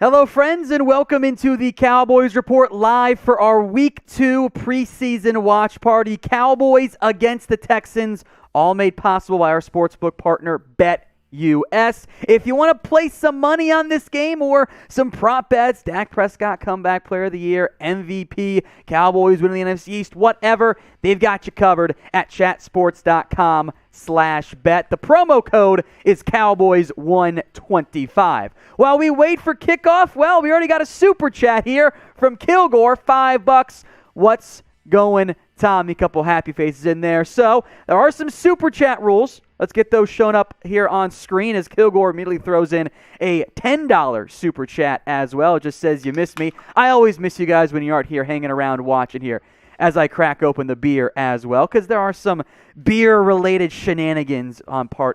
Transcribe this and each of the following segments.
Hello, friends, and welcome into the Cowboys Report live for our Week 2 preseason watch party. Cowboys against the Texans, all made possible by our sportsbook partner, BetUS. If you want to place some money on this game or some prop bets, Dak Prescott comeback player of the year, MVP, Cowboys winning the NFC East, whatever, they've got you covered at chatsports.com/bet. The promo code is Cowboys125. While we wait for kickoff, well, we already got a super chat here from Kilgore, $5. What's going, Tommy? A couple happy faces in there. So there are some super chat rules. Let's get those shown up here on screen as Kilgore immediately throws in a $10 super chat as well. It just says, you miss me. I always miss you guys when you aren't here hanging around watching here as I crack open the beer as well, because there are some beer-related shenanigans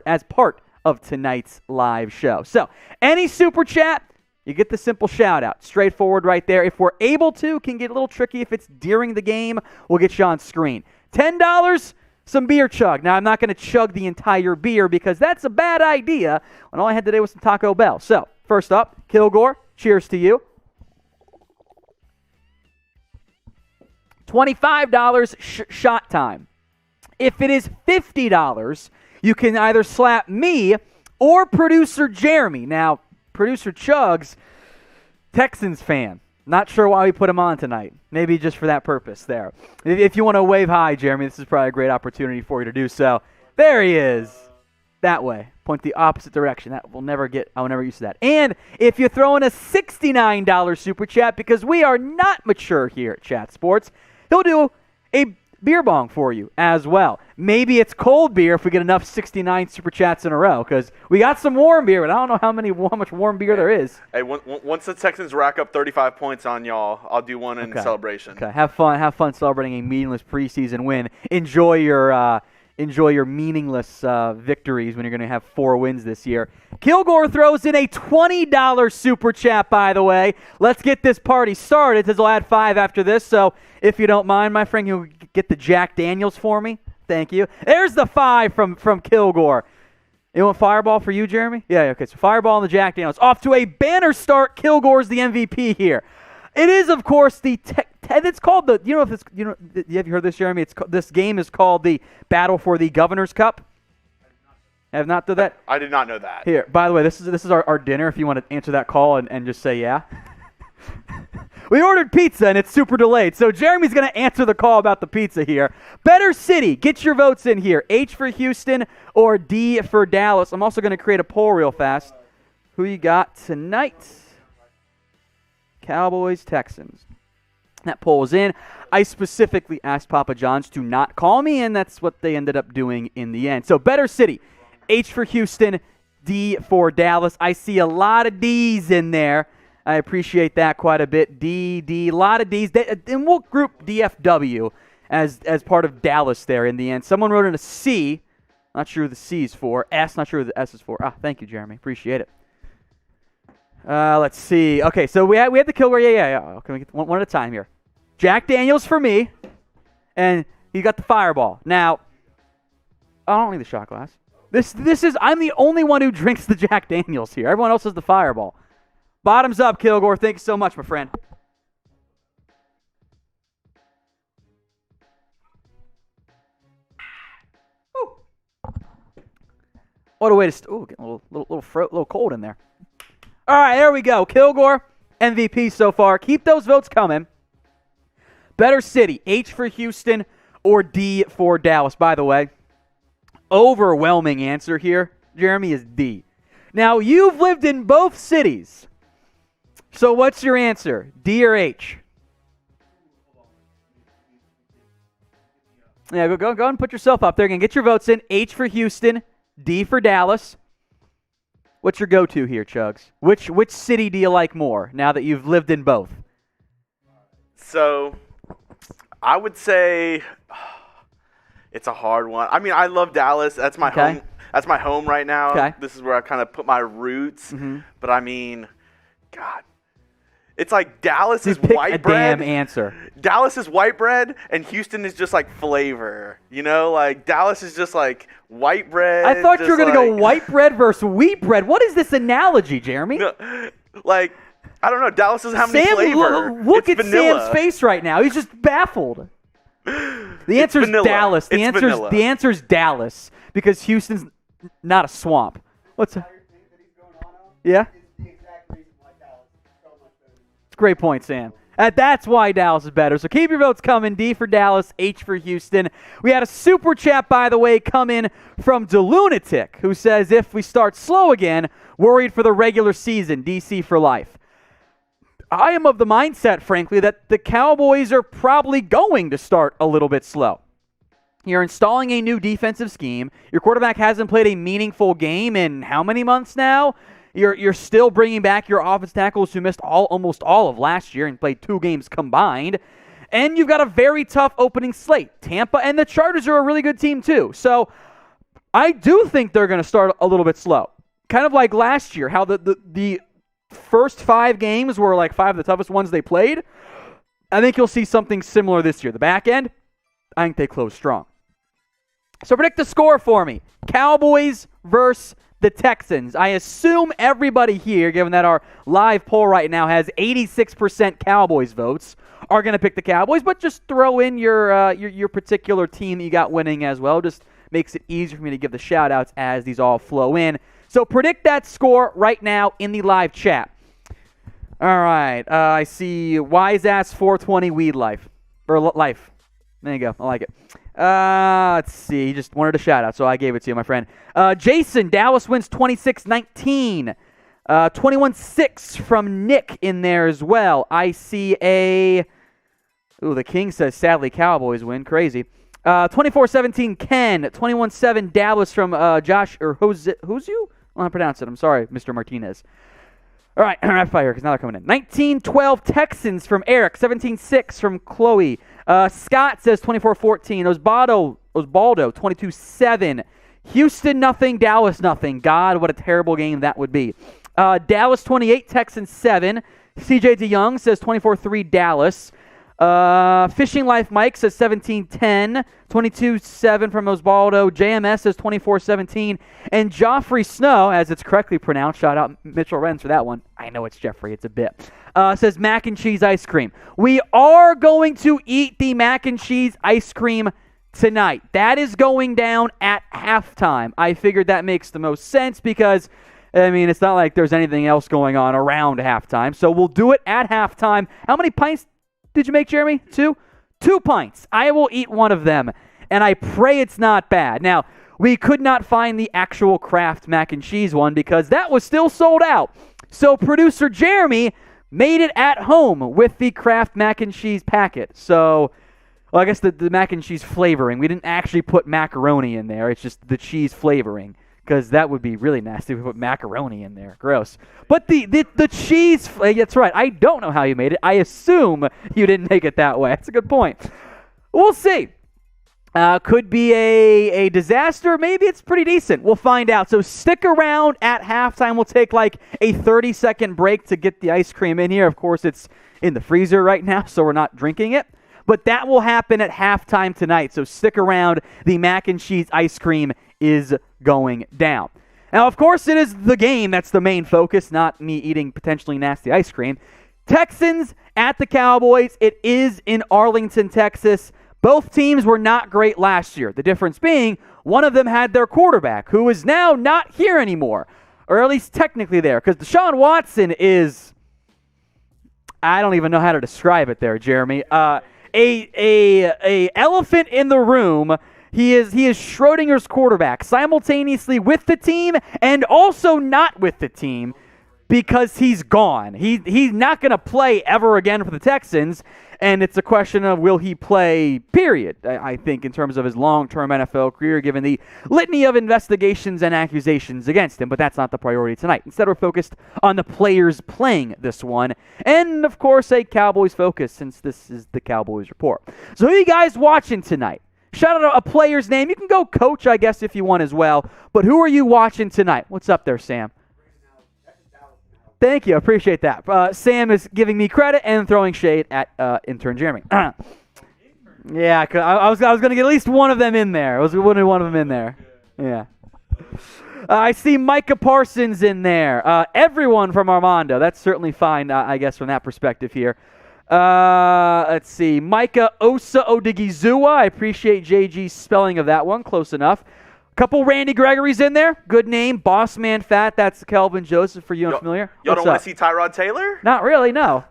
as part of tonight's live show. So any super chat, you get the simple shout out. Straightforward right there. If we're able to, can get a little tricky if it's during the game, we'll get you on screen. $10, some beer chug. Now, I'm not going to chug the entire beer because that's a bad idea when all I had today was some Taco Bell. So first up, Kilgore, cheers to you. $25 shot time. If it is $50, you can either slap me or producer Jeremy. Now, producer Chugs, Texans fan. Not sure why we put him on tonight. Maybe just for that purpose there. If you want to wave hi, Jeremy, this is probably a great opportunity for you to do so. There he is. That way. Point the opposite direction. I will never use that. And if you throw in a $69 super chat, because we are not mature here at Chat Sports, he'll do a beer bong for you as well. Maybe it's cold beer if we get enough 69 super chats in a row, because we got some warm beer, but I don't know how much warm beer there is. Hey, once the Texans rack up 35 points on y'all, I'll do one in celebration. Okay, have fun celebrating a meaningless preseason win. Enjoy your meaningless victories when you're going to have 4 wins this year. Kilgore throws in a $20 super chat, by the way. Let's get this party started, because he'll add 5 after this. So if you don't mind, my friend, you'll get the Jack Daniels for me. Thank you. There's the 5 from Kilgore. You want Fireball for you, Jeremy? Yeah, okay. So Fireball and the Jack Daniels. Off to a banner start. Kilgore's the MVP here. It is, of course, it's called the, have you heard this, Jeremy? This game is called the Battle for the Governor's Cup. Have not done that? I did not know that. Here, by the way, this is our dinner, if you want to answer that call and just say yeah. We ordered pizza, and it's super delayed, so Jeremy's going to answer the call about the pizza here. Better city, get your votes in here. H for Houston or D for Dallas. I'm also going to create a poll real fast. Who you got tonight? Cowboys, Texans. That poll is in. I specifically asked Papa John's to not call me, and that's what they ended up doing in the end. So better city, H for Houston, D for Dallas. I see a lot of D's in there. I appreciate that quite a bit. D, a lot of D's. And we'll group DFW as part of Dallas there in the end. Someone wrote in a C. Not sure who the C is for. S, not sure who the S is for. Thank you, Jeremy. Appreciate it. Let's see. Okay, so we had the Kilgore. Yeah. Okay, we get one at a time here. Jack Daniels for me, and you got the Fireball. Now, I don't need the shot glass. I'm the only one who drinks the Jack Daniels here. Everyone else has the Fireball. Bottoms up, Kilgore. Thank you so much, my friend. Ooh. What a way to getting a little cold in there. All right, there we go. Kilgore, MVP so far. Keep those votes coming. Better city, H for Houston or D for Dallas. By the way, overwhelming answer here, Jeremy, is D. Now, you've lived in both cities. So what's your answer, D or H? Yeah, go ahead and put yourself up there again. Get your votes in. H for Houston, D for Dallas. What's your go-to here, Chugs? Which city do you like more now that you've lived in both? So, I would say it's a hard one. I mean, I love Dallas. That's my home. That's my home right now. Okay. This is where I kind of put my roots. Mm-hmm. But I mean, God, it's like Dallas is pick white a bread. Damn answer. Dallas is white bread, and Houston is just like flavor. You know, like Dallas is just like white bread. I thought you were going to go white bread versus wheat bread. What is this analogy, Jeremy? No, like I don't know. Dallas doesn't have any Sam, flavor. look It's at vanilla. Sam's face right now. He's just baffled. The answer is vanilla. Dallas. It's vanilla. The answer is Dallas because Houston's not a swamp. What's that? Yeah? It's a great point, Sam. That's why Dallas is better. So keep your votes coming. D for Dallas, H for Houston. We had a super chat, by the way, come in from DeLunatic, who says, if we start slow again, worried for the regular season, DC for life. I am of the mindset, frankly, that the Cowboys are probably going to start a little bit slow. You're installing a new defensive scheme. Your quarterback hasn't played a meaningful game in how many months now? You're still bringing back your offensive tackles who missed almost all of last year and played 2 games combined. And you've got a very tough opening slate. Tampa and the Chargers are a really good team too. So I do think they're going to start a little bit slow. Kind of like last year, how the first 5 games were like 5 of the toughest ones they played. I think you'll see something similar this year. The back end, I think they close strong. So predict the score for me. Cowboys versus the Texans. I assume everybody here, given that our live poll right now has 86% Cowboys votes, are going to pick the Cowboys, but just throw in your particular team that you got winning as well. Just makes it easier for me to give the shout-outs as these all flow in. So predict that score right now in the live chat. All right. I see Wise Ass 420 Weed Life. Or Life. There you go. I like it. Let's see. He just wanted a shout-out, so I gave it to you, my friend. Jason, Dallas wins 26-19. 21-6 from Nick in there as well. I see a... Ooh, the King says, sadly, Cowboys win. Crazy. 24-17 Ken. 21-7 Dallas from Josh, or who's you? I don't know how to pronounce it. I'm sorry, Mr. Martinez. All right, rapid fire because now they're coming in. 19-12 Texans from Eric. 17-6 from Chloe. Scott says 24-14. Osbaldo 22-7. Houston nothing. Dallas nothing. God, what a terrible game that would be. Dallas 28. Texans 7. CJ DeYoung says 24-3 Dallas. Fishing Life Mike says 17-10. 22-7 from Osbaldo. JMS says 24-17. And Joffrey Snow, as it's correctly pronounced, shout out Mitchell Renz for that one. I know it's Jeffrey, it's a bit. Says mac and cheese ice cream. We are going to eat the mac and cheese ice cream tonight. That is going down at halftime. I figured that makes the most sense because, I mean, it's not like there's anything else going on around halftime. So we'll do it at halftime. How many pints did you make, Jeremy? 2? 2 pints. I will eat one of them, and I pray it's not bad. Now, we could not find the actual Kraft mac and cheese one because that was still sold out. So producer Jeremy made it at home with the Kraft mac and cheese packet. So, well, I guess the mac and cheese flavoring. We didn't actually put macaroni in there. It's just the cheese flavoring because that would be really nasty if we put macaroni in there. Gross. But the cheese, that's right. I don't know how you made it. I assume you didn't make it that way. That's a good point. We'll see. Could be a disaster. Maybe it's pretty decent. We'll find out. So stick around at halftime. We'll take like a 30-second break to get the ice cream in here. Of course, it's in the freezer right now, so we're not drinking it. But that will happen at halftime tonight. So stick around. The mac and cheese ice cream is going down. Now, of course, it is the game that's the main focus, not me eating potentially nasty ice cream. Texans at the Cowboys. It is in Arlington, Texas. Both teams were not great last year. The difference being one of them had their quarterback, who is now not here anymore, or at least technically there, because Deshaun Watson is, I don't even know how to describe it there, Jeremy. A elephant in the room. He is Schrodinger's quarterback, simultaneously with the team and also not with the team because he's gone. He's not going to play ever again for the Texans, and it's a question of will he play, period, I think, in terms of his long-term NFL career, given the litany of investigations and accusations against him, but that's not the priority tonight. Instead, we're focused on the players playing this one, and, of course, a Cowboys focus, since this is the Cowboys Report. So who are you guys watching tonight? Shout out a player's name. You can go coach, I guess, if you want as well. But who are you watching tonight? What's up there, Sam? Thank you. I appreciate that. Sam is giving me credit and throwing shade at intern Jeremy. Yeah, I was going to get at least one of them in there. I was wanting one of them in there. Yeah. I see Micah Parsons in there. Everyone from Armando. That's certainly fine, I guess, from that perspective here. Let's see. Micah Osa Odigizua. I appreciate JG's spelling of that one. Close enough. Couple Randy Gregory's in there. Good name. Boss Man Fat. That's Kelvin Joseph for you unfamiliar. Y'all don't want to see Tyrod Taylor? Not really, no.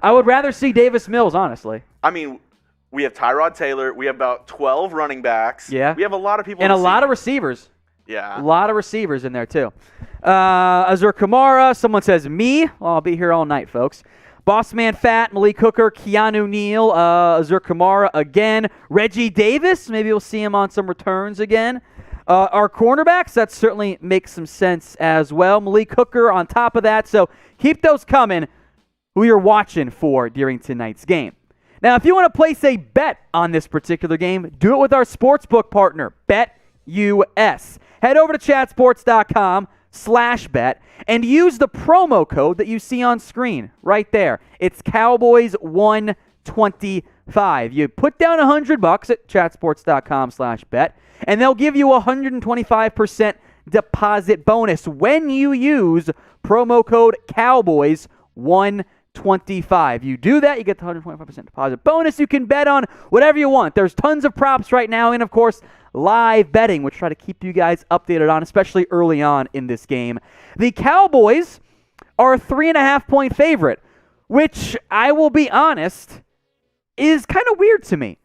I would rather see Davis Mills, honestly. I mean, we have Tyrod Taylor. We have about 12 running backs. Yeah. We have a lot of people. And a lot of receivers. Yeah. A lot of receivers in there, too. Azur Kamara. Someone says me. Well, I'll be here all night, folks. Boss Man Fat, Malik Hooker, Keanu Neal, Azur Kamara again. Reggie Davis. Maybe we'll see him on some returns again. Our cornerbacks, that certainly makes some sense as well. Malik Hooker on top of that. So keep those coming who you're watching for during tonight's game. Now, if you want to place a bet on this particular game, do it with our sportsbook partner, BetUS. Head over to chatsports.com/bet and use the promo code that you see on screen right there. It's Cowboys125. You put down $100 at chatsports.com/bet. And they'll give you a 125% deposit bonus when you use promo code Cowboys125. You do that, you get the 125% deposit bonus. You can bet on whatever you want. There's tons of props right now, and of course, live betting, which try to keep you guys updated on, especially early on in this game. The Cowboys are a 3.5-point favorite, which I will be honest is kind of weird to me.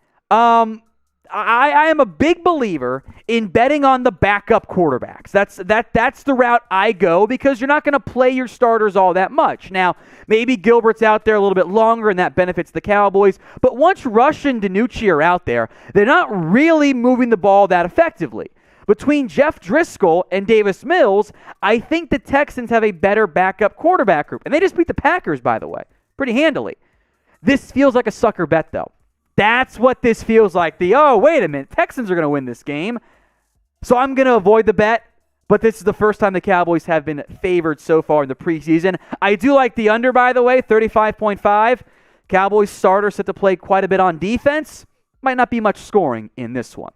I am a big believer in betting on the backup quarterbacks. That's the route I go because you're not going to play your starters all that much. Now, maybe Gilbert's out there a little bit longer and that benefits the Cowboys, but once Rush and DiNucci are out there, they're not really moving the ball that effectively. Between Jeff Driscoll and Davis Mills, I think the Texans have a better backup quarterback group. And they just beat the Packers, by the way, pretty handily. This feels like a sucker bet, though. That's what this feels like. Wait a minute, Texans are going to win this game. So I'm going to avoid the bet, but this is the first time the Cowboys have been favored so far in the preseason. I do like the under, by the way, 35.5. Cowboys starters set to play quite a bit on defense. Might not be much scoring in this one.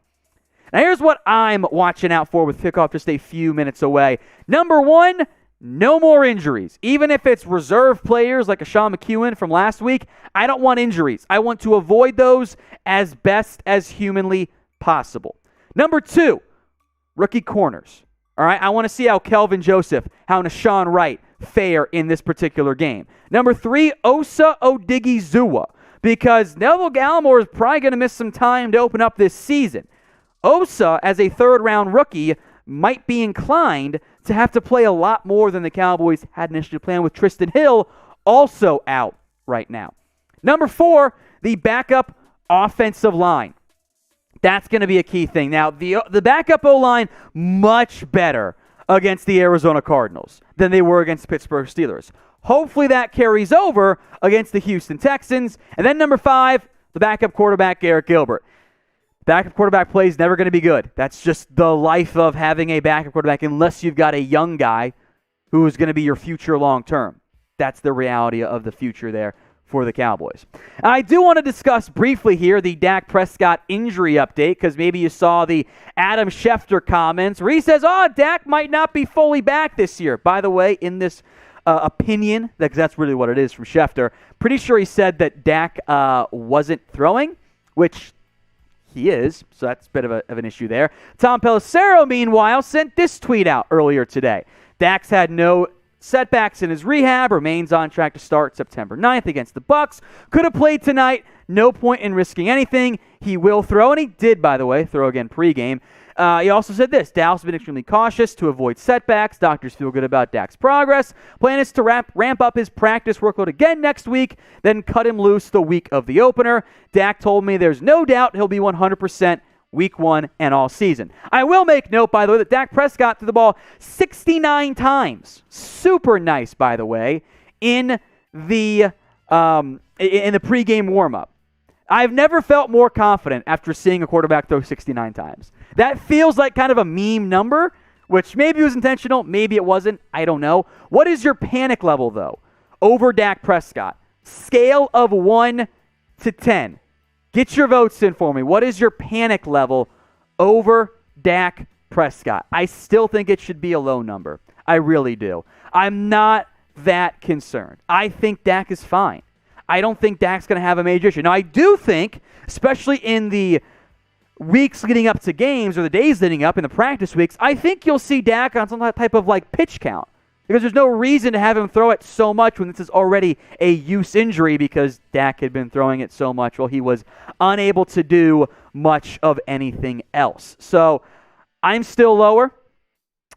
Now here's what I'm watching out for with kickoff just a few minutes away. Number one, no more injuries. Even if it's reserve players like a Sean McEwen from last week, I don't want injuries. I want to avoid those as best as humanly possible. Number two, rookie corners. All right, I want to see how Kelvin Joseph, how Nashawn Wright fare in this particular game. Number three, Osa Odigizua, because Neville Gallimore is probably going to miss some time to open up this season. Osa, as a third-round rookie, might be inclined to have to play a lot more than the Cowboys had initially planned, with Tristan Hill also out right now. Number four, the backup offensive line. That's going to be a key thing. Now, the backup O-line, much better against the Arizona Cardinals than they were against the Pittsburgh Steelers. Hopefully that carries over against the Houston Texans. And then number five, the backup quarterback, Garrett Gilbert. Backup quarterback play is never going to be good. That's just the life of having a backup quarterback unless you've got a young guy who is going to be your future long term. That's the reality of the future there for the Cowboys. I do want to discuss briefly here the Dak Prescott injury update, because maybe you saw the Adam Schefter comments where he says, Dak might not be fully back this year. By the way, in this opinion, because that's really what it is from Schefter, pretty sure he said that Dak wasn't throwing, which he is, so that's a bit of an issue there. Tom Pelissero, meanwhile, sent this tweet out earlier today. Dak's had no setbacks in his rehab, remains on track to start September 9th against the Bucs. Could have played tonight. No point in risking anything. He will throw, and he did, by the way, throw again pregame. He also said this: Dallas has been extremely cautious to avoid setbacks. Doctors feel good about Dak's progress. Plan is to ramp up his practice workload again next week, then cut him loose the week of the opener. Dak told me there's no doubt he'll be 100% week one and all season. I will make note, by the way, that Dak Prescott threw the ball 69 times. Super nice, by the way, in the pregame warm-up. I've never felt more confident after seeing a quarterback throw 69 times. That feels like kind of a meme number, which maybe was intentional, maybe it wasn't, I don't know. What is your panic level, though, over Dak Prescott? Scale of 1 to 10. Get your votes in for me. What is your panic level over Dak Prescott. I still think it should be a low number. I really do. I'm not that concerned. I think Dak is fine. I don't think Dak's going to have a major issue. Now, I do think, especially in the weeks leading up to games or the days leading up in the practice weeks, I think you'll see Dak on some type of pitch count. Because there's no reason to have him throw it so much when this is already a use injury because Dak had been throwing it so much while he was unable to do much of anything else. So I'm still lower.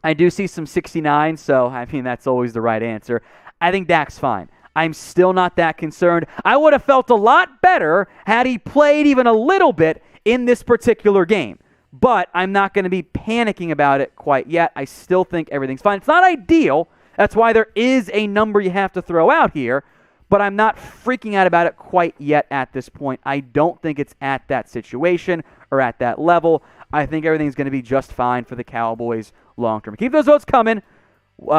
I do see some 69, so I mean that's always the right answer. I think Dak's fine. I'm still not that concerned. I would have felt a lot better had he played even a little bit in this particular game. But I'm not going to be panicking about it quite yet. I still think everything's fine. It's not ideal. That's why there is a number you have to throw out here, but I'm not freaking out about it quite yet at this point. I don't think it's at that situation or at that level. I think everything's going to be just fine for the Cowboys long term. Keep those votes coming.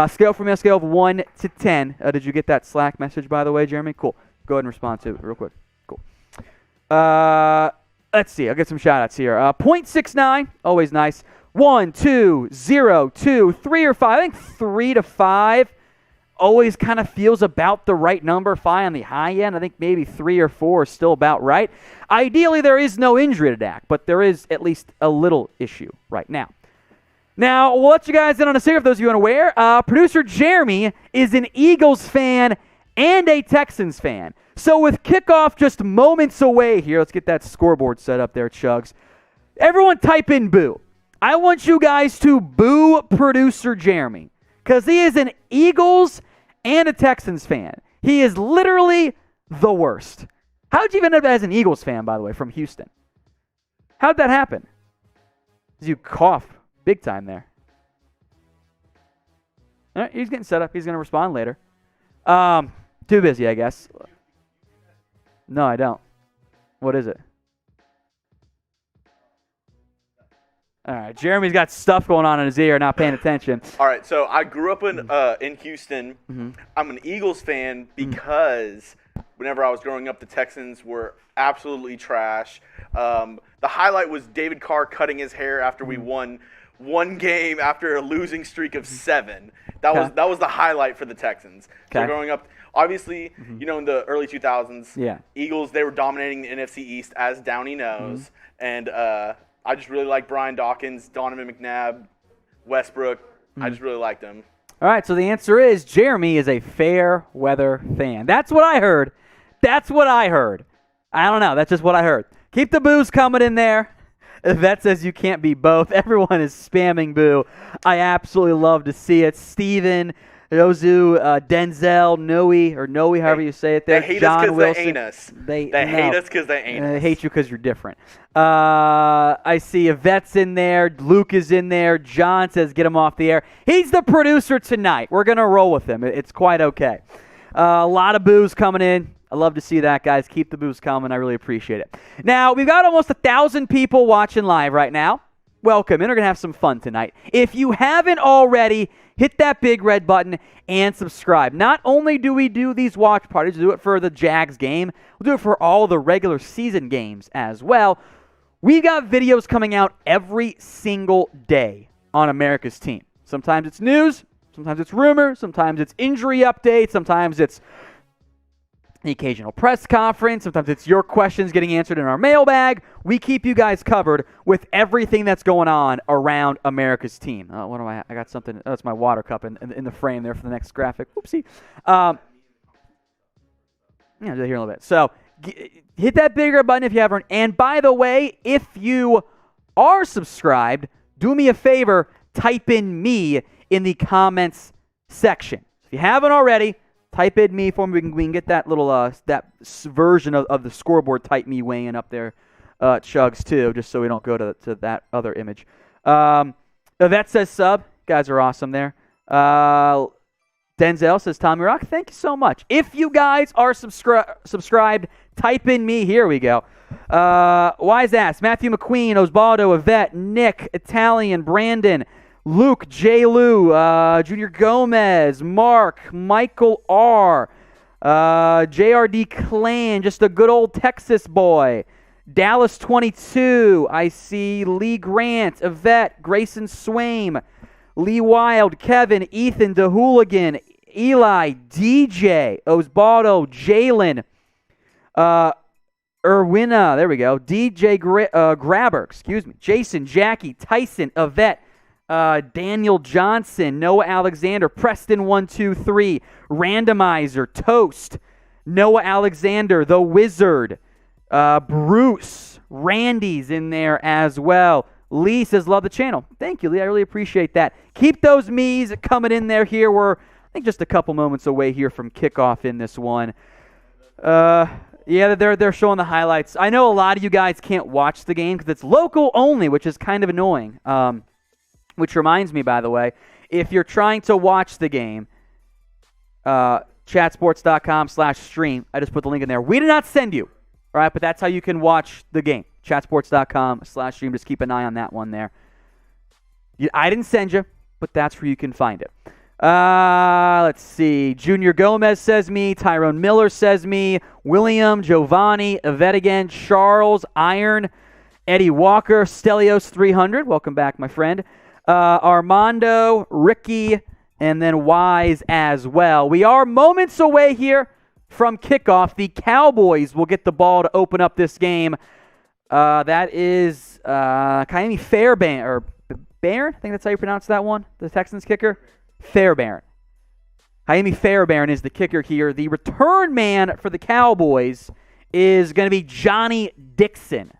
Scale from a scale of 1 to 10. Did you get that Slack message, by the way, Jeremy? Cool. Go ahead and respond to it real quick. Cool. Let's see. I'll get some shout-outs here. 0.69, always nice. 1, 2, 0, 2, 3, or 5. I think 3 to 5 always kind of feels about the right number. 5 on the high end. I think maybe 3 or 4 is still about right. Ideally, there is no injury to Dak, but there is at least a little issue right now. Now, we'll let you guys in on a secret, for those of you unaware. Producer Jeremy is an Eagles fan and a Texans fan. So with kickoff just moments away here, let's get that scoreboard set up there, Chugs. Everyone type in boo. I want you guys to boo producer Jeremy because he is an Eagles and a Texans fan. He is literally the worst. How'd you end up as an Eagles fan, by the way, from Houston? How'd that happen? You cough big time there. All right, he's getting set up. He's going to respond later. Too busy, I guess. No, I don't. What is it? All right, Jeremy's got stuff going on in his ear, not paying attention. All right, so I grew up in Houston. Mm-hmm. I'm an Eagles fan because whenever I was growing up, the Texans were absolutely trash. The highlight was David Carr cutting his hair after we won one game after a losing streak of 7. That was the highlight for the Texans. So growing up, obviously, in the early 2000s, Eagles, they were dominating the NFC East, as Downey knows, and I just really like Brian Dawkins, Donovan McNabb, Westbrook. I just really liked them. All right, so the answer is Jeremy is a fair weather fan. That's what I heard. I don't know. That's just what I heard. Keep the boos coming in there. That says you can't be both. Everyone is spamming boo. I absolutely love to see it. Steven, Ozu, Denzel, Noe, however you say it there. They hate John us because Wilson. they ain't us. They hate us because they ain't us. They hate you because you're different. I see Yvette's in there. Luke is in there. John says get him off the air. He's the producer tonight. We're going to roll with him. It's quite okay. A lot of boos coming in. I love to see that, guys. Keep the boos coming. I really appreciate it. Now, we've got almost 1,000 people watching live right now. Welcome, and we're going to have some fun tonight. If you haven't already, hit that big red button and subscribe. Not only do we do these watch parties, we do it for the Jags game, we'll do it for all the regular season games as well. We've got videos coming out every single day on America's team. Sometimes it's news, sometimes it's rumor, sometimes it's injury updates, sometimes it's the occasional press conference. Sometimes it's your questions getting answered in our mailbag. We keep you guys covered with everything that's going on around America's team. What do I got something. Oh, it's my water cup in the frame there for the next graphic. Oopsie. Yeah, here in a little bit. So hit that bigger button if you haven't. And by the way, if you are subscribed, do me a favor, type in me in the comments section. If you haven't already, type in me for me. We can get that little that version of the scoreboard type me weighing up there, Chugs too, just so we don't go to that other image. That says sub. Guys are awesome there. Denzel says Tommy Rock. Thank you so much. If you guys are subscribed, type in me. Here we go. Wise Ass, Matthew McQueen, Osvaldo, Yvette, Nick, Italian, Brandon, Luke, J. Lou, Junior Gomez, Mark, Michael R., JRD Clan, just a good old Texas boy, Dallas 22. I see Lee Grant, Yvette, Grayson Swaim, Lee Wild, Kevin, Ethan DeHooligan, Eli, DJ, Osbaldo, Jalen, Erwina, there we go, DJ Grabber, Jason, Jackie, Tyson, Yvette, Daniel Johnson, Noah Alexander, Preston 123, Randomizer, Toast, Noah Alexander, The Wizard, Bruce, Randy's in there as well. Lee says, love the channel. Thank you, Lee. I really appreciate that. Keep those me's coming in there here. We're, I think, just a couple moments away here from kickoff in this one. Yeah, they're showing the highlights. I know a lot of you guys can't watch the game because it's local only, which is kind of annoying. Which reminds me, by the way, if you're trying to watch the game, chatsports.com/stream. I just put the link in there. We did not send you, all right? But that's how you can watch the game. Chatsports.com/stream. Just keep an eye on that one there. I didn't send you, but that's where you can find it. Let's see. Junior Gomez says me. Tyrone Miller says me. William, Giovanni, Yvette again, Charles, Iron, Eddie Walker, Stelios 300. Welcome back, my friend. Armando, Ricky, and then Wise as well. We are moments away here from kickoff. The Cowboys will get the ball to open up this game. That is Kaimi Fairbairn, or Barron? I think that's how you pronounce that one, the Texans kicker. Fairbairn. Kaimi Fairbairn is the kicker here. The return man for the Cowboys is going to be Johnny Dixon.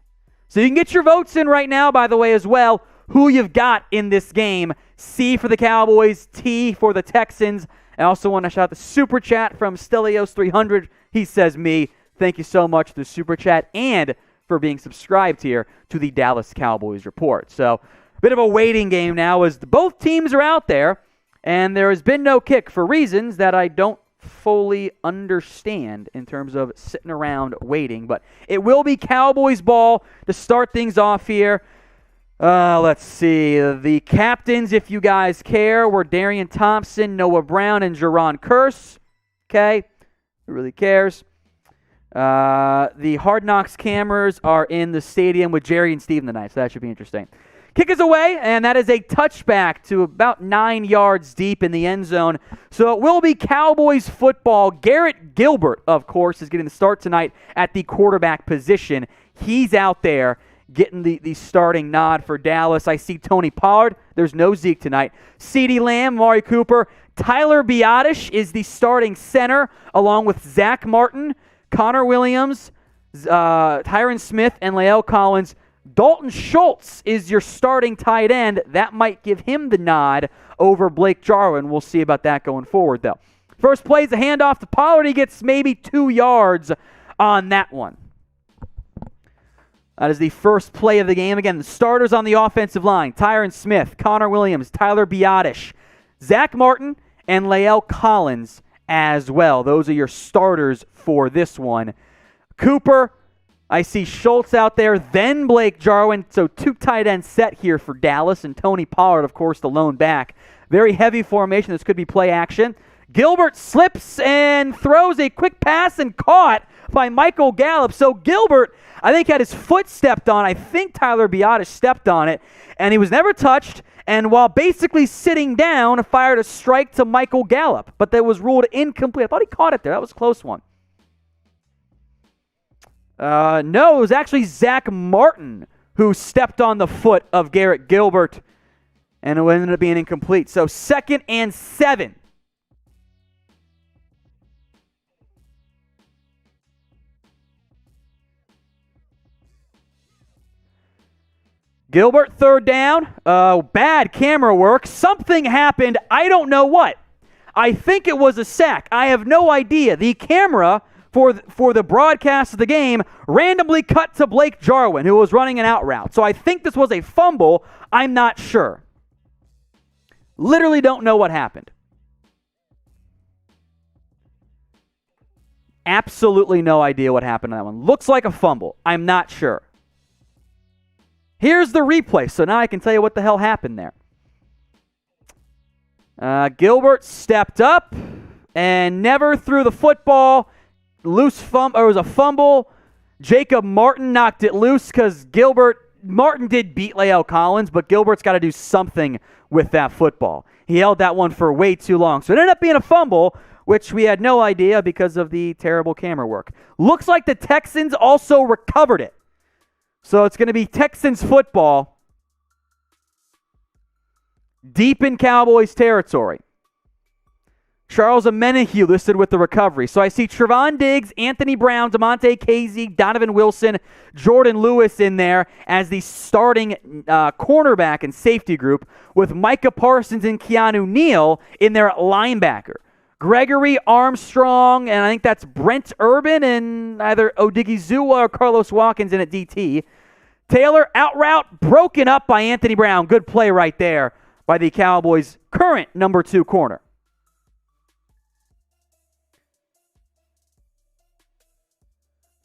So you can get your votes in right now, by the way, as well, who you've got in this game. C for the Cowboys, T for the Texans. I also want to shout out the Super Chat from Stelios300. He says me. Thank you so much for the Super Chat and for being subscribed here to the Dallas Cowboys Report. So a bit of a waiting game now as both teams are out there, and there has been no kick for reasons that I don't fully understand in terms of sitting around waiting. But it will be Cowboys ball to start things off here. Let's see. The captains, if you guys care, were Darian Thompson, Noah Brown, and Jerron Kearse. Okay? Who really cares? The Hard Knocks cameras are in the stadium with Jerry and Steven tonight, so that should be interesting. Kick is away, and that is a touchback to about 9 yards deep in the end zone. So it will be Cowboys football. Garrett Gilbert, of course, is getting the start tonight at the quarterback position. He's out there getting the starting nod for Dallas. I see Tony Pollard. There's no Zeke tonight. CeeDee Lamb, Amari Cooper. Tyler Biadasz is the starting center, along with Zach Martin, Connor Williams, Tyron Smith, and Lael Collins. Dalton Schultz is your starting tight end. That might give him the nod over Blake Jarwin. We'll see about that going forward, though. First play is a handoff to Pollard. He gets maybe 2 yards on that one. That is the first play of the game. Again, the starters on the offensive line: Tyron Smith, Connor Williams, Tyler Biadasz, Zach Martin, and Lael Collins as well. Those are your starters for this one. Cooper, I see Schultz out there, then Blake Jarwin. So 2 tight end set here for Dallas, and Tony Pollard, of course, the lone back. Very heavy formation. This could be play action. Gilbert slips and throws a quick pass and caught by Michael Gallup. So Gilbert, I think, had his foot stepped on. I think Tyler Biadasz stepped on it, and he was never touched. And while basically sitting down, fired a strike to Michael Gallup, but that was ruled incomplete. I thought he caught it there. That was a close one. No, it was actually Zach Martin who stepped on the foot of Garrett Gilbert, and it ended up being incomplete. So 2nd and 7. Gilbert, 3rd down. Bad camera work. Something happened. I don't know what. I think it was a sack. I have no idea. The camera for the broadcast of the game randomly cut to Blake Jarwin, who was running an out route. So I think this was a fumble. I'm not sure. Literally don't know what happened. Absolutely no idea what happened to that one. Looks like a fumble. I'm not sure. Here's the replay, so now I can tell you what the hell happened there. Gilbert stepped up and never threw the football. Loose fumble. It was a fumble. Jacob Martin knocked it loose because Martin did beat Lael Collins, but Gilbert's got to do something with that football. He held that one for way too long. So it ended up being a fumble, which we had no idea because of the terrible camera work. Looks like the Texans also recovered it. So it's going to be Texans football deep in Cowboys territory. Charles Omenihu listed with the recovery. So I see Trevon Diggs, Anthony Brown, Damontae Casey, Donovan Wilson, Jordan Lewis in there as the starting cornerback and safety group, with Micah Parsons and Keanu Neal in their linebacker. Gregory Armstrong, and I think that's Brent Urban and either Odigizua or Carlos Watkins in at DT. Taylor out route, broken up by Anthony Brown. Good play right there by the Cowboys' current number 2 corner.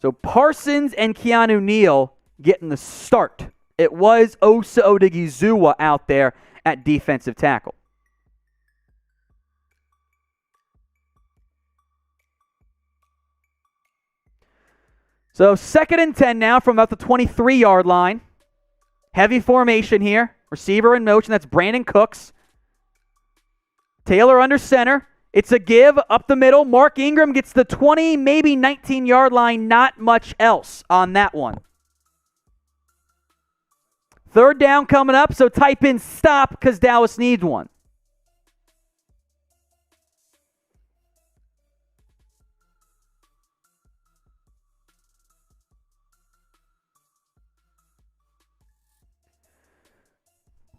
So Parsons and Keanu Neal getting the start. It was Osa Odigizua out there at defensive tackle. So 2nd and 10 now from about the 23-yard line. Heavy formation here. Receiver in motion. That's Brandon Cooks. Taylor under center. It's a give up the middle. Mark Ingram gets the 20, maybe 19-yard line. Not much else on that one. 3rd down coming up, so type in stop because Dallas needs one.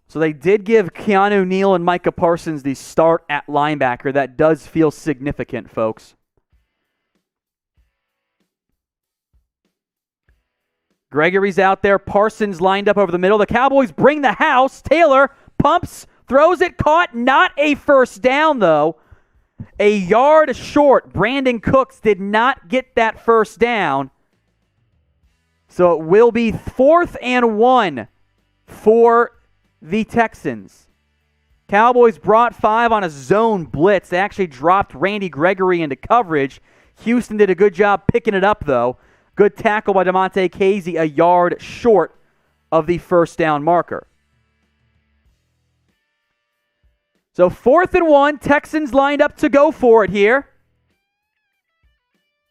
So they did give Keanu Neal and Micah Parsons the start at linebacker. That does feel significant, folks. Gregory's out there. Parsons lined up over the middle. The Cowboys bring the house. Taylor pumps, throws it, caught. Not a first down, though. A yard short. Brandon Cooks did not get that first down. So it will be 4th and 1 for the Texans. Cowboys brought 5 on a zone blitz. They actually dropped Randy Gregory into coverage. Houston did a good job picking it up, though. Good tackle by Damontae Casey, a yard short of the first down marker. So 4th and 1, Texans lined up to go for it here.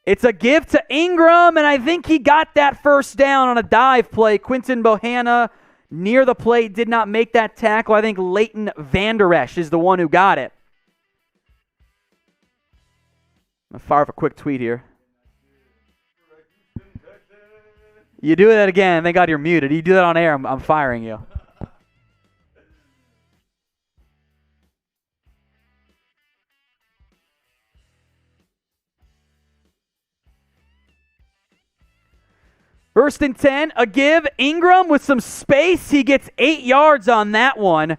It's a give to Ingram, and I think he got that first down on a dive play. Quinton Bohanna near the plate did not make that tackle. I think Leighton Vander Esch is the one who got it. I'm going to fire up a quick tweet here. You do that again, thank God you're muted. You do that on air, I'm firing you. First and 10, a give. Ingram with some space. He gets 8 yards on that one.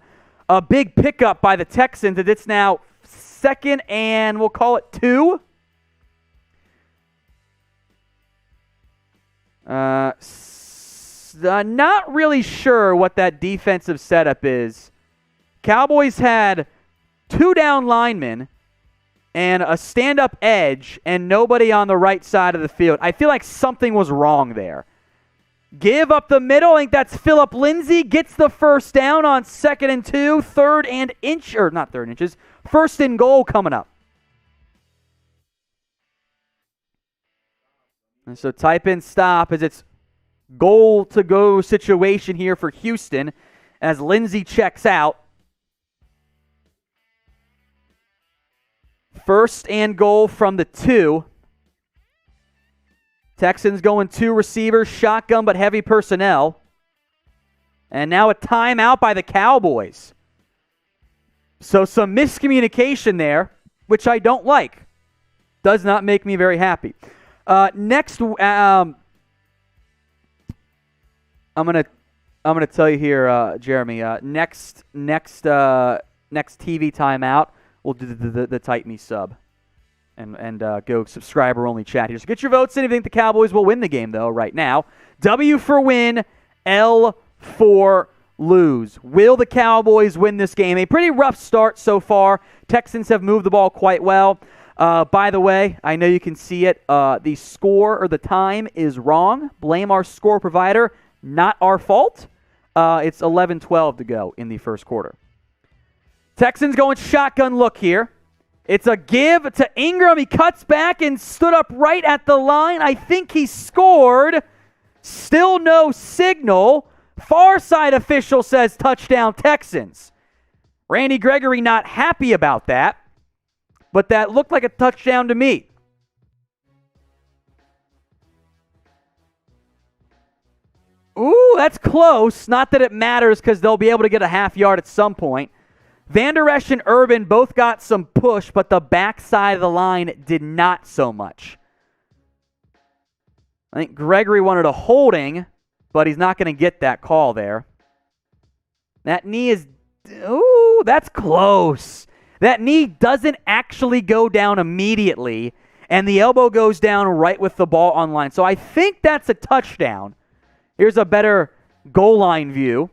A big pickup by the Texans. It's now 2nd and we'll call it 2. Not really sure what that defensive setup is. Cowboys had 2 down linemen and a stand-up edge and nobody on the right side of the field. I feel like something was wrong there. Give up the middle. I think that's Phillip Lindsay. Gets the first down on 2nd and 2. 3rd and inch, or not 3rd inches. 1st and goal coming up. And so type in stop as it's goal-to-go situation here for Houston as Lindsay checks out. 1st and goal from the 2. Texans going 2 receivers, shotgun but heavy personnel. And now a timeout by the Cowboys. So some miscommunication there, which I don't like. Does not make me very happy. Next, I'm gonna tell you here, Jeremy. Next TV timeout, we'll do the Type Me sub, and go subscriber only chat here. So get your votes in if you think the Cowboys will win the game, though. Right now, W for win, L for lose. Will the Cowboys win this game? A pretty rough start so far. Texans have moved the ball quite well. By the way, I know you can see it. The score or the time is wrong. Blame our score provider. Not our fault. It's 11-12 to go in the first quarter. Texans going shotgun look here. It's a give to Ingram. He cuts back and stood up right at the line. I think he scored. Still no signal. Far side official says touchdown Texans. Randy Gregory not happy about that, but that looked like a touchdown to me. Ooh, that's close. Not that it matters because they'll be able to get a half yard at some point. Van Der Esch and Urban both got some push, but the backside of the line did not so much. I think Gregory wanted a holding, but he's not going to get that call there. That knee is... Ooh, that's close. That knee doesn't actually go down immediately, and the elbow goes down right with the ball on line. So I think that's a touchdown. Here's a better goal line view.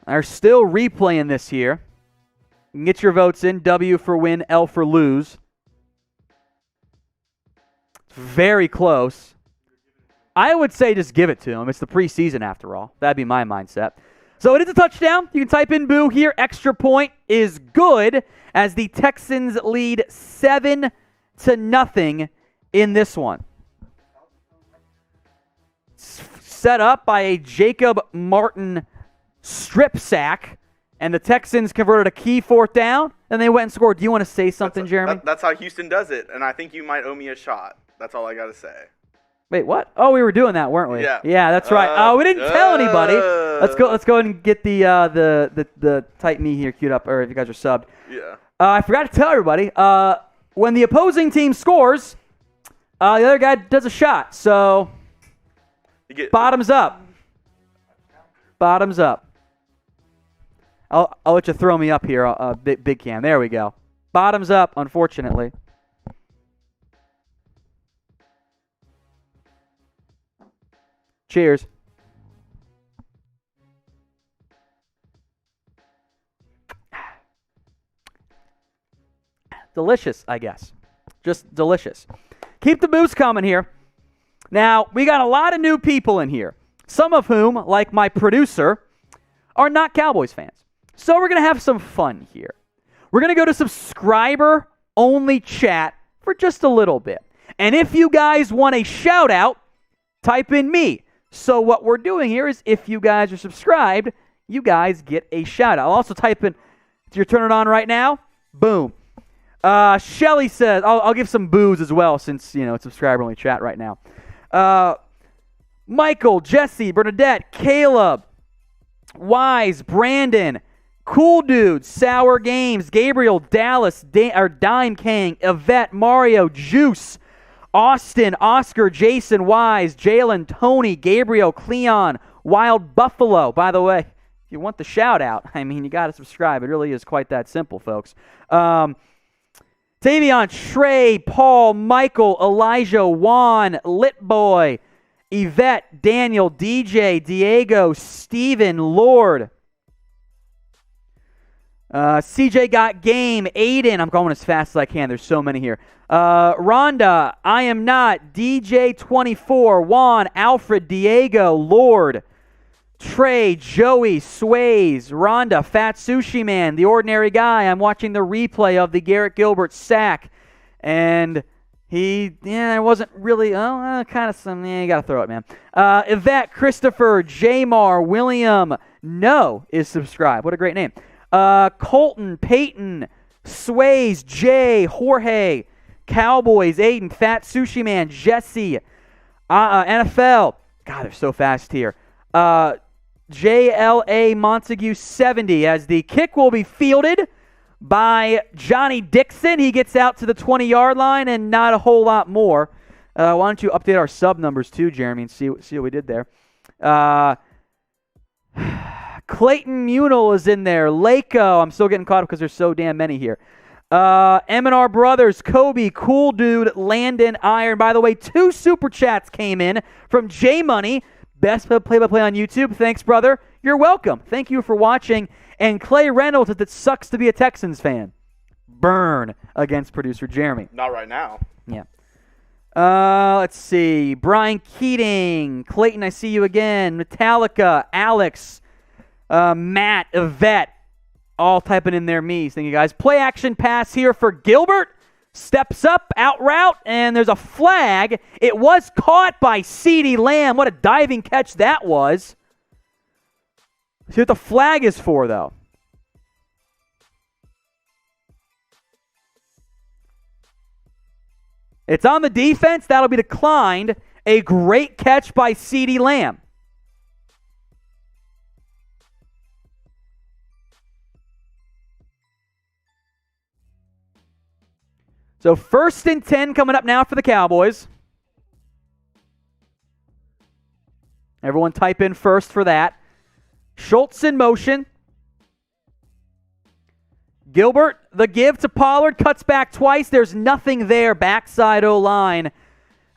They're still replaying this here. You can get your votes in. W for win, L for lose. Very close. I would say just give it to him. It's the preseason after all. That'd be my mindset. So it is a touchdown. You can type in boo here. Extra point is good as the Texans lead 7-0 in this one. Set up by a Jacob Martin strip sack, and the Texans converted a key fourth down, and they went and scored. Do you want to say something, Jeremy? That's how Houston does it, and I think you might owe me a shot. That's all I got to say. Wait, what? Oh, we were doing that, weren't we? Yeah. Yeah, that's right. We didn't tell anybody. Let's go ahead and get the tight knee here queued up, or if you guys are subbed. Yeah. I forgot to tell everybody, when the opposing team scores, the other guy does a shot. So, bottoms up. Bottoms up. I'll let you throw me up here, big cam. There we go. Bottoms up, unfortunately. Cheers. Delicious, I guess. Just delicious. Keep the booze coming here. Now, we got a lot of new people in here, some of whom, like my producer, are not Cowboys fans. So we're going to have some fun here. We're going to go to subscriber-only chat for just a little bit. And if you guys want a shout-out, type in me. So what we're doing here is if you guys are subscribed, you guys get a shout-out. I'll also type in, if you're turning it on right now, boom. Shelly says, I'll give some boos as well since, it's subscriber-only chat right now. Michael, Jesse, Bernadette, Caleb, Wise, Brandon, Cool Dude, Sour Games, Gabriel, Dallas, Dime King, Yvette, Mario, Juice, Austin, Oscar, Jason, Wise, Jalen, Tony, Gabriel, Cleon, Wild Buffalo. By the way, if you want the shout out, you got to subscribe. It really is quite that simple, folks. Tavion, Trey, Paul, Michael, Elijah, Juan, Litboy, Yvette, Daniel, DJ, Diego, Steven, Lord. CJ got game. Aiden, I'm going as fast as I can. There's so many here. Rhonda, I am not. DJ24, Juan, Alfred, Diego, Lord. Trey, Joey, Sways, Rhonda, Fat Sushi Man, The Ordinary Guy. I'm watching the replay of the Garrett Gilbert sack. And it wasn't really, kind of some, you got to throw it, man. Yvette, Christopher, Jamar, William, No is subscribed. What a great name. Colton, Peyton, Sways, Jay, Jorge, Cowboys, Aiden, Fat Sushi Man, Jesse, NFL. God, they're so fast here. JLA Montague 70 as the kick will be fielded by Johnny Dixon. He gets out to the 20-yard line and not a whole lot more. Why don't you update our sub numbers too, Jeremy, and see what we did there. Clayton Munel is in there. Lako, I'm still getting caught up because there's so damn many here. M&R Brothers, Kobe, Cool Dude, Landon, Iron. By the way, 2 super chats came in from J Money, best play-by-play on YouTube. Thanks, brother. You're welcome. Thank you for watching. And Clay Reynolds, it sucks to be a Texans fan. Burn against producer Jeremy. Not right now. Yeah. Let's see. Brian Keating, Clayton, I see you again. Metallica, Alex, Matt, Yvette, all typing in their me's. Thank you, guys. Play action pass here for Gilbert. Steps up, out route, and there's a flag. It was caught by CeeDee Lamb. What a diving catch that was. See what the flag is for, though. It's on the defense. That'll be declined. A great catch by CeeDee Lamb. So 1st and 10 coming up now for the Cowboys. Everyone type in first for that. Schultz in motion. Gilbert, the give to Pollard, cuts back twice. There's nothing there. Backside O-line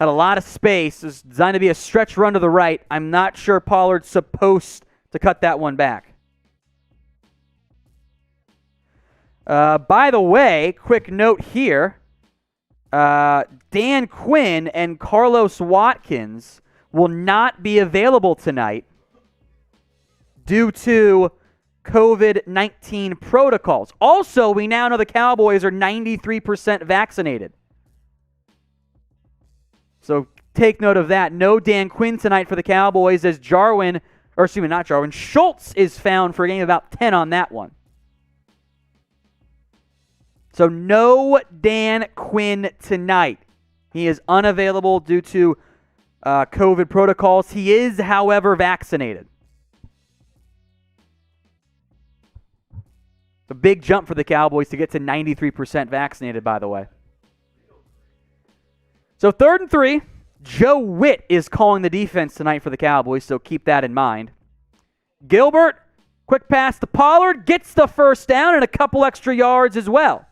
had a lot of space. It's designed to be a stretch run to the right. I'm not sure Pollard's supposed to cut that one back. By the way, quick note here. Dan Quinn and Carlos Watkins will not be available tonight due to COVID-19 protocols. Also, we now know the Cowboys are 93% vaccinated. So take note of that. No Dan Quinn tonight for the Cowboys as Schultz is found for a game of about 10 on that one. So no Dan Quinn tonight. He is unavailable due to COVID protocols. He is, however, vaccinated. A big jump for the Cowboys to get to 93% vaccinated, by the way. So 3rd and 3. Joe Witt is calling the defense tonight for the Cowboys, so keep that in mind. Gilbert, quick pass to Pollard, gets the first down and a couple extra yards as well.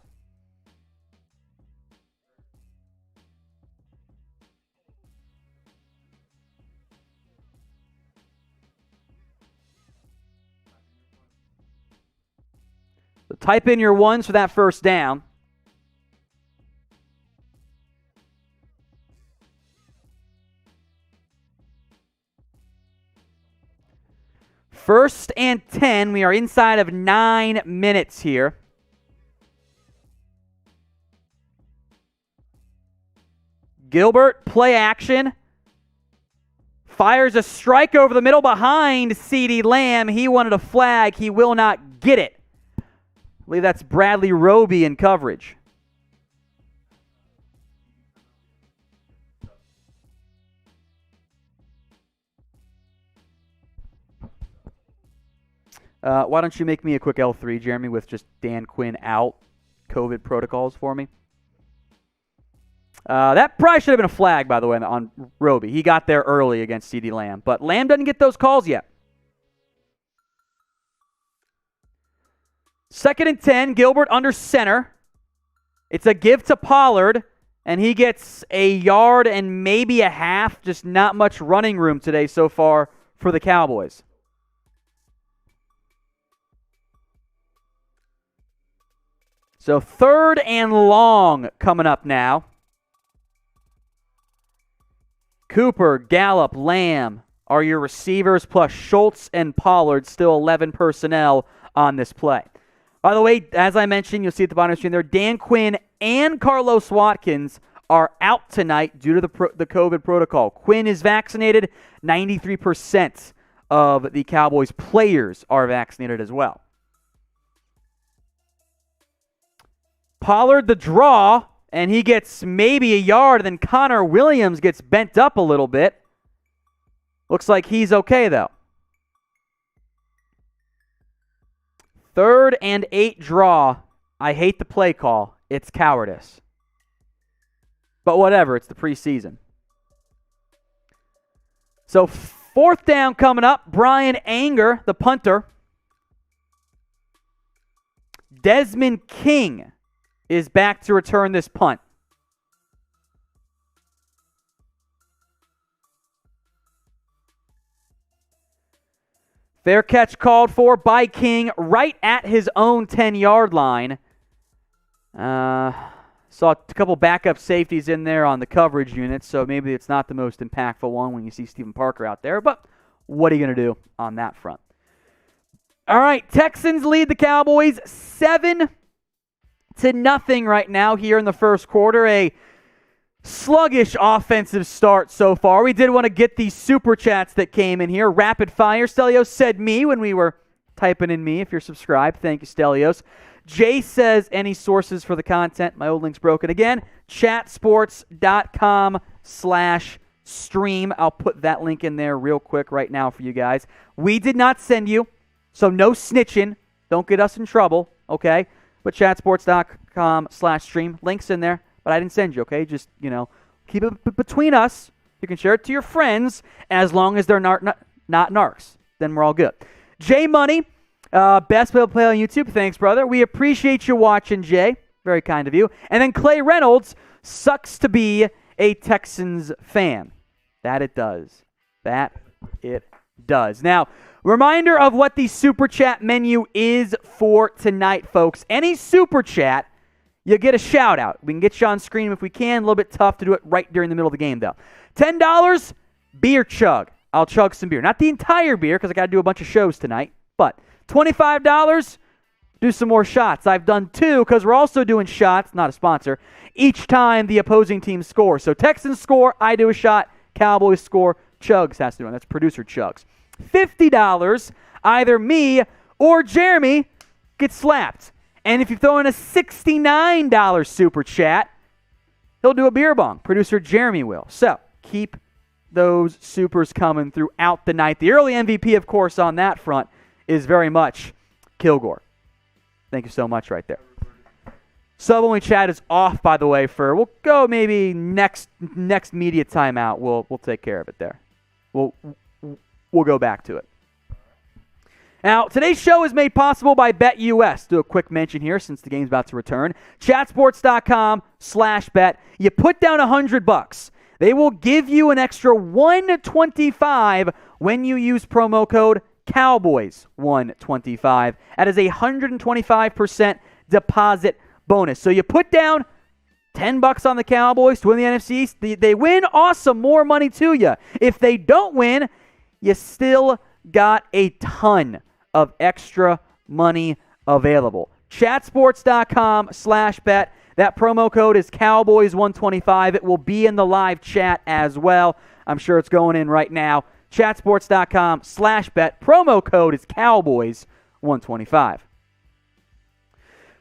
So type in your ones for that first down. First and 10. We are inside of 9 minutes here. Gilbert, play action. Fires a strike over the middle behind CeeDee Lamb. He wanted a flag. He will not get it. I believe that's Bradley Roby in coverage. Why don't you make me a quick L3, Jeremy, with just Dan Quinn out, COVID protocols for me? That probably should have been a flag, by the way, on Roby. He got there early against CeeDee Lamb, but Lamb doesn't get those calls yet. 2nd and 10, Gilbert under center. It's a give to Pollard, and he gets a yard and maybe a half. Just not much running room today so far for the Cowboys. So 3rd and long coming up now. Cooper, Gallup, Lamb are your receivers, plus Schultz and Pollard, still 11 personnel on this play. By the way, as I mentioned, you'll see at the bottom of the screen there, Dan Quinn and Carlos Watkins are out tonight due to the COVID protocol. Quinn is vaccinated. 93% of the Cowboys players are vaccinated as well. Pollard the draw, and he gets maybe a yard, and then Connor Williams gets bent up a little bit. Looks like he's okay, though. 3rd and 8 draw. I hate the play call. It's cowardice. But whatever, it's the preseason. So 4th down coming up. Brian Anger, the punter. Desmond King is back to return this punt. Fair catch called for by King right at his own 10-yard line. Saw a couple backup safeties in there on the coverage unit, so maybe it's not the most impactful one when you see Stephen Parker out there, but what are you going to do on that front? All right, Texans lead the Cowboys 7-0 right now here in the first quarter. A sluggish offensive start so far. We did want to get these super chats that came in here. Rapid fire. Stelios said me when we were typing in me. If you're subscribed, thank you, Stelios. Jay says, any sources for the content? My old link's broken again. chatsports.com/stream. I'll put that link in there real quick right now for you guys. We did not send you, so no snitching. Don't get us in trouble, okay? But chatsports.com/stream. Link's in there. But I didn't send you, okay? Just, keep it between us. You can share it to your friends as long as they're not narcs. Then we're all good. Jay Money, best play on YouTube. Thanks, brother. We appreciate you watching, Jay. Very kind of you. And then Clay Reynolds, sucks to be a Texans fan. That it does. Now, reminder of what the Super Chat menu is for tonight, folks. Any Super Chat, you get a shout-out. We can get you on screen if we can. A little bit tough to do it right during the middle of the game, though. $10, beer chug. I'll chug some beer. Not the entire beer, because I got to do a bunch of shows tonight. But $25, do some more shots. I've done 2, because we're also doing shots, not a sponsor, each time the opposing team scores. So Texans score, I do a shot. Cowboys score, Chugs has to do it. That's producer Chugs. $50, either me or Jeremy gets slapped. And if you throw in a $69 super chat, he'll do a beer bong. Producer Jeremy will. So keep those supers coming throughout the night. The early MVP, of course, on that front is very much Kilgore. Thank you so much right there. Sub-only chat is off, by the way, we'll go maybe next media timeout. We'll take care of it there. We'll go back to it. Now, today's show is made possible by BetUS. Do a quick mention here since the game's about to return. Chatsports.com/bet. You put down $100. They will give you an extra $125 when you use promo code Cowboys125. That is a 125% deposit bonus. So you put down $10 on the Cowboys to win the NFC East. They win, awesome, more money to you. If they don't win, you still got a ton of extra money available. Chatsports.com/bet. That promo code is Cowboys125. It will be in the live chat as well. I'm sure it's going in right now. Chatsports.com/bet. Promo code is Cowboys125.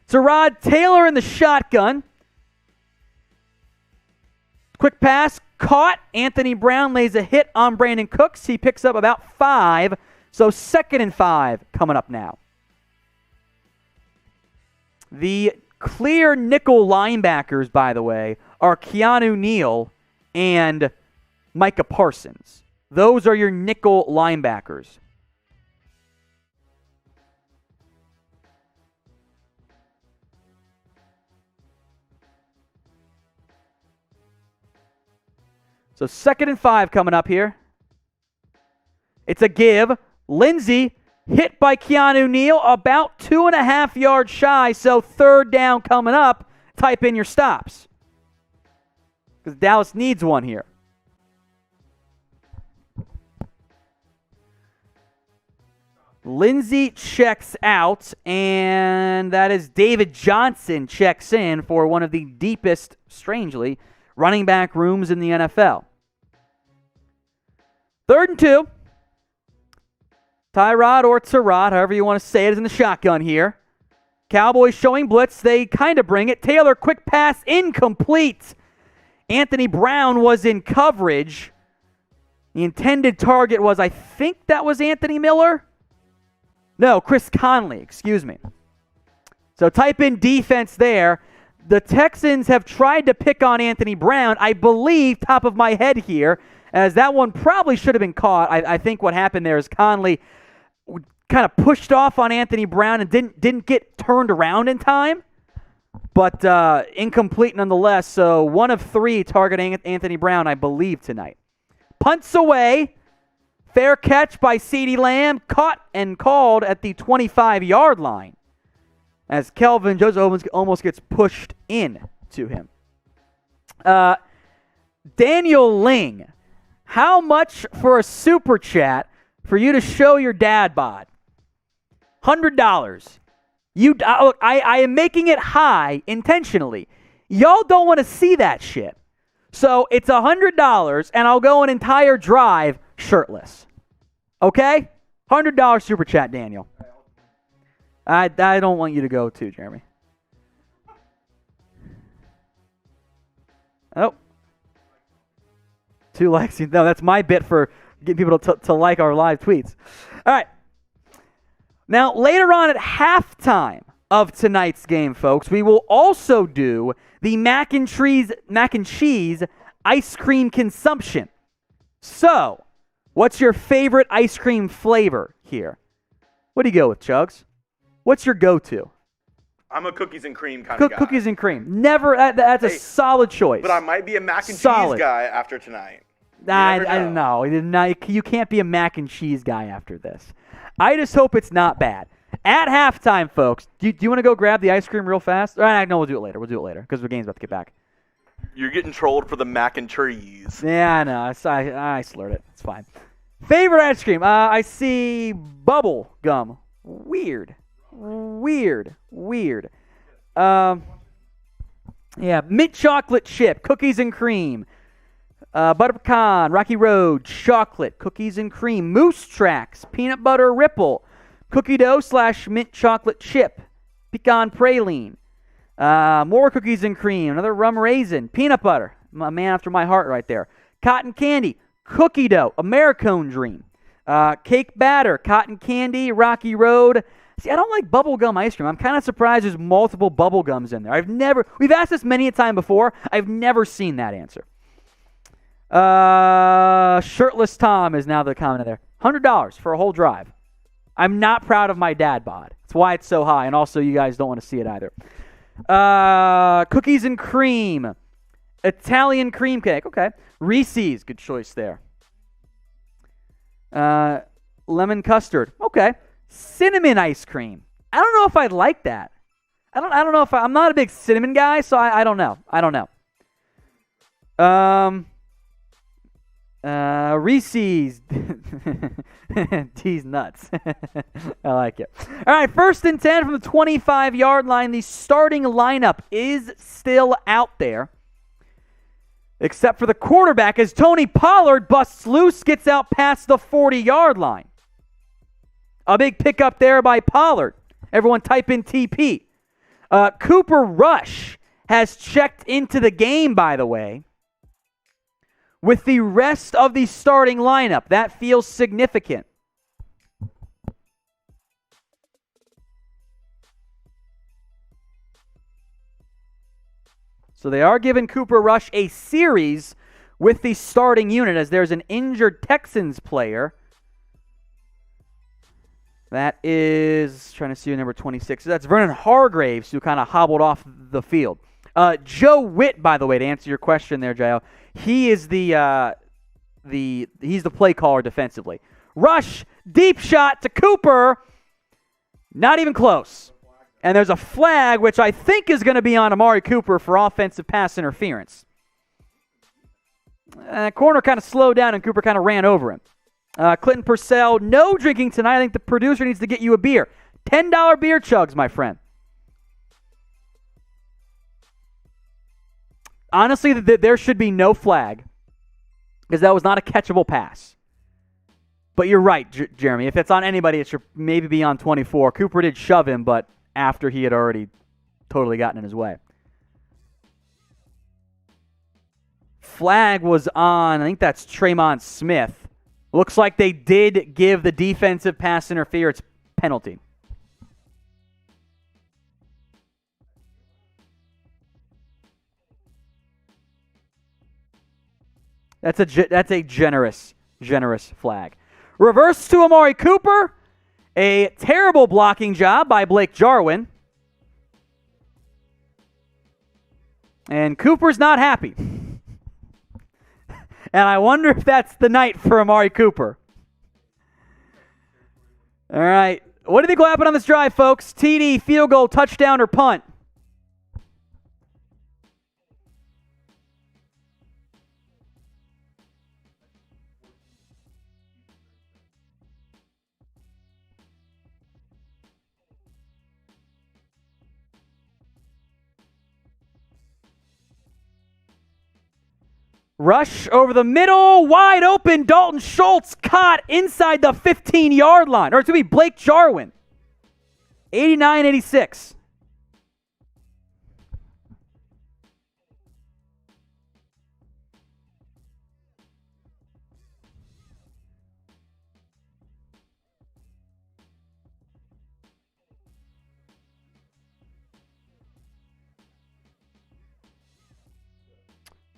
Tyrod Taylor in the shotgun. Quick pass, caught. Anthony Brown lays a hit on Brandon Cooks. He picks up about 5. So 2nd and 5 coming up now. The clear nickel linebackers, by the way, are Keanu Neal and Micah Parsons. Those are your nickel linebackers. So 2nd and 5 coming up here. It's a give. Lindsey hit by Keanu Neal, about 2.5 yards shy, so 3rd down coming up. Type in your stops, because Dallas needs one here. Lindsey checks out, and that is David Johnson checks in for one of the deepest, strangely, running back rooms in the NFL. 3rd and 2. Tyrod or Tyrod, however you want to say it, is in the shotgun here. Cowboys showing blitz. They kind of bring it. Taylor, quick pass, incomplete. Anthony Brown was in coverage. The intended target was, I think that was Anthony Miller. No, Chris Conley, excuse me. So type in defense there. The Texans have tried to pick on Anthony Brown, I believe, top of my head here, as that one probably should have been caught. I think what happened there is Conley kind of pushed off on Anthony Brown and didn't get turned around in time. but incomplete nonetheless. So 1 of 3 targeting Anthony Brown, I believe, tonight. Punts away. Fair catch by CeeDee Lamb. Caught and called at the 25-yard line as Kelvin Joseph almost gets pushed in to him. Daniel Ling, how much for a super chat for you to show your dad bod? $100. Look, I am making it high intentionally. Y'all don't want to see that shit. So it's $100, and I'll go an entire drive shirtless. Okay? $100 super chat, Daniel. I don't want you to go too, Jeremy. Oh. 2 likes. No, that's my bit for getting people to like our live tweets. All right. Now, later on at halftime of tonight's game, folks, we will also do the mac and cheese ice cream consumption. So, what's your favorite ice cream flavor here? What do you go with, Chugs? What's your go-to? I'm a cookies and cream kind of guy. Cookies and cream. Never. That's a solid choice. But I might be a mac and cheese guy after tonight. I don't know. You can't be a mac and cheese guy after this. I just hope it's not bad. At halftime, folks, do you want to go grab the ice cream real fast? All right, no, we'll do it later. Because the game's about to get back. You're getting trolled for the mac and cheese. Yeah, I know. I slurred it. It's fine. Favorite ice cream? I see bubble gum. Weird. Yeah, mint chocolate chip, cookies and cream. Butter pecan, Rocky Road, chocolate, cookies and cream, Moose Tracks, peanut butter ripple, cookie dough / mint chocolate chip, pecan praline, more cookies and cream, another rum raisin, peanut butter, a man after my heart right there, cotton candy, cookie dough, Americone Dream, cake batter, cotton candy, Rocky Road. See, I don't like bubblegum ice cream. I'm kind of surprised there's multiple bubblegums in there. We've asked this many a time before. I've never seen that answer. Shirtless Tom is now the comment there. $100 for a whole drive. I'm not proud of my dad bod. That's why it's so high, and also you guys don't want to see it either. Cookies and cream. Italian cream cake. Okay. Reese's. Good choice there. Lemon custard. Okay. Cinnamon ice cream. I don't know if I'd like that. I don't know if I'm not a big cinnamon guy, so I don't know. Reese's. T's nuts. I like it. All right, 1st and 10 from the 25-yard line. The starting lineup is still out there, except for the quarterback as Tony Pollard busts loose, gets out past the 40-yard line. A big pickup there by Pollard. Everyone type in TP. Cooper Rush has checked into the game, by the way, with the rest of the starting lineup. That feels significant. So they are giving Cooper Rush a series with the starting unit as there's an injured Texans player. That is, trying to see who number 26. So that's Vernon Hargraves, who kind of hobbled off the field. Joe Witt, by the way, to answer your question there, J.O., he is he's the play caller defensively. Rush, deep shot to Cooper. Not even close. And there's a flag, which I think is going to be on Amari Cooper for offensive pass interference. Corner kind of slowed down, and Cooper kind of ran over him. Clinton Purcell, no drinking tonight. I think the producer needs to get you a beer. $10 beer chugs, my friend. Honestly, there should be no flag because that was not a catchable pass. But you're right, Jeremy. If it's on anybody, it should maybe be on 24. Cooper did shove him, but after he had already totally gotten in his way. Flag was on, I think that's Tremont Smith. Looks like they did give the defensive pass interference penalty. That's a generous flag. Reverse to Amari Cooper. A terrible blocking job by Blake Jarwin. And Cooper's not happy. And I wonder if that's the night for Amari Cooper. All right. What do you think will happen on this drive, folks? TD, field goal, touchdown, or punt? Rush over the middle, wide open. Dalton Schultz caught inside the 15-yard line. Or it's going to be Blake Jarwin. 89-86.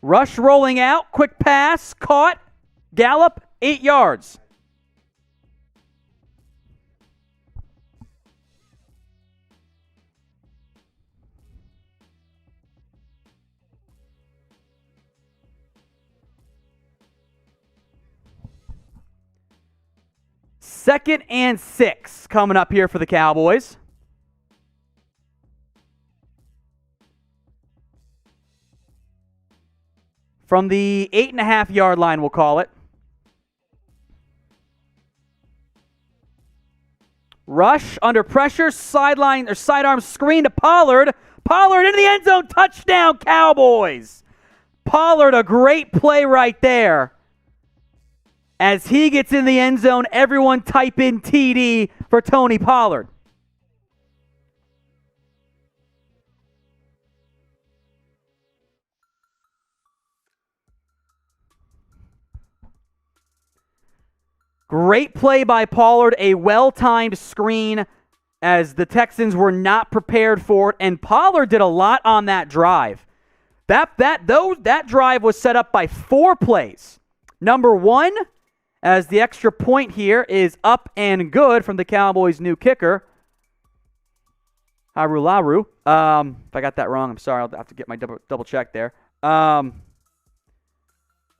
Rush rolling out, quick pass, caught, Gallup, 8 yards. Second and 6 coming up here for the Cowboys. From the 8.5-yard line, we'll call it. Rush under pressure, sideline or sidearm screen to Pollard. Pollard in the end zone, touchdown Cowboys. Pollard, a great play right there. As he gets in the end zone, everyone type in TD for Tony Pollard. Great play by Pollard, a well-timed screen as the Texans were not prepared for it, and Pollard did a lot on that drive. That drive was set up by 4 plays. Number 1, as the extra point here is up and good from the Cowboys' new kicker, Harularu. If I got that wrong, I'm sorry. I'll have to get my double check there.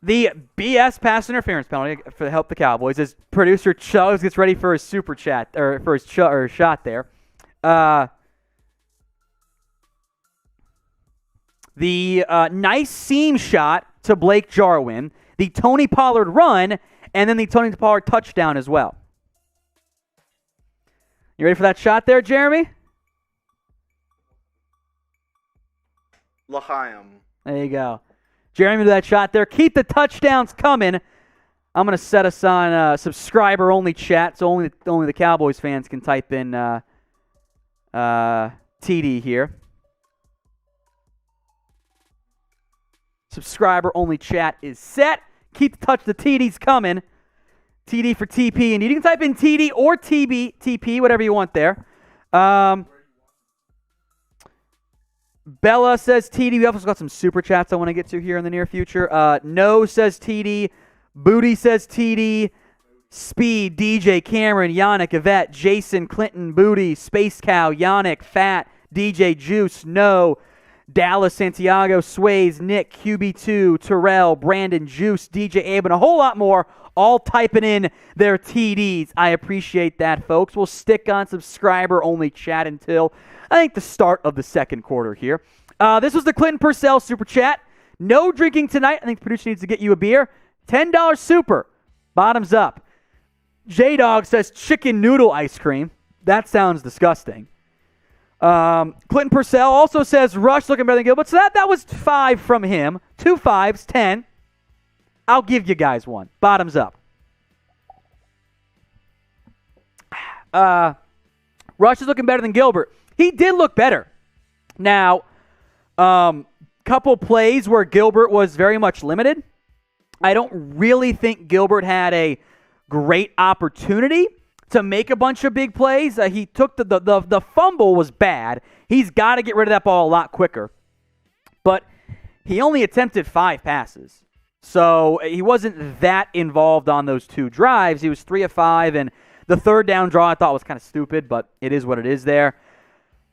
The BS pass interference penalty to help the Cowboys as producer Chugs gets ready for his super chat or for his shot there. The nice seam shot to Blake Jarwin, the Tony Pollard run, and then the Tony Pollard touchdown as well. You ready for that shot there, Jeremy? L'chaim. There you go. Jeremy, do that shot there. Keep the touchdowns coming. I'm going to set us on subscriber-only chat, so only the Cowboys fans can type in TD here. Subscriber-only chat is set. Keep the TDs coming. TD for TP. And you can type in TD or TP, whatever you want there. Bella says TD. We also got some super chats I want to get to here in the near future. No says TD. Booty says TD. Speed, DJ, Cameron, Yannick, Yvette, Jason, Clinton, Booty, Space Cow, Yannick, Fat, DJ, Juice, No, Dallas, Santiago, Sways, Nick, QB2, Terrell, Brandon, Juice, DJ Abe, and a whole lot more, all typing in their TDs. I appreciate that, folks. We'll stick on subscriber-only chat until, I think, the start of the second quarter here. This was the Clinton Purcell Super Chat. No drinking tonight. I think the producer needs to get you a beer. $10 super. Bottoms up. J-Dog says chicken noodle ice cream. That sounds disgusting. Clinton Purcell also says Rush looking better than Gilbert. So that was 5 from him. 2 5s, 10. I'll give you guys one. Bottoms up. Rush is looking better than Gilbert. He did look better. Now, couple plays where Gilbert was very much limited. I don't really think Gilbert had a great opportunity to make a bunch of big plays. He took the fumble was bad. He's got to get rid of that ball a lot quicker. But he only attempted 5 passes. So he wasn't that involved on those 2 drives. He was 3 of 5, and the third down draw I thought was kind of stupid, but it is what it is there.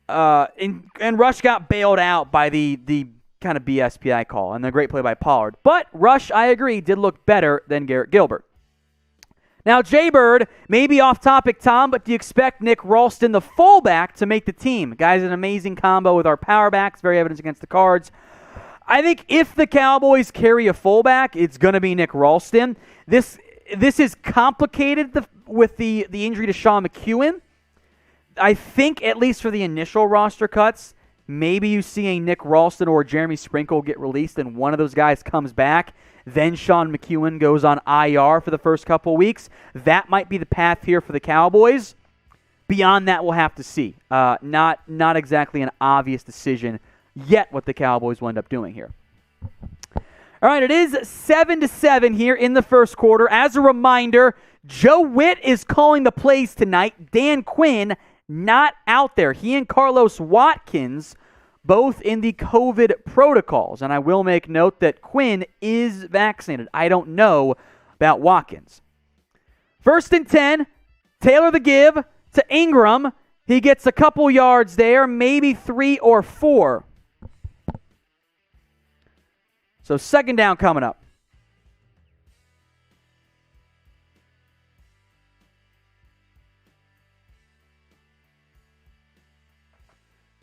And Rush got bailed out by the kind of BS PI call and a great play by Pollard. But Rush, I agree, did look better than Garrett Gilbert. Now, Jay-Bird, maybe off topic, Tom, but do you expect Nick Ralston, the fullback, to make the team? Guy's an amazing combo with our power backs, very evident against the Cards. I think if the Cowboys carry a fullback, it's going to be Nick Ralston. This is complicated with the injury to Sean McEwen. I think, at least for the initial roster cuts, maybe you see a Nick Ralston or Jeremy Sprinkle get released and one of those guys comes back. Then Sean McEwen goes on IR for the first couple of weeks. That might be the path here for the Cowboys. Beyond that, we'll have to see. Not exactly an obvious decision yet what the Cowboys will end up doing here. All right, it is 7-7 here in the first quarter. As a reminder, Joe Witt is calling the plays tonight. Dan Quinn not out there. He and Carlos Watkins both in the COVID protocols. And I will make note that Quinn is vaccinated. I don't know about Watkins. 1st and 10, Taylor the give to Ingram. He gets a couple yards there, maybe 3 or 4. So 2nd down coming up.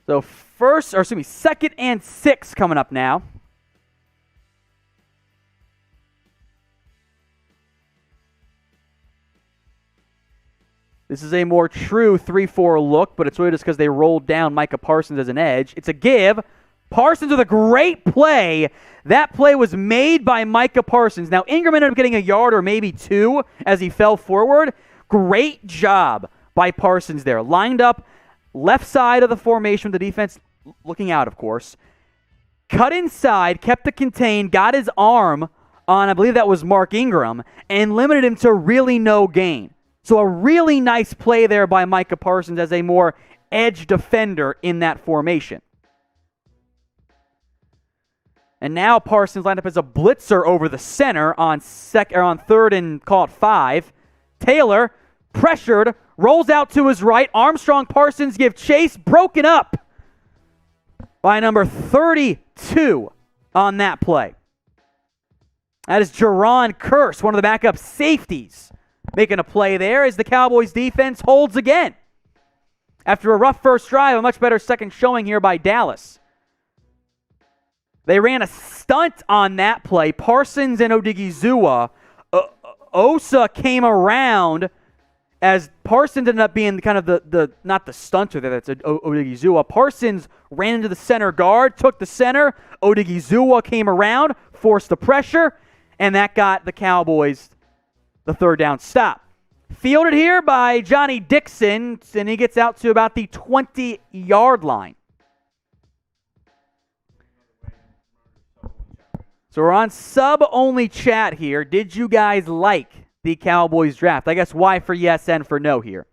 So 2nd and 6 coming up now. This is a more true 3-4 look, but it's really just because they rolled down Micah Parsons as an edge. It's a give. Parsons with a great play. That play was made by Micah Parsons. Now, Ingram ended up getting a yard or maybe 2 as he fell forward. Great job by Parsons there. Lined up left side of the formation, the defense looking out, of course. Cut inside, kept it contained, got his arm on, I believe that was Mark Ingram, and limited him to really no gain. So a really nice play there by Micah Parsons as a more edge defender in that formation. And now Parsons lined up as a blitzer over the center on 3rd and call it 5. Taylor, pressured, rolls out to his right. Armstrong, Parsons give chase, broken up by number 32 on that play. That is Jerron Kearse, one of the backup safeties, making a play there as the Cowboys defense holds again. After a rough first drive, a much better second showing here by Dallas. They ran a stunt on that play. Parsons and Odigizua. Osa came around as Parsons ended up being kind of the not the stunter there, that's Odigizua. Parsons ran into the center guard, took the center. Odigizua came around, forced the pressure, and that got the Cowboys the 3rd down stop. Fielded here by Johnny Dixon, and he gets out to about the 20-yard line. So we're on sub-only chat here. Did you guys like the Cowboys draft? I guess Y for yes and for no here.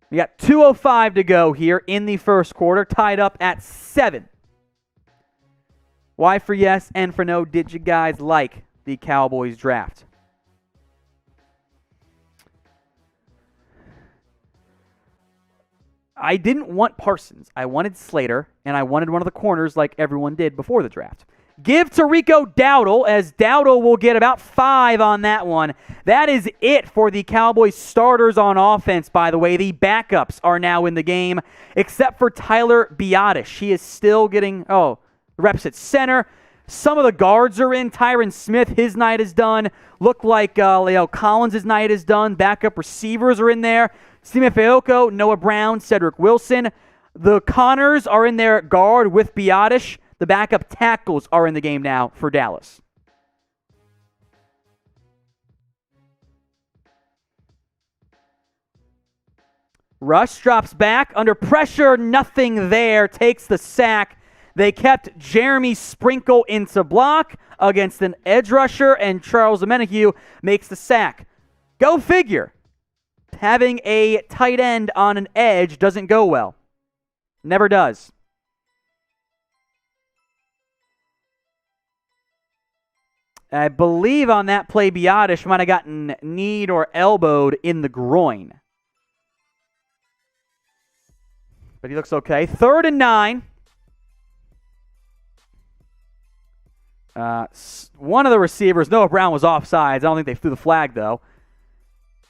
We got 2:05 to go here in the first quarter, tied up at 7. Y for yes and for no. Did you guys like the Cowboys draft? I didn't want Parsons. I wanted Slater, and I wanted one of the corners like everyone did before the draft. Give to Rico Dowdle, as Dowdle will get about 5 on that one. That is it for the Cowboys starters on offense, by the way. The backups are now in the game, except for Tyler Biadasz. He is still getting, reps at center. Some of the guards are in. Tyron Smith, his night is done. Look like Leo Collins' night is done. Backup receivers are in there. Sime Fehoko, Noah Brown, Cedric Wilson. The Connors are in there at guard with Biadasz. The backup tackles are in the game now for Dallas. Rush drops back. Under pressure, nothing there. Takes the sack. They kept Jeremy Sprinkle into block against an edge rusher, and Charles Omenihu makes the sack. Go figure. Having a tight end on an edge doesn't go well. Never does. I believe on that play, Biadasz might have gotten kneed or elbowed in the groin. But he looks okay. 3rd and 9. One of the receivers, Noah Brown, was offsides. I don't think they threw the flag, though.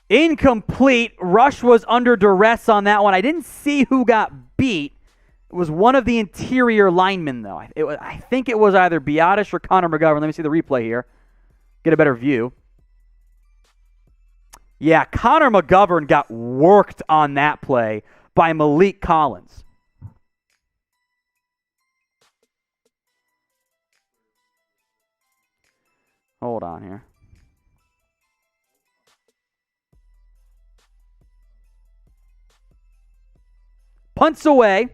Incomplete. Rush was under duress on that one. I didn't see who got beat. It was one of the interior linemen, though. I think it was either Biotish or Connor McGovern. Let me see the replay here. Get a better view. Yeah, Connor McGovern got worked on that play by Malik Collins. Hold on here. Punts away.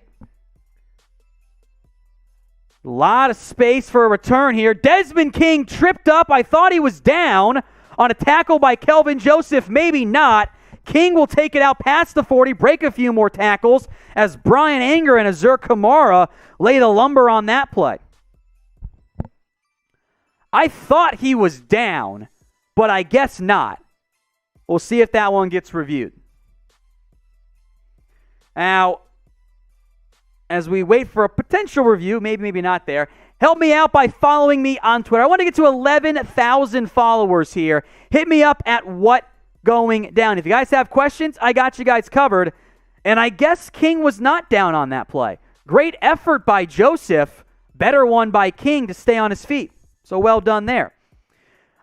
A lot of space for a return here. Desmond King tripped up. I thought he was down on a tackle by Kelvin Joseph. Maybe not. King will take it out past the 40, break a few more tackles as Brian Anger and Azur Kamara lay the lumber on that play. I thought he was down, but I guess not. We'll see if that one gets reviewed. Now, as we wait for a potential review, maybe not there, help me out by following me on Twitter. I want to get to 11,000 followers here. Hit me up at What Going Down. If you guys have questions, I got you guys covered. And I guess King was not down on that play. Great effort by Joseph. Better one by King to stay on his feet. So well done there.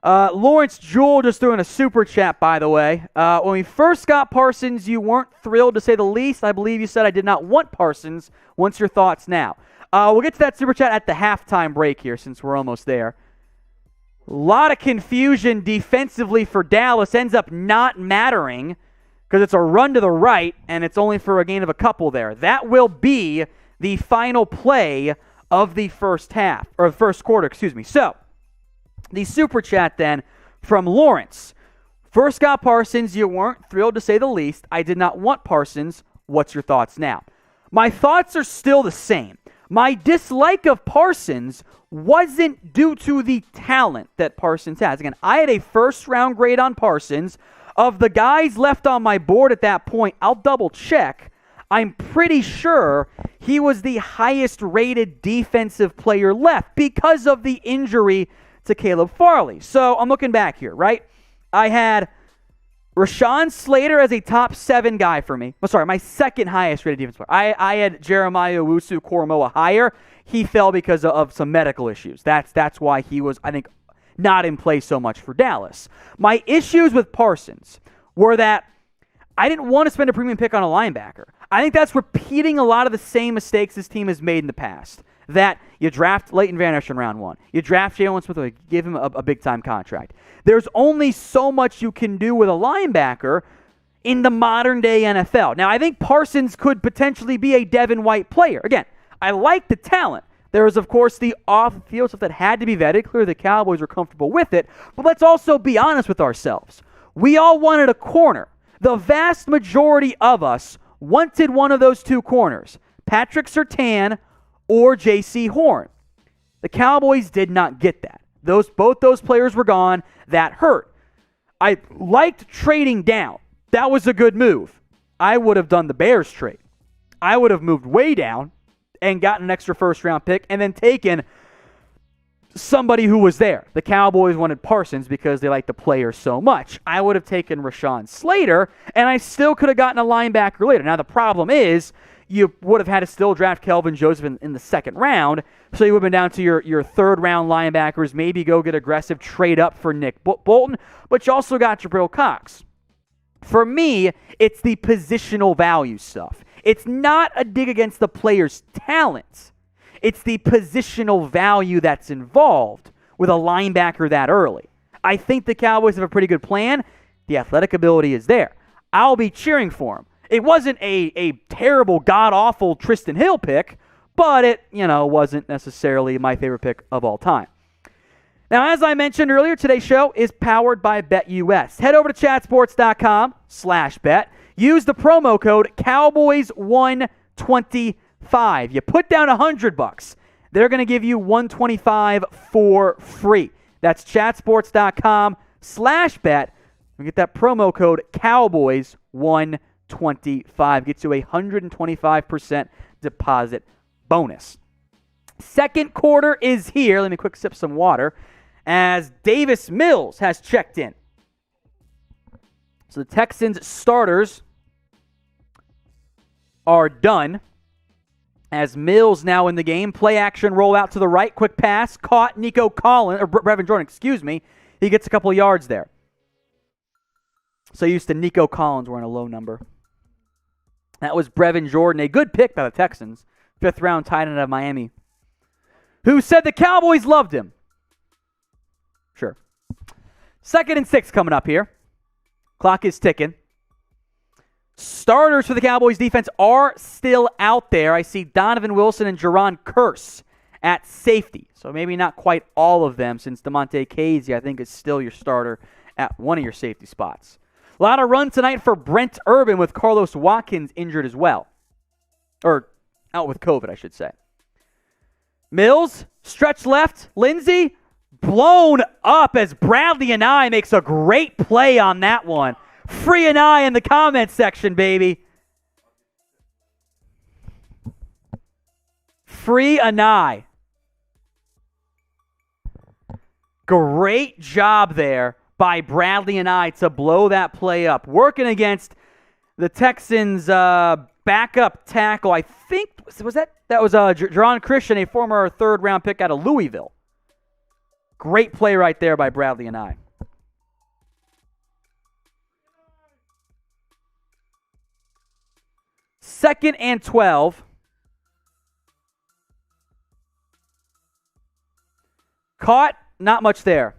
Lawrence Jewell just threw in a super chat, by the way. When we first got Parsons, you weren't thrilled, to say the least. I believe you said I did not want Parsons. What's your thoughts now? We'll get to that super chat at the halftime break here, since we're almost there. A lot of confusion defensively for Dallas. Ends up not mattering because it's a run to the right, and it's only for a gain of a couple there. That will be the final play of the first half, or the first quarter, excuse me. So, the super chat then from Lawrence. First got Parsons. You weren't thrilled, to say the least. I did not want Parsons. What's your thoughts now? My thoughts are still the same. My dislike of Parsons wasn't due to the talent that Parsons has. Again, I had a first-round grade on Parsons. Of the guys left on my board at that point, I'll double-check. I'm pretty sure he was the highest-rated defensive player left because of the injury to Caleb Farley. So I'm looking back here, right? I had Rashawn Slater as a top 7 guy for me. Oh, sorry, my second highest rated defensive player. I had Jeremiah Owusu-Koramoah higher. He fell because of some medical issues. That's why he was, I think, not in play so much for Dallas. My issues with Parsons were that I didn't want to spend a premium pick on a linebacker. I think that's repeating a lot of the same mistakes this team has made in the past. That you draft Leighton Van Esch in round 1. You draft Jalen Smith, give him a big-time contract. There's only so much you can do with a linebacker in the modern-day NFL. Now, I think Parsons could potentially be a Devin White player. Again, I like the talent. There is, of course, the off-field stuff that had to be vetted. Clearly, the Cowboys were comfortable with it. But let's also be honest with ourselves. We all wanted a corner. The vast majority of us wanted one of those two corners, Patrick Surtain or J.C. Horn. The Cowboys did not get that. Both those players were gone. That hurt. I liked trading down. That was a good move. I would have done the Bears trade. I would have moved way down and gotten an extra first-round pick and then taken somebody who was there. The Cowboys wanted Parsons because they liked the player so much. I would have taken Rashawn Slater, and I still could have gotten a linebacker later. Now, the problem is you would have had to still draft Kelvin Joseph in the second round, so you would have been down to your third-round linebackers, maybe go get aggressive, trade up for Nick Bolton, but you also got Jabril Cox. For me, it's the positional value stuff. It's not a dig against the player's talents. It's the positional value that's involved with a linebacker that early. I think the Cowboys have a pretty good plan. The athletic ability is there. I'll be cheering for him. It wasn't a terrible, god-awful Tristan Hill pick, but it, wasn't necessarily my favorite pick of all time. Now, as I mentioned earlier, today's show is powered by BetUS. Head over to chatsports.com/bet. Use the promo code Cowboys125. You put down $100. They're going to give you $125 for free. That's chatsports.com/bet. We get that promo code Cowboys125. Gets you a 125% deposit bonus. Second quarter is here. Let me quick sip some water as Davis Mills has checked in. So the Texans starters are done. As Mills now in the game, play action, roll out to the right, quick pass, caught Nico Collins, or Brevin Jordan, excuse me. He gets a couple of yards there. So used to Nico Collins wearing a low number. That was Brevin Jordan, a good pick by the Texans, 5th round tight end of Miami, who said the Cowboys loved him. Sure. 2nd and 6 coming up here. Clock is ticking. Starters for the Cowboys defense are still out there. I see Donovan Wilson and Jerron Kearse at safety. So maybe not quite all of them, since DeMonte Casey, I think, is still your starter at one of your safety spots. A lot of run tonight for Brent Urban with Carlos Watkins injured as well. Or out with COVID, I should say. Mills, stretch left. Lindsey, blown up as Bradley and I makes a great play on that one. Free and I in the comments section, baby. Free and I. Great job there by Bradley and I to blow that play up. Working against the Texans' backup tackle. I think, was that was Jerron Christian, a former 3rd round pick out of Louisville. Great play right there by Bradley and I. Second and 12. Caught, not much there.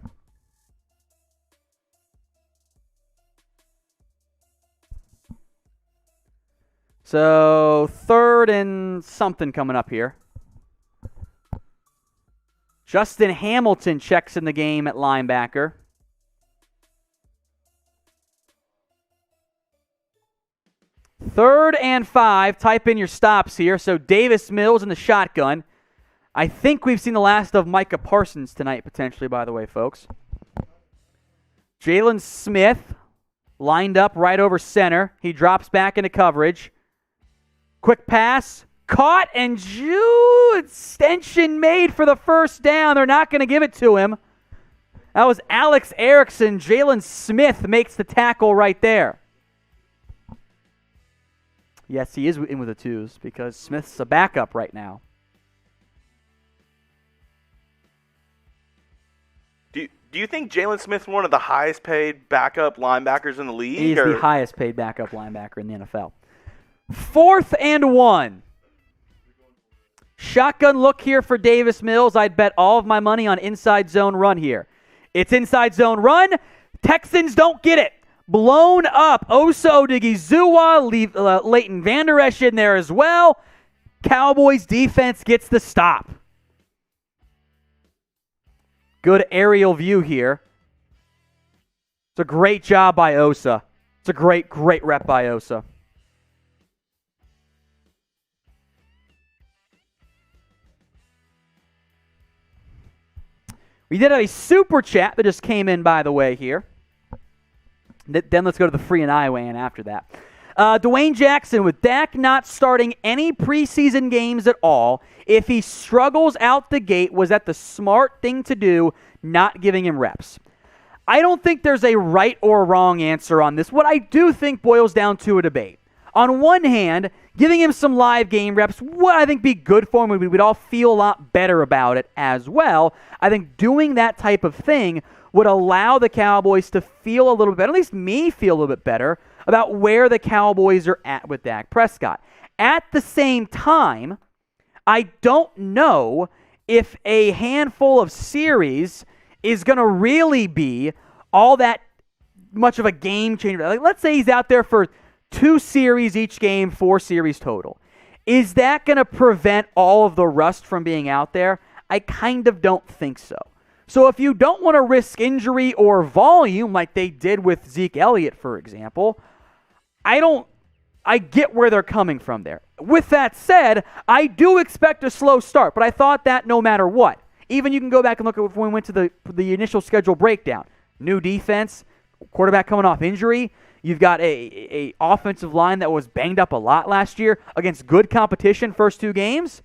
So 3rd and something coming up here. Justin Hamilton checks in the game at linebacker. Third and 5. Type in your stops here. So Davis Mills in the shotgun. I think we've seen the last of Micah Parsons tonight, potentially, by the way, folks. Jalen Smith lined up right over center. He drops back into coverage. Quick pass. Caught and extension made for the first down. They're not going to give it to him. That was Alex Erickson. Jalen Smith makes the tackle right there. Yes, he is in with the twos because Smith's a backup right now. Do you think Jalen Smith's one of the highest paid backup linebackers in the league? He's the highest paid backup linebacker in the NFL. 4th and 1. Shotgun look here for Davis Mills. I'd bet all of my money on inside zone run here. It's inside zone run. Texans don't get it. Blown up. Osa Odigizua, Leighton Vander Esch in there as well. Cowboys defense gets the stop. Good aerial view here. It's a great job by Osa. It's a great rep by Osa. We did have a super chat that just came in, by the way, here. Then let's go to the free and I weigh in after that. Dwayne Jackson, with Dak not starting any preseason games at all, if he struggles out the gate, was that the smart thing to do, not giving him reps? I don't think there's a right or wrong answer on this. What I do think boils down to a debate. On one hand, giving him some live game reps would, I think, be good for him. We would all feel a lot better about it as well. I think doing that type of thing would allow the Cowboys to feel a little bit better, at least me feel a little bit better, about where the Cowboys are at with Dak Prescott. At the same time, I don't know if a handful of series is going to really be all that much of a game changer. Like, let's say he's out there for 2 series each game, 4 series total. Is that going to prevent all of the rust from being out there? I kind of don't think so. So if you don't want to risk injury or volume like they did with Zeke Elliott, for example, I get where they're coming from there. With that said, I do expect a slow start, but I thought that no matter what. Even you can go back and look at when we went to the initial schedule breakdown. New defense, quarterback coming off injury. You've got a offensive line that was banged up a lot last year against good competition first 2 games.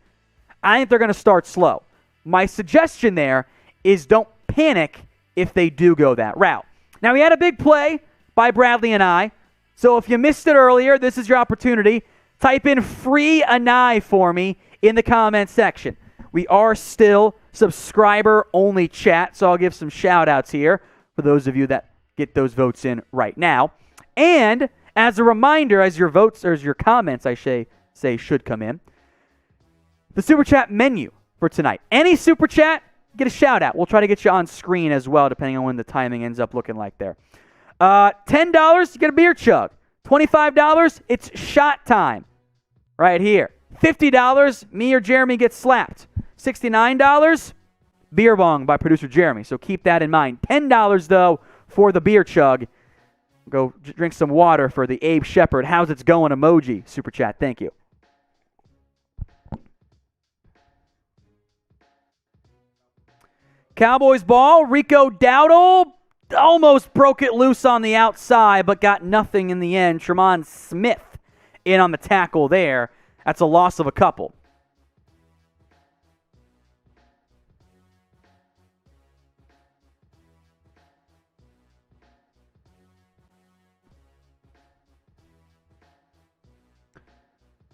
I think they're going to start slow. My suggestion there is don't panic if they do go that route. Now, we had a big play by Bradley and I, so if you missed it earlier, this is your opportunity. Type in free Anai for me in the comments section. We are still subscriber-only chat, so I'll give some shout-outs here for those of you that get those votes in right now. And as a reminder, as your votes, or as your comments, I say should come in, the Super Chat menu for tonight. Any Super Chat, get a shout-out. We'll try to get you on screen as well, depending on when the timing ends up looking like there. $10, you get a beer chug. $25, it's shot time right here. $50, me or Jeremy gets slapped. $69, beer bong by producer Jeremy. So keep that in mind. $10, though, for the beer chug. Go drink some water for the Abe Shepard. How's it going emoji? Super chat. Thank you. Cowboys ball. Rico Dowdle almost broke it loose on the outside, but got nothing in the end. Tremont Smith in on the tackle there. That's a loss of a couple.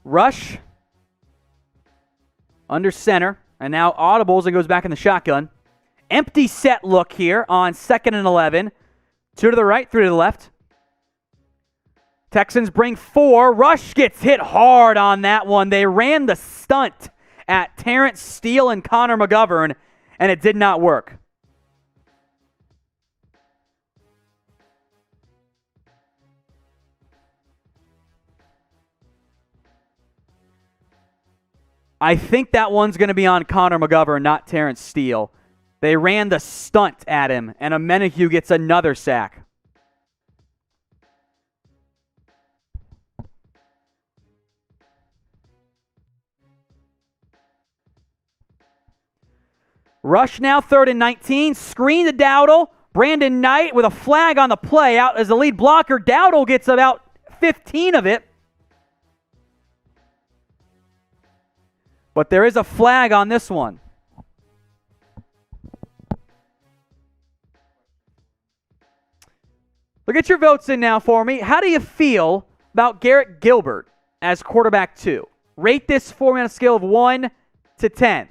Rush under center, and now audibles and goes back in the shotgun. Empty set look here on 2nd and 11. 2 to the right, 3 to the left. Texans bring 4. Rush gets hit hard on that one. They ran the stunt at Terrence Steele and Connor McGovern, and it did not work. I think that one's going to be on Connor McGovern, not Terrence Steele. They ran the stunt at him, and Amenahue gets another sack. Rush now 3rd and 19. Screen to Dowdle. Brandon Knight with a flag on the play out as the lead blocker. Dowdle gets about 15 of it. But there is a flag on this one. Look at your votes in now for me. How do you feel about Garrett Gilbert as quarterback 2? Rate this for me on a scale of 1 to 10.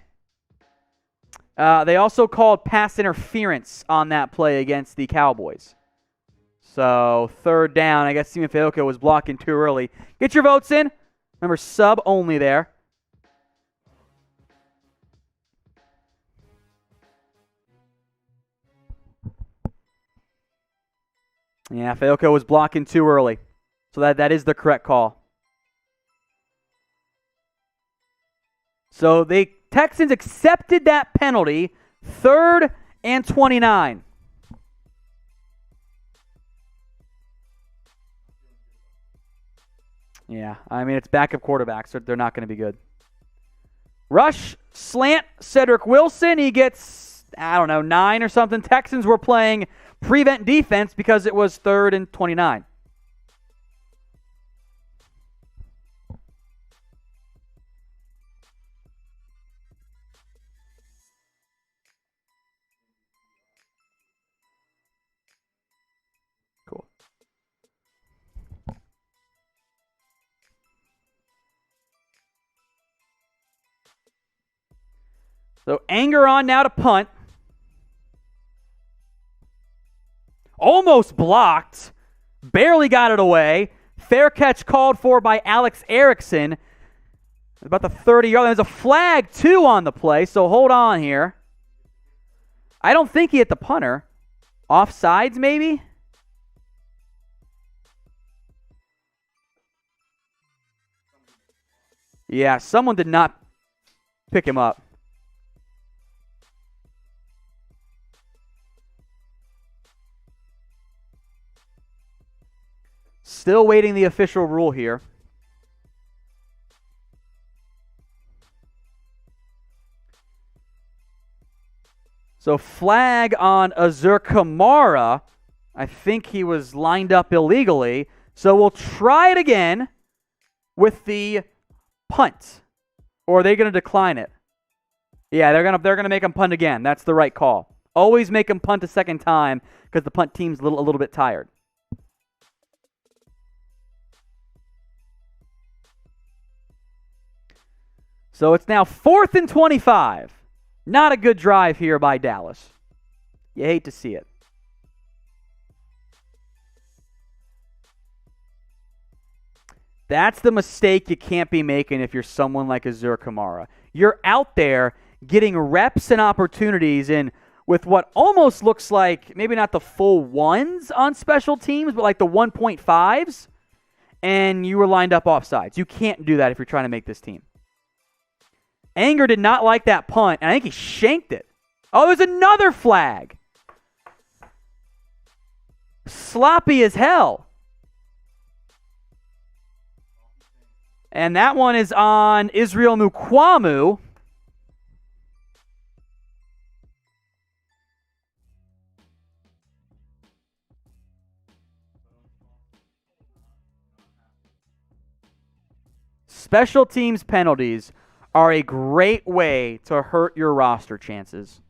They also called pass interference on that play against the Cowboys. So 3rd down. I guess Steven Fayoko was blocking too early. Get your votes in. Remember, sub only there. Yeah, Fayoko was blocking too early. So that is the correct call. So the Texans accepted that penalty. 3rd and 29. Yeah, I mean, it's backup quarterbacks. So they're not going to be good. Rush, slant, Cedric Wilson. He gets, 9 or something. Texans were playing prevent defense because it was 3rd and 29. Cool. So Anger on now to punt. Almost blocked. Barely got it away. Fair catch called for by Alex Erickson. About the 30-yard line. There's a flag, too, on the play, so hold on here. I don't think he hit the punter. Offsides, maybe? Yeah, someone did not pick him up. Still waiting the official rule here. So flag on Azur Kamara. I think he was lined up illegally. So we'll try it again with the punt. Or are they going to decline it? Yeah, they're gonna make him punt again. That's the right call. Always make him punt a second time because the punt team's a little bit tired. So it's now 4th and 25. Not a good drive here by Dallas. You hate to see it. That's the mistake you can't be making if you're someone like Azur Kamara. You're out there getting reps and opportunities in with what almost looks like maybe not the full ones on special teams, but like the 1.5s, and you were lined up offsides. You can't do that if you're trying to make this team. Anger did not like that punt, and I think he shanked it. Oh, there's another flag. Sloppy as hell. And that one is on Israel Mukwamu. Special teams penalties are a great way to hurt your roster chances.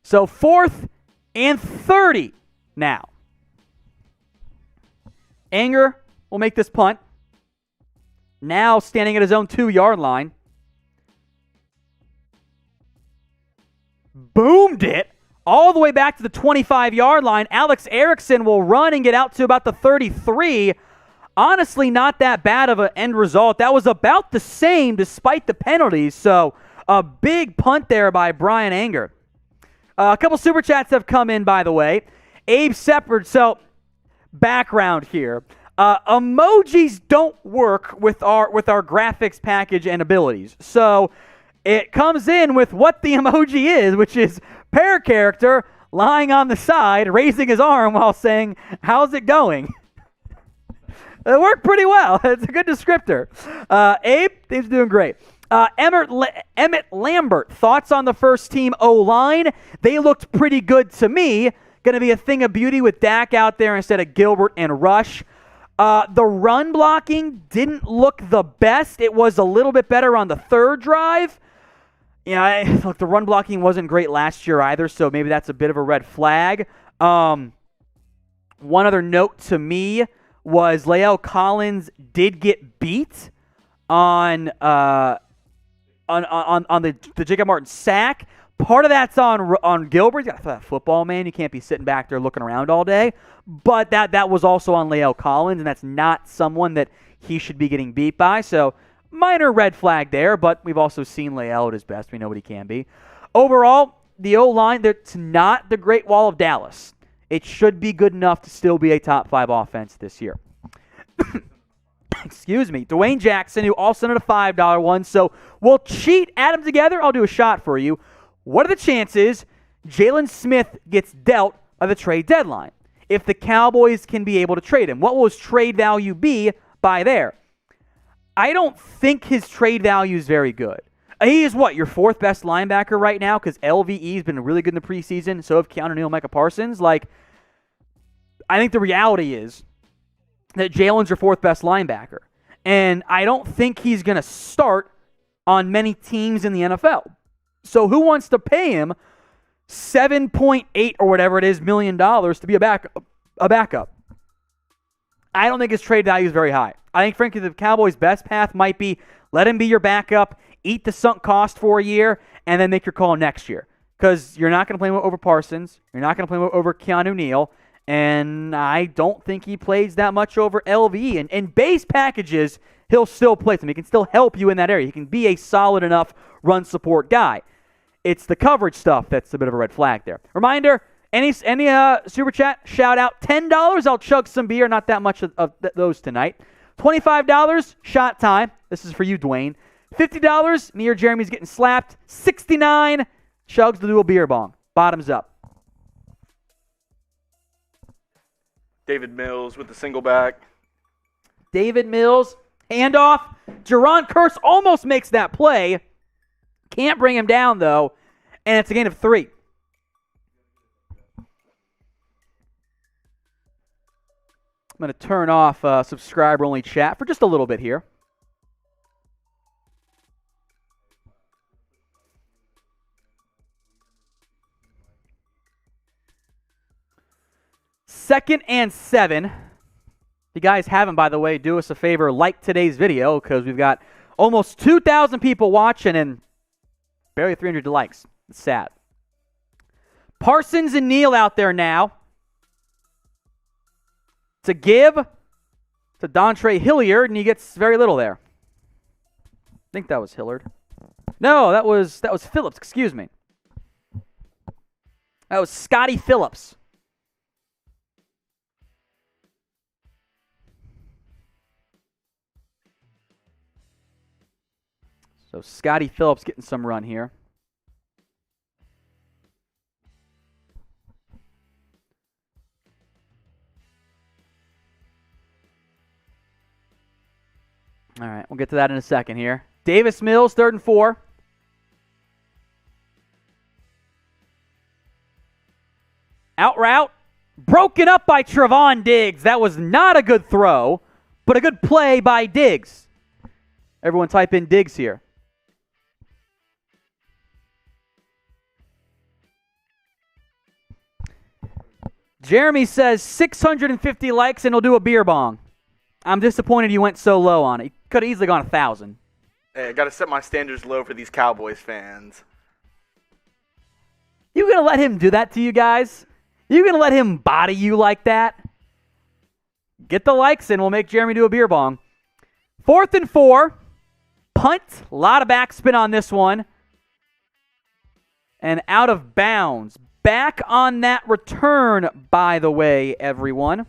So 4th and 30 now. Anger will make this punt. Now standing at his own 2-yard line. Boomed it all the way back to the 25-yard line. Alex Erickson will run and get out to about the 33. Honestly, not that bad of an end result. That was about the same despite the penalties. So a big punt there by Brian Anger. A couple Super Chats have come in, by the way. Abe Seppard. So background here. Emojis don't work with our graphics package and abilities. So it comes in with what the emoji is, which is pair character lying on the side, raising his arm while saying, "How's it going?" It worked pretty well. It's a good descriptor. Abe, he's doing great. Emmett Lambert, thoughts on the first team O-line? They looked pretty good to me. Going to be a thing of beauty with Dak out there instead of Gilbert and Rush. The run blocking didn't look the best. It was a little bit better on the third drive. Look, the run blocking wasn't great last year either, so maybe that's a bit of a red flag. One other note to me was Lael Collins did get beat on the Jacob Martin sack. Part of that's on Gilbert. You got that football, man. You can't be sitting back there looking around all day. But that was also on Lael Collins, and that's not someone that he should be getting beat by. So minor red flag there, but we've also seen Lael at his best. We know what he can be. Overall, the O-line, it's not the Great Wall of Dallas. It should be good enough to still be a top 5 offense this year. Excuse me. Dwayne Jackson, who also sent a $5 one. So we'll cheat, add them together. I'll do a shot for you. What are the chances Jalen Smith gets dealt by the trade deadline? If the Cowboys can be able to trade him, what will his trade value be by there? I don't think his trade value is very good. He is what, your 4th best linebacker right now? Because LVE's been really good in the preseason. So have Keanu Neal, Micah Parsons. I think the reality is that Jalen's your 4th best linebacker. And I don't think he's going to start on many teams in the NFL. So who wants to pay him $7.8 or whatever it is million to be a backup? I don't think his trade value is very high. I think, frankly, the Cowboys' best path might be let him be your backup, eat the sunk cost for a year, and then make your call next year. Because you're not going to play him over Parsons. You're not going to play him over Keanu Neal. And I don't think he plays that much over LVE. And in base packages, he'll still play them. He can still help you in that area. He can be a solid enough run support guy. It's the coverage stuff that's a bit of a red flag there. Reminder, any Super Chat, shout out. $10, I'll chug some beer. Not that much of those tonight. $25, shot time. This is for you, Dwayne. $50, me or Jeremy's getting slapped. $69, chugs the dual beer bong. Bottoms up. David Mills with the single back. David Mills, handoff. Jaron Curse almost makes that play. Can't bring him down, though. And it's a gain of 3. I'm going to turn off subscriber-only chat for just a little bit here. 2nd and 7. If you guys haven't, by the way, do us a favor, like today's video, because we've got almost 2,000 people watching and barely 300 likes. It's sad. Parsons and Neal out there now. To give to Dontre Hilliard, and he gets very little there. I think that was Hilliard. No, that was Phillips, excuse me. That was Scotty Phillips. So Scotty Phillips getting some run here. All right, we'll get to that in a second here. Davis Mills, 3rd and 4. Out route, broken up by Trevon Diggs. That was not a good throw, but a good play by Diggs. Everyone type in Diggs here. Jeremy says 650 likes and he'll do a beer bong. I'm disappointed you went so low on it. You could have easily gone 1,000. Hey, I got to set my standards low for these Cowboys fans. You going to let him do that to you guys? You going to let him body you like that? Get the likes and we'll make Jeremy do a beer bong. 4th and 4. Punt. A lot of backspin on this one. And out of bounds. Back on that return, by the way, everyone.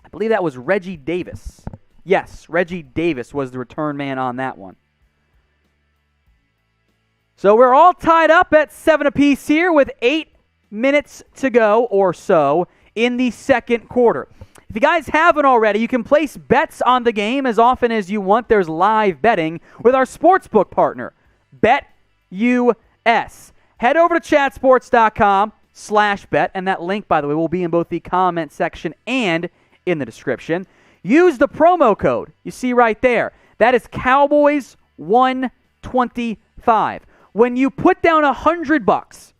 I believe that was Reggie Davis. Yes, Reggie Davis was the return man on that one. So we're all tied up at 7 apiece here with 8 minutes to go or so in the second quarter. If you guys haven't already, you can place bets on the game as often as you want. There's live betting with our sportsbook partner, BetUS. Head over to chatsports.com/bet, and that link, by the way, will be in both the comment section and in the description. Use the promo code you see right there. That is Cowboys125. When you put down $100,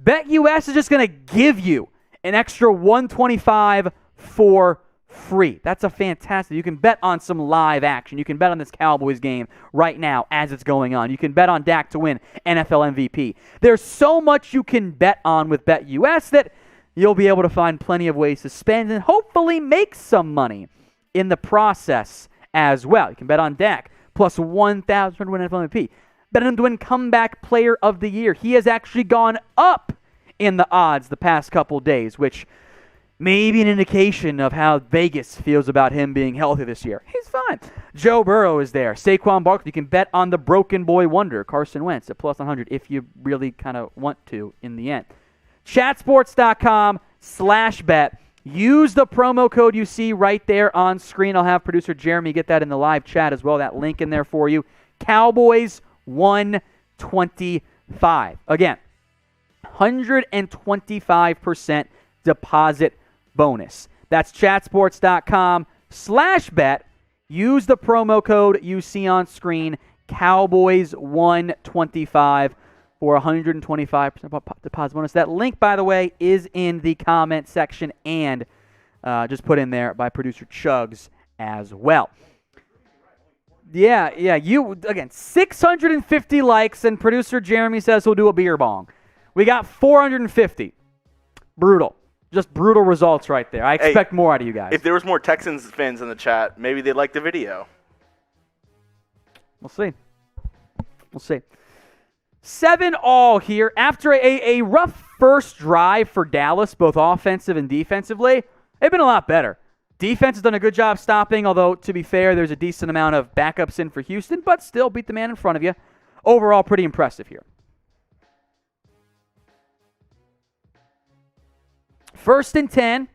BetUS is just going to give you an extra $125 for free. That's a fantastic. You can bet on some live action. You can bet on this Cowboys game right now as it's going on. You can bet on Dak to win NFL MVP. There's so much you can bet on with BetUS that you'll be able to find plenty of ways to spend and hopefully make some money in the process as well. You can bet on Dak plus 1,000 to win NFL MVP. Bet on him to win Comeback Player of the Year. He has actually gone up in the odds the past couple days, which may be an indication of how Vegas feels about him being healthy this year. He's fine. Joe Burrow is there. Saquon Barkley. You can bet on the broken boy wonder, Carson Wentz, at plus 100 if you really kind of want to in the end. Chatsports.com/bet. Use the promo code you see right there on screen. I'll have producer Jeremy get that in the live chat as well, that link in there for you. Cowboys125. Again, 125% deposit bonus. That's chatsports.com/bet. Use the promo code you see on screen, Cowboys125. for 125% deposit bonus. That link, by the way, is in the comment section and just put in there by producer Chugs as well. Yeah, again, 650 likes, and producer Jeremy says he'll do a beer bong. We got 450. Brutal. Just brutal results right there. I expect more out of you guys. If there was more Texans fans in the chat, maybe they'd like the video. We'll see. 7-all here. After a rough first drive for Dallas, both offensive and defensively, they've been a lot better. Defense has done a good job stopping, although, to be fair, there's a decent amount of backups in for Houston, but still beat the man in front of you. Overall, pretty impressive here. 1st and 10.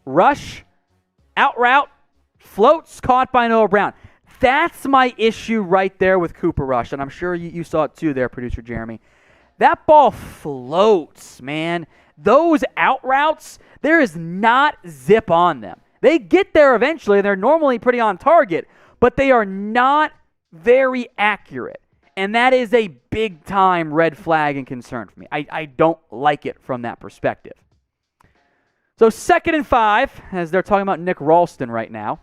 Rush. Out route. Floats caught by Noah Brown. That's my issue right there with Cooper Rush, and I'm sure you saw it too there, producer Jeremy. That ball floats, man. Those out routes, there is not zip on them. They get there eventually, and they're normally pretty on target, but they are not very accurate. And that is a big-time red flag and concern for me. I don't like it from that perspective. So 2nd and 5, as they're talking about Nick Ralston right now.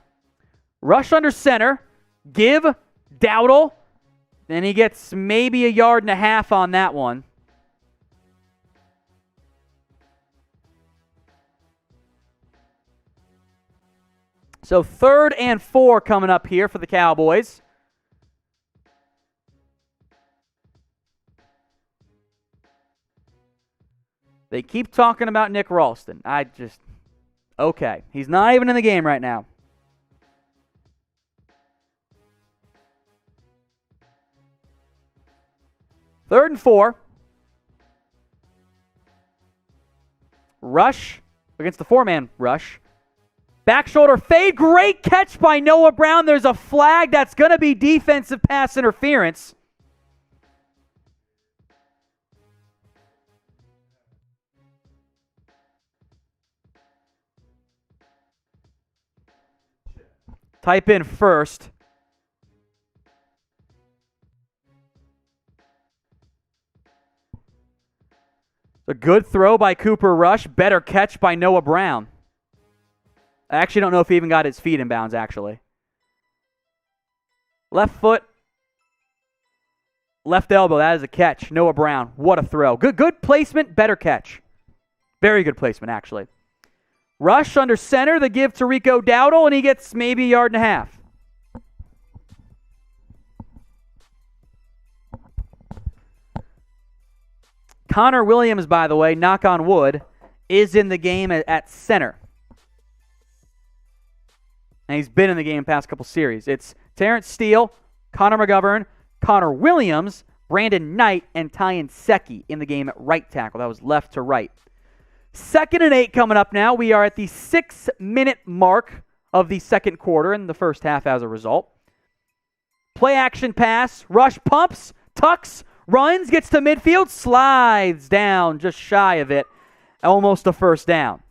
Rush under center. Give Dowdle. Then he gets maybe 1.5 yards on that one. So 3rd and 4 coming up here for the Cowboys. They keep talking about Nick Ralston. Okay. He's not even in the game right now. Third and 4. Rush against the 4-man rush. Back shoulder fade. Great catch by Noah Brown. There's a flag. That's going to be defensive pass interference. Type in first. A good throw by Cooper Rush. Better catch by Noah Brown. I actually don't know if he even got his feet in bounds, actually. Left foot. Left elbow. That is a catch. Noah Brown. What a throw. Good placement. Better catch. Very good placement, actually. Rush under center. The give to Rico Dowdle, and he gets maybe 1.5 yards. Connor Williams, by the way, knock on wood, is in the game at center. And he's been in the game past couple series. It's Terrence Steele, Connor McGovern, Connor Williams, Brandon Knight, and Tyan Secchi in the game at right tackle. That was left to right. 2nd and 8 coming up now. We are at the 6-minute mark of the second quarter in the first half as a result. Play action pass. Rush pumps, tucks, runs, gets to midfield, slides down just shy of it. Almost a first down.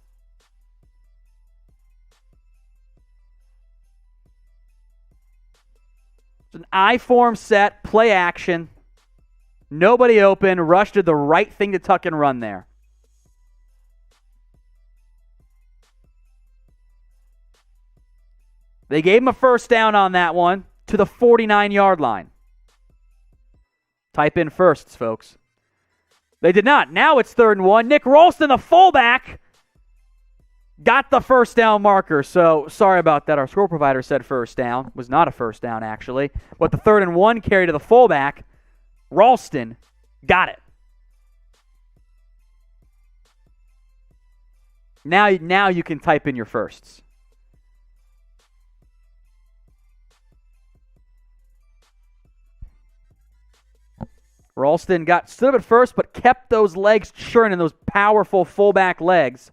It's an I-form set, play action. Nobody open. Rush did the right thing to tuck and run there. They gave him a first down on that one to the 49-yard line. Type in firsts, folks. They did not. Now it's 3rd and 1. Nick Ralston, the fullback, got the first down marker. So sorry about that. Our score provider said first down. Was not a first down, actually. But the 3rd and 1 carry to the fullback. Ralston got it. Now you can type in your firsts. Ralston stood up at first, but kept those legs churning, those powerful fullback legs.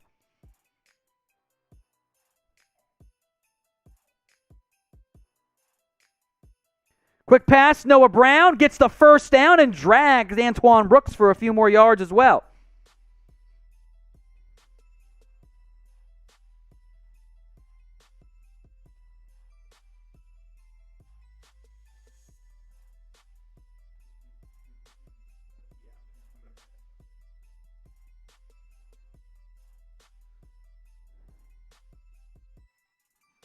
Quick pass, Noah Brown gets the first down and drags Antoine Brooks for a few more yards as well.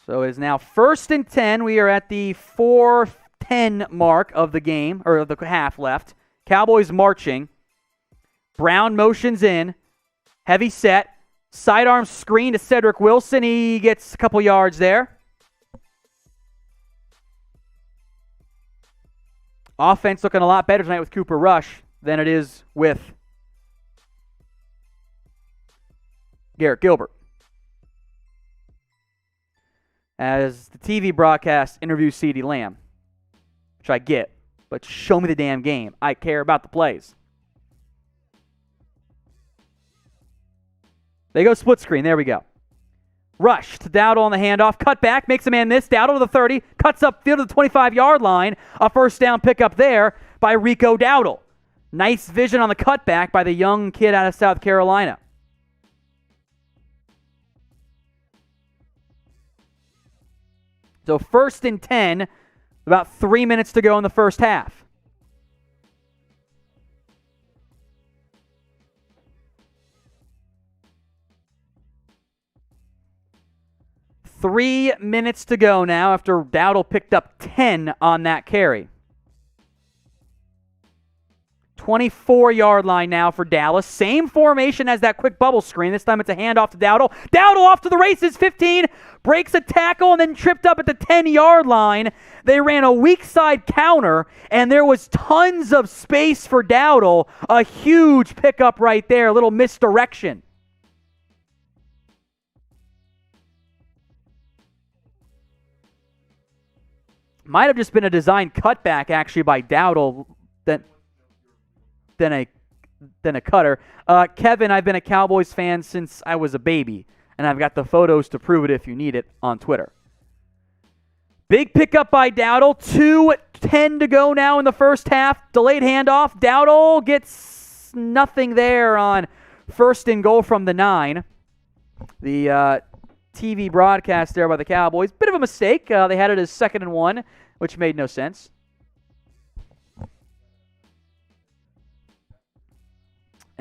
So it is now 1st and 10. We are at the 4:10 mark of the game, or the half left. Cowboys marching. Brown motions in. Heavy set. Sidearm screen to Cedric Wilson. He gets a couple yards there. Offense looking a lot better tonight with Cooper Rush than it is with Garrett Gilbert. As the TV broadcast interviews CeeDee Lamb, which I get, but show me the damn game. I care about the plays. They go split screen. There we go. Rush to Dowdle on the handoff. Cut back. Makes a man miss. Dowdle to the 30. Cuts up field to the 25-yard line. A first down pickup there by Rico Dowdle. Nice vision on the cutback by the young kid out of South Carolina. So 1st and 10, about 3 minutes to go in the first half. 3 minutes to go now after Dowdle picked up 10 on that carry. 24-yard line now for Dallas. Same formation as that quick bubble screen. This time it's a handoff to Dowdle. Dowdle off to the races, 15, breaks a tackle and then tripped up at the 10-yard line. They ran a weak side counter, and there was tons of space for Dowdle. A huge pickup right there, a little misdirection. Might have just been a design cutback, actually, by Dowdle than a cutter. Kevin, I've been a Cowboys fan since I was a baby, and I've got the photos to prove it if you need it on Twitter. Big pickup by Dowdle. 2:10 to go now in the first half. Delayed handoff. Dowdle gets nothing there on first and goal from the 9. The TV broadcast there by the Cowboys. Bit of a mistake. They had it as 2nd and 1, which made no sense.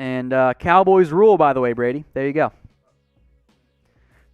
And Cowboys rule, by the way, Brady. There you go.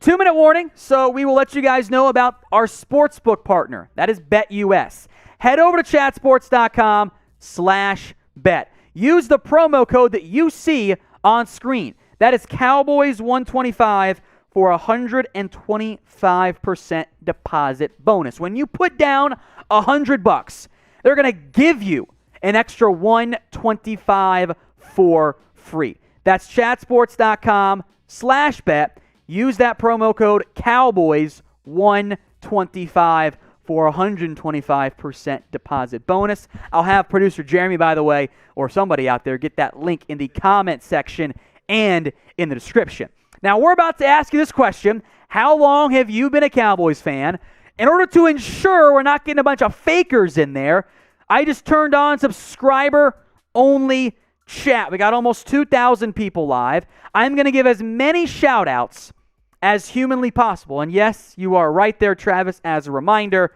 2-minute warning, so we will let you guys know about our sportsbook partner. That is BetUS. Head over to chatsports.com/bet. Use the promo code that you see on screen. That is Cowboys125 for a 125% deposit bonus. When you put down $100, they're going to give you an extra $125 for free. That's chatsports.com/bet. Use that promo code Cowboys125 for a 125% deposit bonus. I'll have producer Jeremy, by the way, or somebody out there, get that link in the comment section and in the description. Now, we're about to ask you this question. How long have you been a Cowboys fan? In order to ensure we're not getting a bunch of fakers in there, I just turned on subscriber-only chat. We got almost 2,000 people live. I'm going to give as many shout-outs as humanly possible. And yes, you are right there, Travis, as a reminder.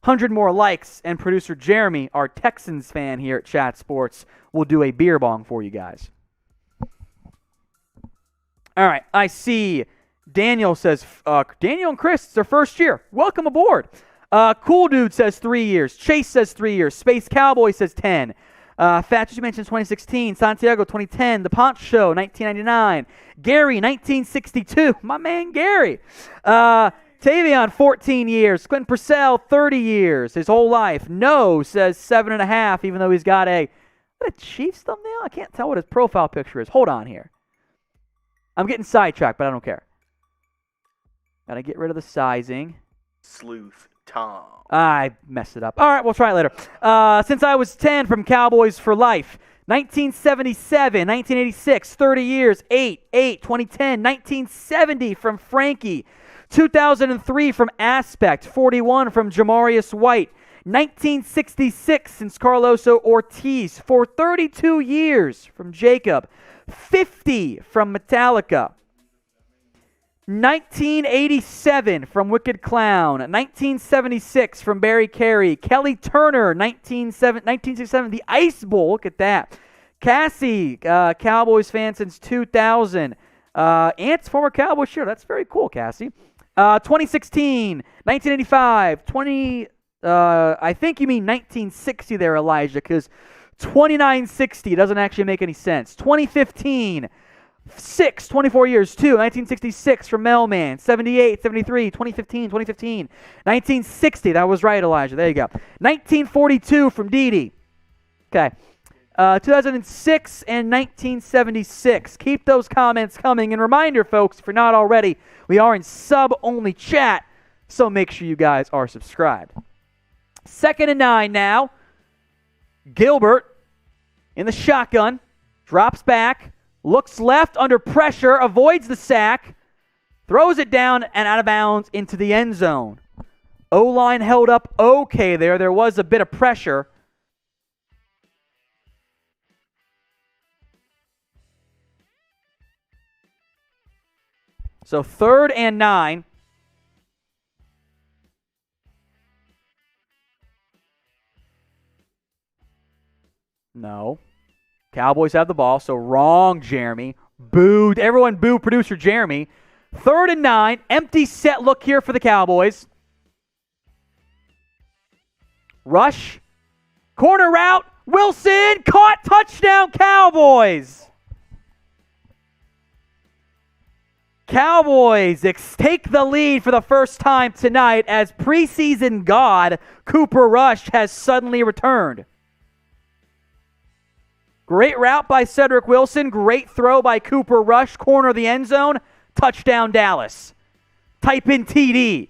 100 more likes, and producer Jeremy, our Texans fan here at Chat Sports, will do a beer bong for you guys. All right, I see Daniel says, Daniel and Chris, it's their first year. Welcome aboard. Cool Dude says 3 years. Chase says 3 years. Space Cowboy says 10. Fat, you mentioned 2016. Santiago, 2010. The Ponch Show, 1999. Gary, 1962. My man Gary. Tavion, 14 years. Quentin Purcell, 30 years. His whole life. No says 7.5, even though he's got a Chiefs thumbnail? I can't tell what his profile picture is. Hold on here. I'm getting sidetracked, but I don't care. Gotta get rid of the sizing. Sleuth Tom. I messed it up. All right, we'll try it later. Since I was 10, from Cowboys for life. 1977, 1986, 30 years, 8, 2010, 1970 from Frankie. 2003 from Aspect, 41 from Jamarius White. 1966 since Carloso Ortiz, for 32 years from Jacob. 50 from Metallica. 1987 from Wicked Clown. 1976 from Barry Carey. Kelly Turner, 1967, the Ice Bowl. Look at that. Cassie, Cowboys fan since 2000. Ant's former Cowboys shirt. That's very cool, Cassie. 2016, 1985, I think you mean 1960 there, Elijah, because 2960 doesn't actually make any sense. 2015, 24 years, 1966 from Mailman, 78, 73, 2015, 1960, that was right, Elijah, there you go. 1942 from Didi. Okay. 2006 and 1976. Keep those comments coming. And reminder, folks, if you're not already, we are in sub-only chat, so make sure you guys are subscribed. 2nd and 9 now. Gilbert in the shotgun, drops back, looks left under pressure, avoids the sack, throws it down and out of bounds into the end zone. O-line held up okay there. There was a bit of pressure. So 3rd and 9. No. Cowboys have the ball, so wrong, Jeremy. Booed. Everyone boo producer Jeremy. 3rd and 9. Empty set look here for the Cowboys. Rush. Corner route. Wilson. Caught. Touchdown, Cowboys. Cowboys take the lead for the first time tonight as preseason god Cooper Rush has suddenly returned. Great route by Cedric Wilson. Great throw by Cooper Rush. Corner of the end zone. Touchdown, Dallas. Type in TD.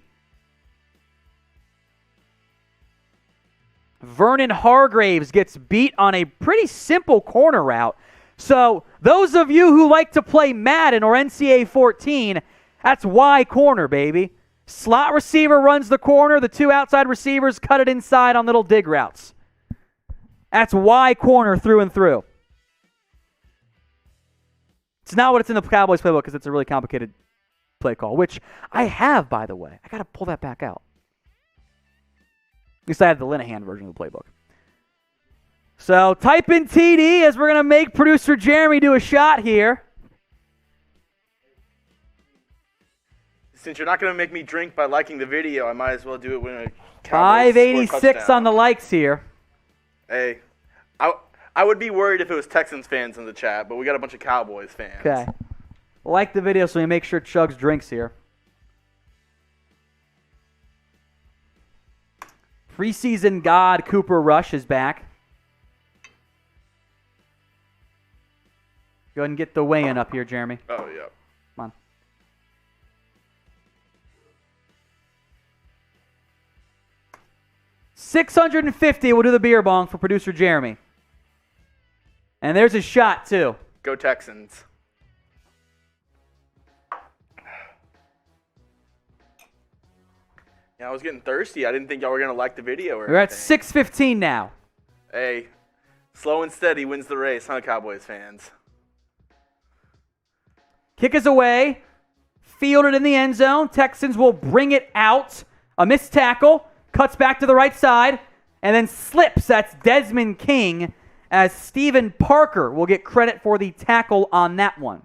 Vernon Hargraves gets beat on a pretty simple corner route. So those of you who like to play Madden or NCAA 14, that's Y corner, baby. Slot receiver runs the corner. The 2 outside receivers cut it inside on little dig routes. That's Y corner through and through. It's not what it's in the Cowboys playbook because it's a really complicated play call, which I have, by the way. I got to pull that back out. At least I have the Linehan version of the playbook. So type in TD as we're going to make producer Jeremy do a shot here. Since you're not going to make me drink by liking the video, I might as well do it when a Cowboys 586 on the likes here. Hey, I would be worried if it was Texans fans in the chat, but we got a bunch of Cowboys fans. Okay. Like the video so we make sure Chugs drinks here. Preseason god Cooper Rush is back. Go ahead and get the weigh-in up here, Jeremy. Oh, yeah. Come on. $650 will do the beer bong for producer Jeremy. And there's his shot, too. Go Texans. Yeah, I was getting thirsty. I didn't think y'all were going to like the video or We're at anything. 6:15 now. Hey, slow and steady wins the race, huh, Cowboys fans? Kick is away. Fielded in the end zone. Texans will bring it out. A missed tackle. Cuts back to the right side. And then slips. That's Desmond King. As Stephen Parker will get credit for the tackle on that one.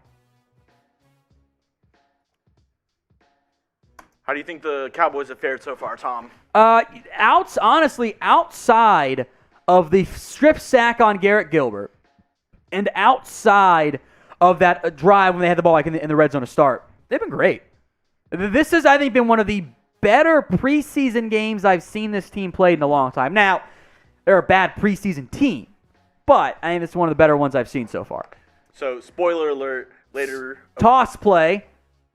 How do you think the Cowboys have fared so far, Tom? Honestly, outside of the strip sack on Garrett Gilbert and outside of that drive when they had the ball like in the red zone to start, they've been great. This has, I think, been one of the better preseason games I've seen this team played in a long time. Now, they're a bad preseason team, but I think it's one of the better ones I've seen so far. So, spoiler alert, later... Toss play,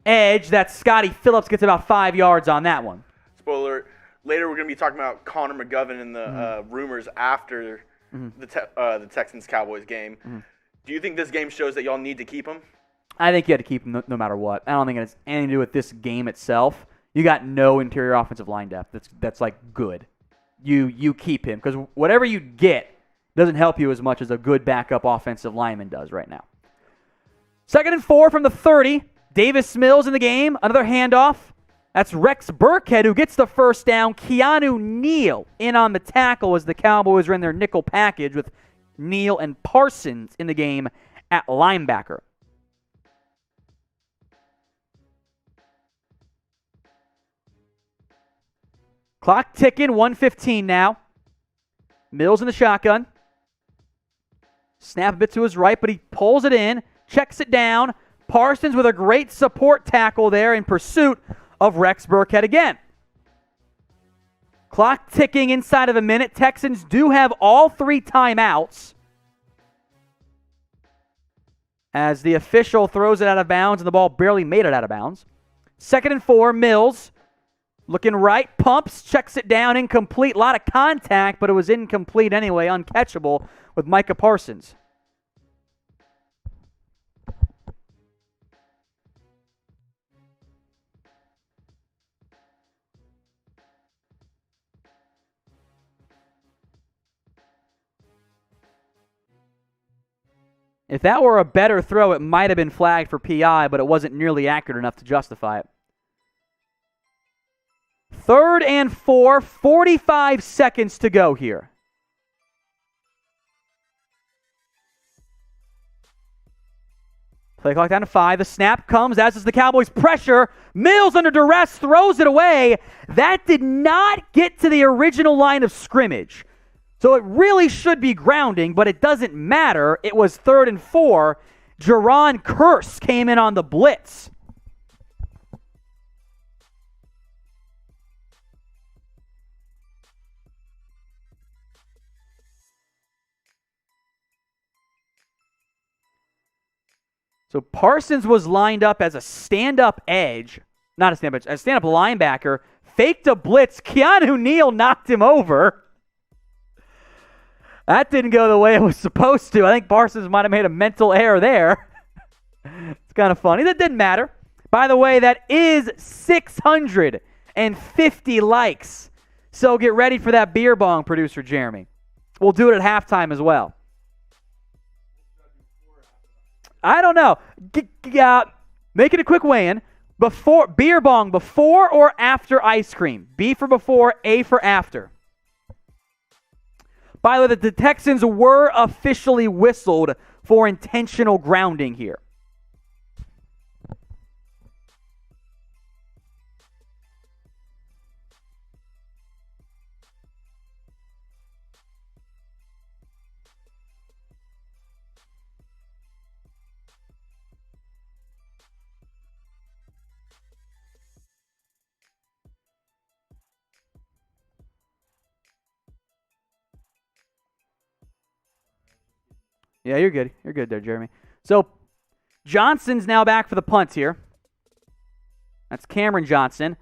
edge, that Scotty Phillips gets about 5 yards on that one. Spoiler alert, later we're going to be talking about Connor McGovern and the rumors after the Texans-Cowboys game. Do you think this game shows that y'all need to keep him? I think you had to keep him no matter what. I don't think it has anything to do with this game itself. You got no interior offensive line depth. That's like good. You keep him because whatever you get doesn't help you as much as a good backup offensive lineman does right now. 2nd and 4 from the 30. Davis Mills in the game. Another handoff. That's Rex Burkhead who gets the first down. Keanu Neal in on the tackle as the Cowboys are in their nickel package with Neal and Parsons in the game at linebacker. Clock ticking, 1:15 now. Mills in the shotgun. Snap a bit to his right, but he pulls it in, checks it down. Parsons with a great support tackle there in pursuit of Rex Burkhead again. Clock ticking inside of a minute. Texans do have all 3 timeouts as the official throws it out of bounds and the ball barely made it out of bounds. 2nd and 4, Mills. Looking right, pumps, checks it down, incomplete. A lot of contact, but it was incomplete anyway, uncatchable with Micah Parsons. If that were a better throw, it might have been flagged for PI, but it wasn't nearly accurate enough to justify it. 3rd and 4, 45 seconds to go here. Play clock down to 5. The snap comes, as is the Cowboys' pressure. Mills under duress throws it away. That did not get to the original line of scrimmage. So it really should be grounding, but it doesn't matter. It was 3rd and 4. Jerron Kearse came in on the blitz. So Parsons was lined up as a stand-up edge, not a stand-up edge, a stand-up linebacker, faked a blitz. Keanu Neal knocked him over. That didn't go the way it was supposed to. I think Parsons might have made a mental error there. It's kind of funny. That didn't matter. By the way, that is 650 likes. So get ready for that beer bong, producer Jeremy. We'll do it at halftime as well. I don't know. Make it a quick weigh-in. Beer bong, before or after ice cream? B for before, A for after. By the way, the Texans were officially whistled for intentional grounding here. Yeah, you're good. You're good there, Jeremy. So Johnson's now back for the punt here. That's Cameron Johnson.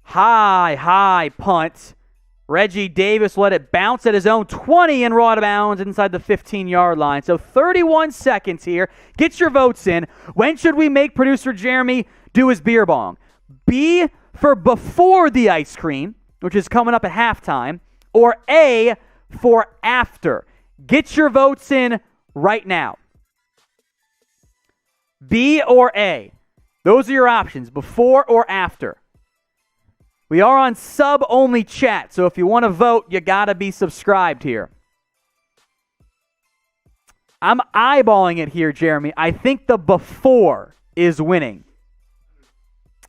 High punt. Reggie Davis let it bounce at his own 20 and roll out of bounds inside the 15-yard line. So 31 seconds here. Get your votes in. When should we make producer Jeremy do his beer bong? B for before the ice cream, which is coming up at halftime, or A for after. Get your votes in right now. B or A. Those are your options, before or after. We are on sub-only chat, so if you want to vote, you got to be subscribed here. I'm eyeballing it here, Jeremy. I think the before is winning.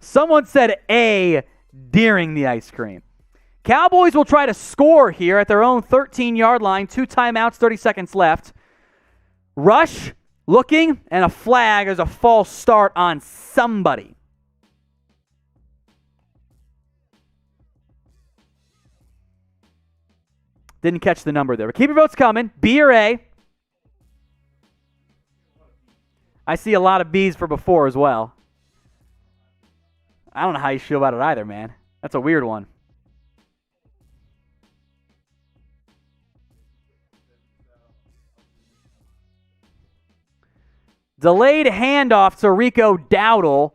Someone said A during the ice cream. Cowboys will try to score here at their own 13-yard line. 2 timeouts, 30 seconds left. Rush, looking, and a flag as a false start on somebody. Didn't catch the number there. But keep your votes coming. B or A. I see a lot of B's for before as well. I don't know how you feel about it either, man. That's a weird one. Delayed handoff to Rico Dowdle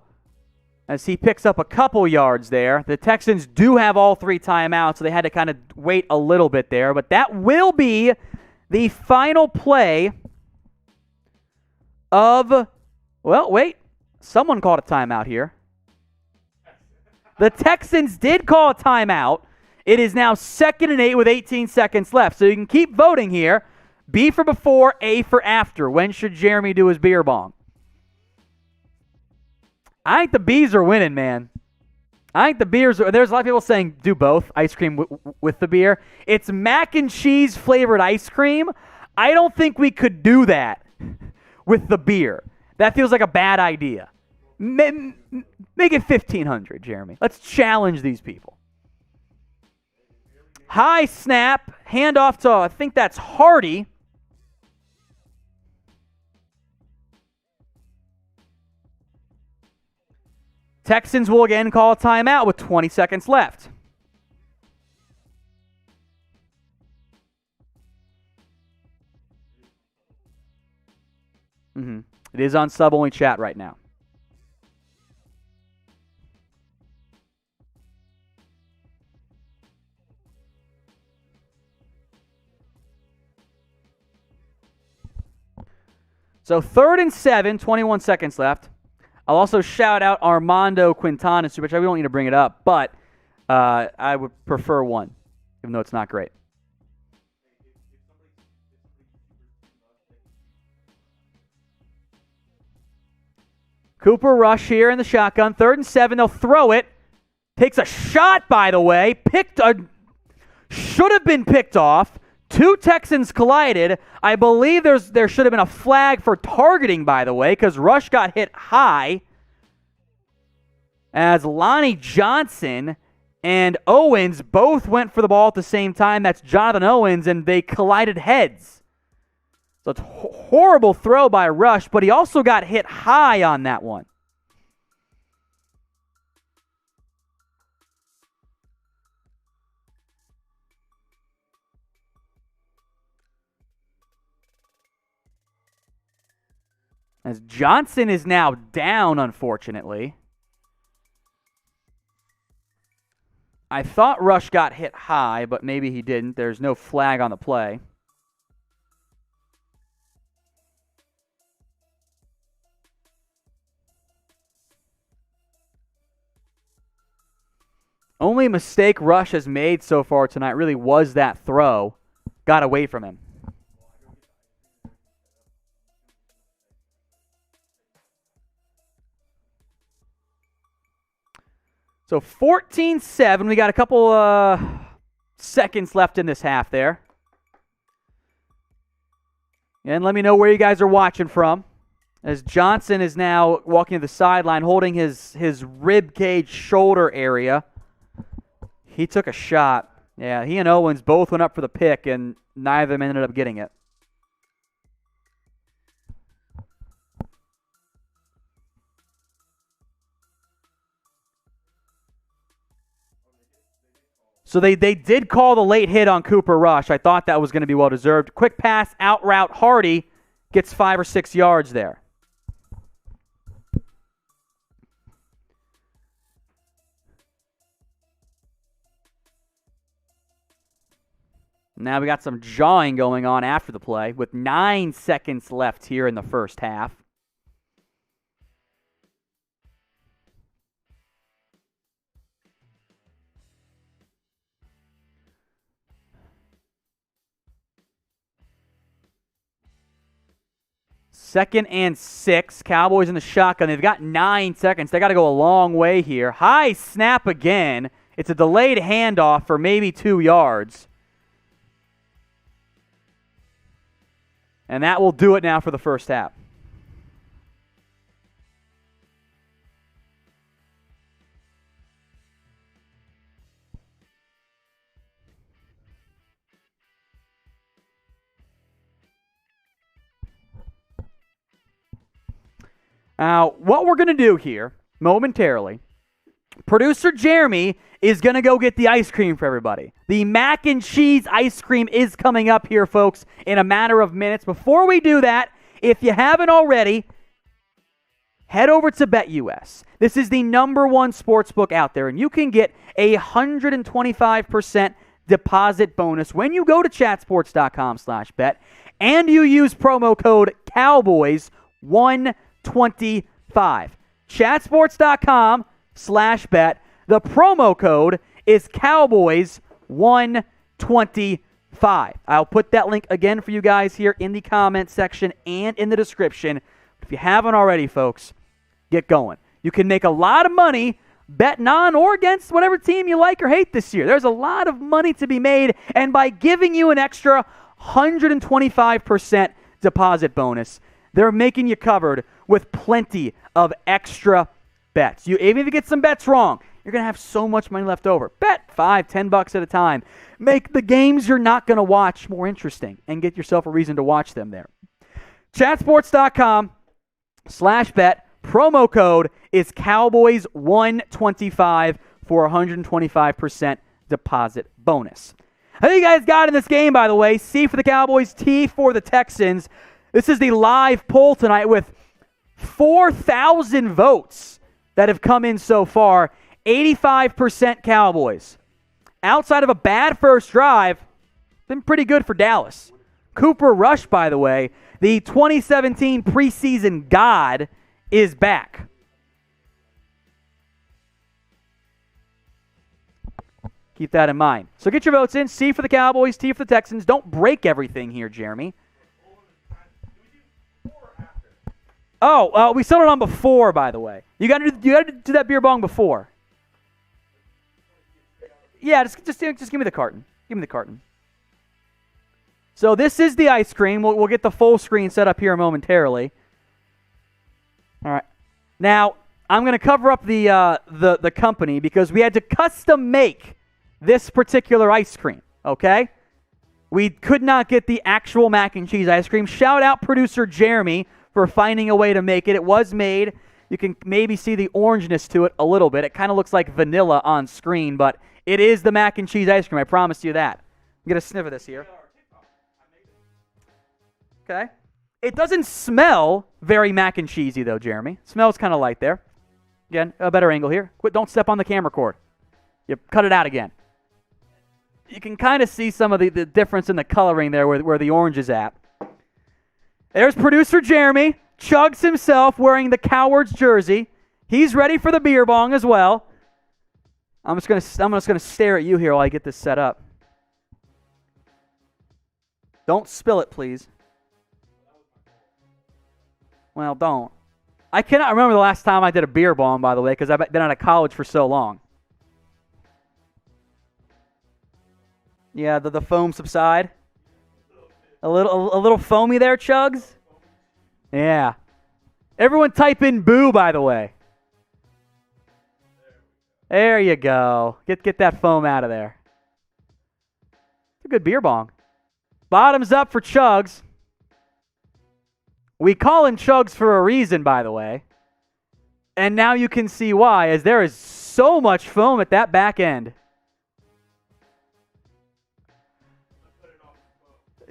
as he picks up a couple yards there. The Texans do have all 3 timeouts, so they had to kind of wait a little bit there. But that will be the final play of, well, wait. Someone called a timeout here. The Texans did call a timeout. It is now 2nd and 8 with 18 seconds left. So you can keep voting here. B for before, A for after. When should Jeremy do his beer bong? I think the B's are winning, man. I think the beers are, there's a lot of people saying do both, ice cream with the beer. It's mac and cheese flavored ice cream. I don't think we could do that with the beer. That feels like a bad idea. Make it 1,500, Jeremy. Let's challenge these people. High snap, handoff to, I think that's Hardy. Texans will again call a timeout with 20 seconds left. It is on sub-only chat right now. So 3rd and 7, 21 seconds left. I'll also shout out Armando Quintana, which we don't need to bring it up, but I would prefer 1, even though it's not great. Cooper rush here in the shotgun. 3rd and 7. They'll throw it. Takes a shot, by the way. Should have been picked off. 2 Texans collided. I believe there should have been a flag for targeting, by the way, because Rush got hit high. As Lonnie Johnson and Owens both went for the ball at the same time. That's Jonathan Owens, and they collided heads. So it's a horrible throw by Rush, but he also got hit high on that one. As Johnson is now down, unfortunately. I thought Rush got hit high, but maybe he didn't. There's no flag on the play. Only mistake Rush has made so far tonight really was that throw. Got away from him. So 14-7. We got a couple seconds left in this half there. And let me know where you guys are watching from. As Johnson is now walking to the sideline, holding his rib cage shoulder area. He took a shot. Yeah, he and Owens both went up for the pick, and neither of them ended up getting it. So they did call the late hit on Cooper Rush. I thought that was going to be well-deserved. Quick pass, out route, Hardy gets 5 or 6 yards there. Now we got some jawing going on after the play with 9 seconds left here in the first half. Second and 6. Cowboys in the shotgun. They've got 9 seconds. They got to go a long way here. High snap again. It's a delayed handoff for maybe 2 yards. And that will do it now for the first half. Now, what we're going to do here, momentarily, producer Jeremy is going to go get the ice cream for everybody. The mac and cheese ice cream is coming up here, folks, in a matter of minutes. Before we do that, if you haven't already, head over to BetUS. This is the #1 sportsbook out there, and you can get a 125% deposit bonus when you go to chatsports.com/bet and you use promo code Cowboys125. Chatsports.com/bet. The promo code is Cowboys125. I'll put that link again for you guys here in the comment section and in the description. If you haven't already, folks, get going. You can make a lot of money betting on or against whatever team you like or hate this year. There's a lot of money to be made, and by giving you an extra 125% deposit bonus, they're making you covered with plenty of extra bets. Even if you get some bets wrong, you're going to have so much money left over. Bet $5, $10 at a time. Make the games you're not going to watch more interesting and get yourself a reason to watch them there. Chatsports.com/bet. Promo code is Cowboys125 for 125% deposit bonus. How you guys got in this game, by the way? C for the Cowboys, T for the Texans. This is the live poll tonight with 4,000 votes that have come in so far. 85% Cowboys. Outside of a bad first drive, been pretty good for Dallas. Cooper Rush, by the way, the 2017 preseason god, is back. Keep that in mind. So get your votes in. C for the Cowboys, T for the Texans. Don't break everything here, Jeremy. Oh, we settled on before, by the way. You got to do that beer bong before. Yeah, just give me the carton. Give me the carton. So this is the ice cream. We'll get the full screen set up here momentarily. All right. Now, I'm going to cover up the company because we had to custom make this particular ice cream, okay? We could not get the actual mac and cheese ice cream. Shout out producer Jeremy for finding a way to make it. It was made. You can maybe see the orangeness to it a little bit. It kind of looks like vanilla on screen, but it is the mac and cheese ice cream. I promise you that. I'm going to sniff of this here. Okay. It doesn't smell very mac and cheesy, though, Jeremy. It smells kind of light there. Again, a better angle here. Don't step on the camera cord. You cut it out again. You can kind of see some of the difference in the coloring there where the orange is at. There's producer Jeremy, Chugs himself, wearing the Cowards jersey. He's ready for the beer bong as well. I'm just gonna stare at you here while I get this set up. Don't spill it, please. Well, don't. I cannot remember the last time I did a beer bong, by the way, because I've been out of college for so long. Yeah, the foam subside. A little foamy there, Chugs. Yeah. Everyone type in boo, by the way. There you go. Get that foam out of there. It's a good beer bong. Bottoms up for Chugs. We call him Chugs for a reason, by the way. And now you can see why, as there is so much foam at that back end.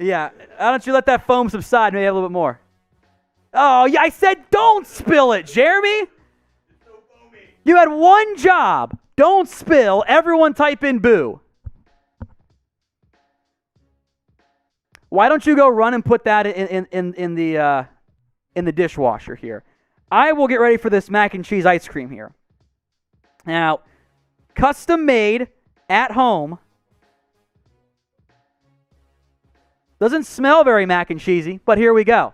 Yeah, why don't you let that foam subside, maybe a little bit more. Oh, yeah, I said don't spill it, Jeremy. It's so foamy. You had one job. Don't spill. Everyone type in boo. Why don't you go run and put that in the dishwasher here? I will get ready for this mac and cheese ice cream here. Now, custom made at home. Doesn't smell very mac and cheesy, but here we go.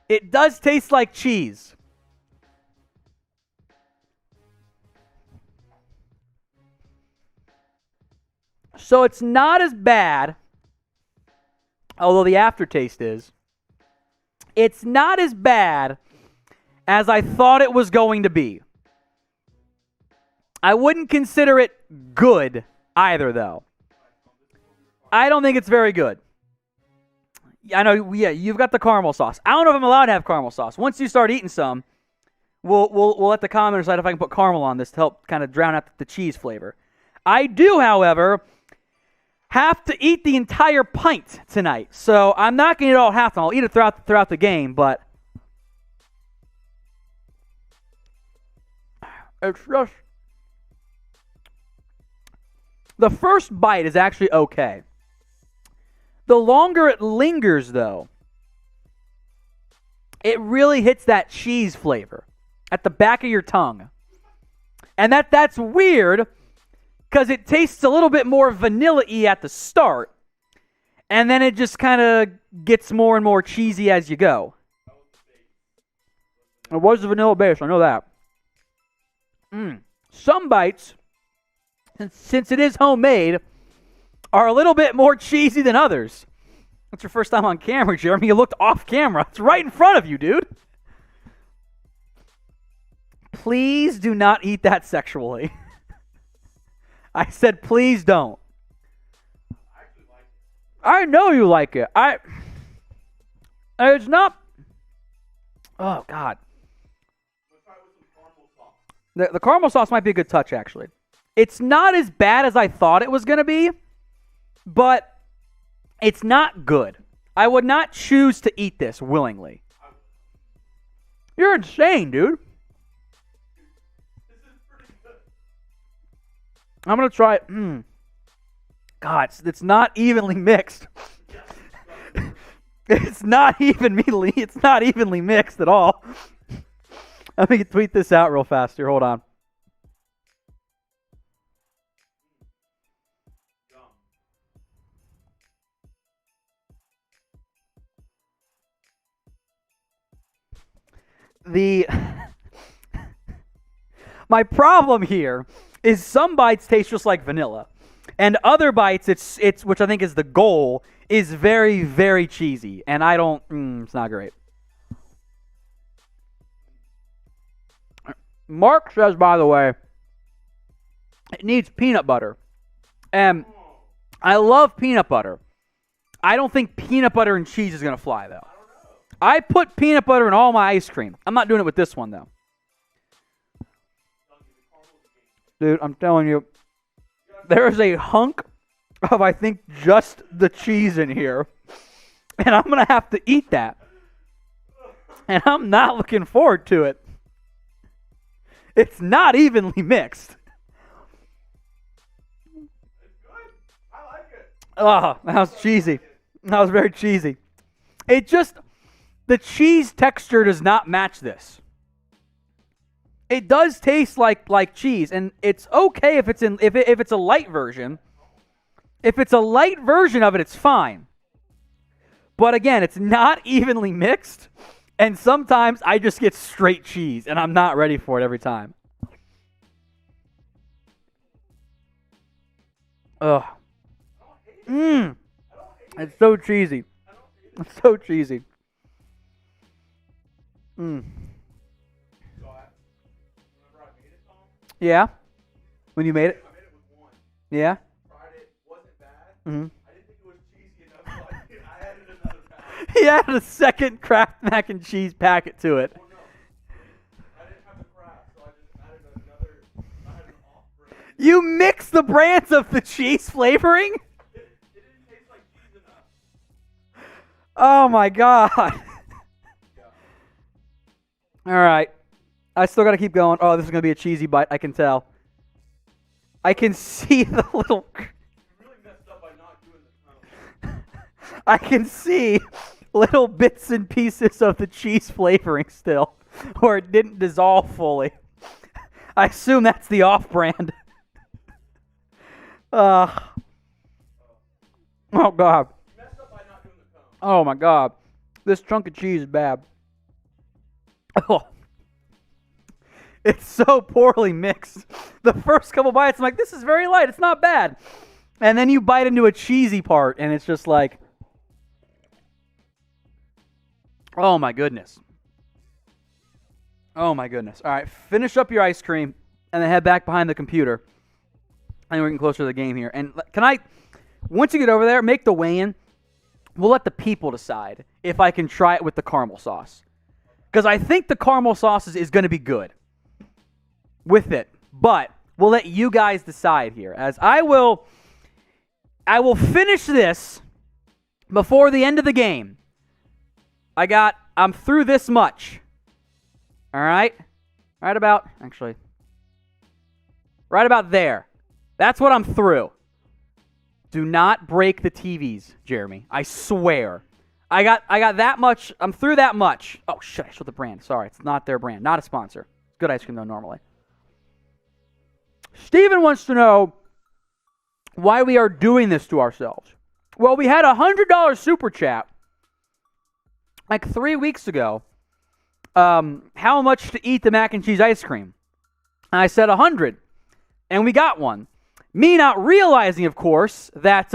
It does taste like cheese. So it's not as bad, although the aftertaste is. It's not as bad as I thought it was going to be. I wouldn't consider it good either, though. I don't think it's very good. I know, yeah, you've got the caramel sauce. I don't know if I'm allowed to have caramel sauce. Once you start eating some, we'll let the commenters decide if I can put caramel on this to help kind of drown out the cheese flavor. I do, however, have to eat the entire pint tonight. So I'm not going to eat it all half time. I'll eat it throughout the game, but it's just the first bite is actually okay. The longer it lingers, though, it really hits that cheese flavor at the back of your tongue. And that's weird because it tastes a little bit more vanilla-y at the start, and then it just kind of gets more and more cheesy as you go. It was the vanilla base, I know that. Some bites, since it is homemade, are a little bit more cheesy than others. That's your first time on camera, Jeremy. You looked off camera. It's right in front of you, dude. Please do not eat that sexually. I said please don't. I actually like it. I know you like it. It's not. Oh, God. Let's try it with some caramel sauce. The caramel sauce might be a good touch, actually. It's not as bad as I thought it was going to be, but it's not good. I would not choose to eat this willingly. You're insane, dude. This is pretty good. I'm going to try it. God, it's not evenly mixed. It's not evenly mixed at all. Let me tweet this out real fast here. Hold on. my problem here is some bites taste just like vanilla, and other bites, it's which I think is the goal, is very, very cheesy, and I don't. It's not great. Mark says, by the way, it needs peanut butter, and I love peanut butter. I don't think peanut butter and cheese is gonna fly though. I put peanut butter in all my ice cream. I'm not doing it with this one, though. Dude, I'm telling you, there is a hunk of, I think, just the cheese in here. And I'm going to have to eat that. And I'm not looking forward to it. It's not evenly mixed. It's good. I like it. Oh, that was cheesy. That was very cheesy. It just... The cheese texture does not match this. It does taste like cheese, and it's okay if it's if it's a light version. If it's a light version of it, it's fine. But again, it's not evenly mixed, and sometimes I just get straight cheese, and I'm not ready for it every time. Ugh. It's so cheesy. It's so cheesy. Yeah. When you made it? I made it with one. Yeah. Tried it, wasn't bad. Mm-hmm. I didn't think it was cheesy enough, so I added another pack. He added a second Kraft mac and cheese packet to it. Well, no. I didn't have the Kraft, so I just added another. I had an off-brand. You mix the brands of the cheese flavoring? It didn't taste like cheese enough. Oh my god. All right. I still got to keep going. Oh, this is going to be a cheesy bite. I can tell. I can see the little... You really messed up by not doing the tunnel. I can see little bits and pieces of the cheese flavoring still, or it didn't dissolve fully. I assume that's the off-brand. Oh, God. You messed up by not doing the tunnel. Oh, my God. This chunk of cheese is bad. Oh. It's so poorly mixed. The first couple bites, I'm like, this is very light. It's not bad. And then you bite into a cheesy part, and it's just like, oh, my goodness. Oh, my goodness. All right, finish up your ice cream, and then head back behind the computer. I think we're getting closer to the game here. And can I, once you get over there, make the weigh-in. We'll let the people decide if I can try it with the caramel sauce. Because I think the caramel sauce is going to be good with it. But we'll let you guys decide here. As I will finish this before the end of the game. I'm through this much. All right? Right about there. That's what I'm through. Do not break the TVs, Jeremy. I swear. I got that much. I'm through that much. Oh, shit. I showed the brand. Sorry. It's not their brand. Not a sponsor. It's good ice cream, though, normally. Steven wants to know why we are doing this to ourselves. Well, we had a $100 super chat like 3 weeks ago. How much to eat the mac and cheese ice cream? And I said 100. And we got one. Me not realizing, of course, that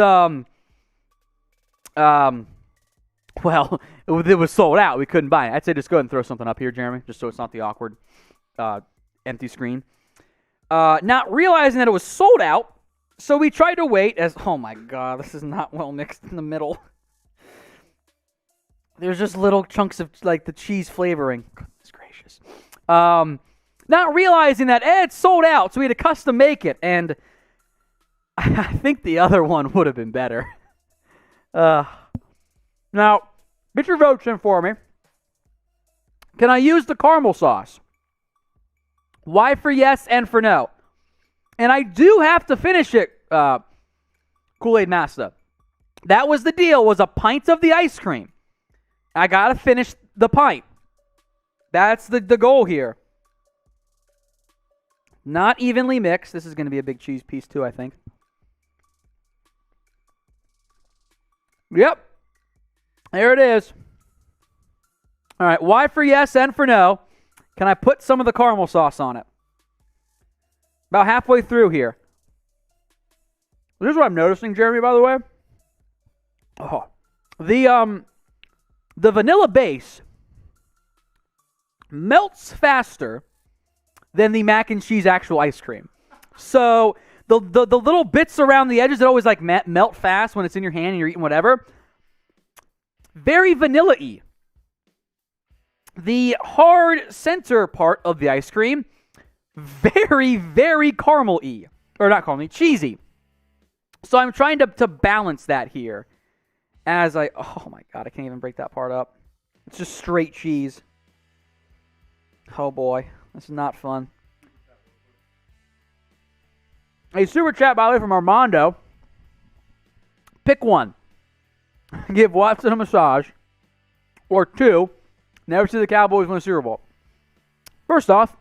well, it was sold out. We couldn't buy it. I'd say just go ahead and throw something up here, Jeremy, just so it's not the awkward empty screen. Not realizing that it was sold out, so we tried to wait as... Oh, my God. This is not well mixed in the middle. There's just little chunks of, like, the cheese flavoring. Goodness gracious. Not realizing that, it's sold out, so we had to custom make it, and I think the other one would have been better. Now, get your votes in for me. Can I use the caramel sauce? Why for yes and for no? And I do have to finish it, Kool-Aid Master. That was the deal, was a pint of the ice cream. I got to finish the pint. That's the goal here. Not evenly mixed. This is going to be a big cheese piece too, I think. Yep. There it is. All right, why for yes and for no. Can I put some of the caramel sauce on it? About halfway through here. This is what I'm noticing, Jeremy, by the way. Oh. The vanilla base melts faster than the mac and cheese actual ice cream. So the little bits around the edges that always like melt fast when it's in your hand and you're eating whatever. Very vanilla-y. The hard center part of the ice cream, very, very caramel-y. Or not caramel-y, cheesy. So I'm trying to balance that here. As oh my God, I can't even break that part up. It's just straight cheese. Oh boy, this is not fun. A super chat, by the way, from Armando. Pick one. Give Watson a massage. Or two, never see the Cowboys win a Super Bowl. First off,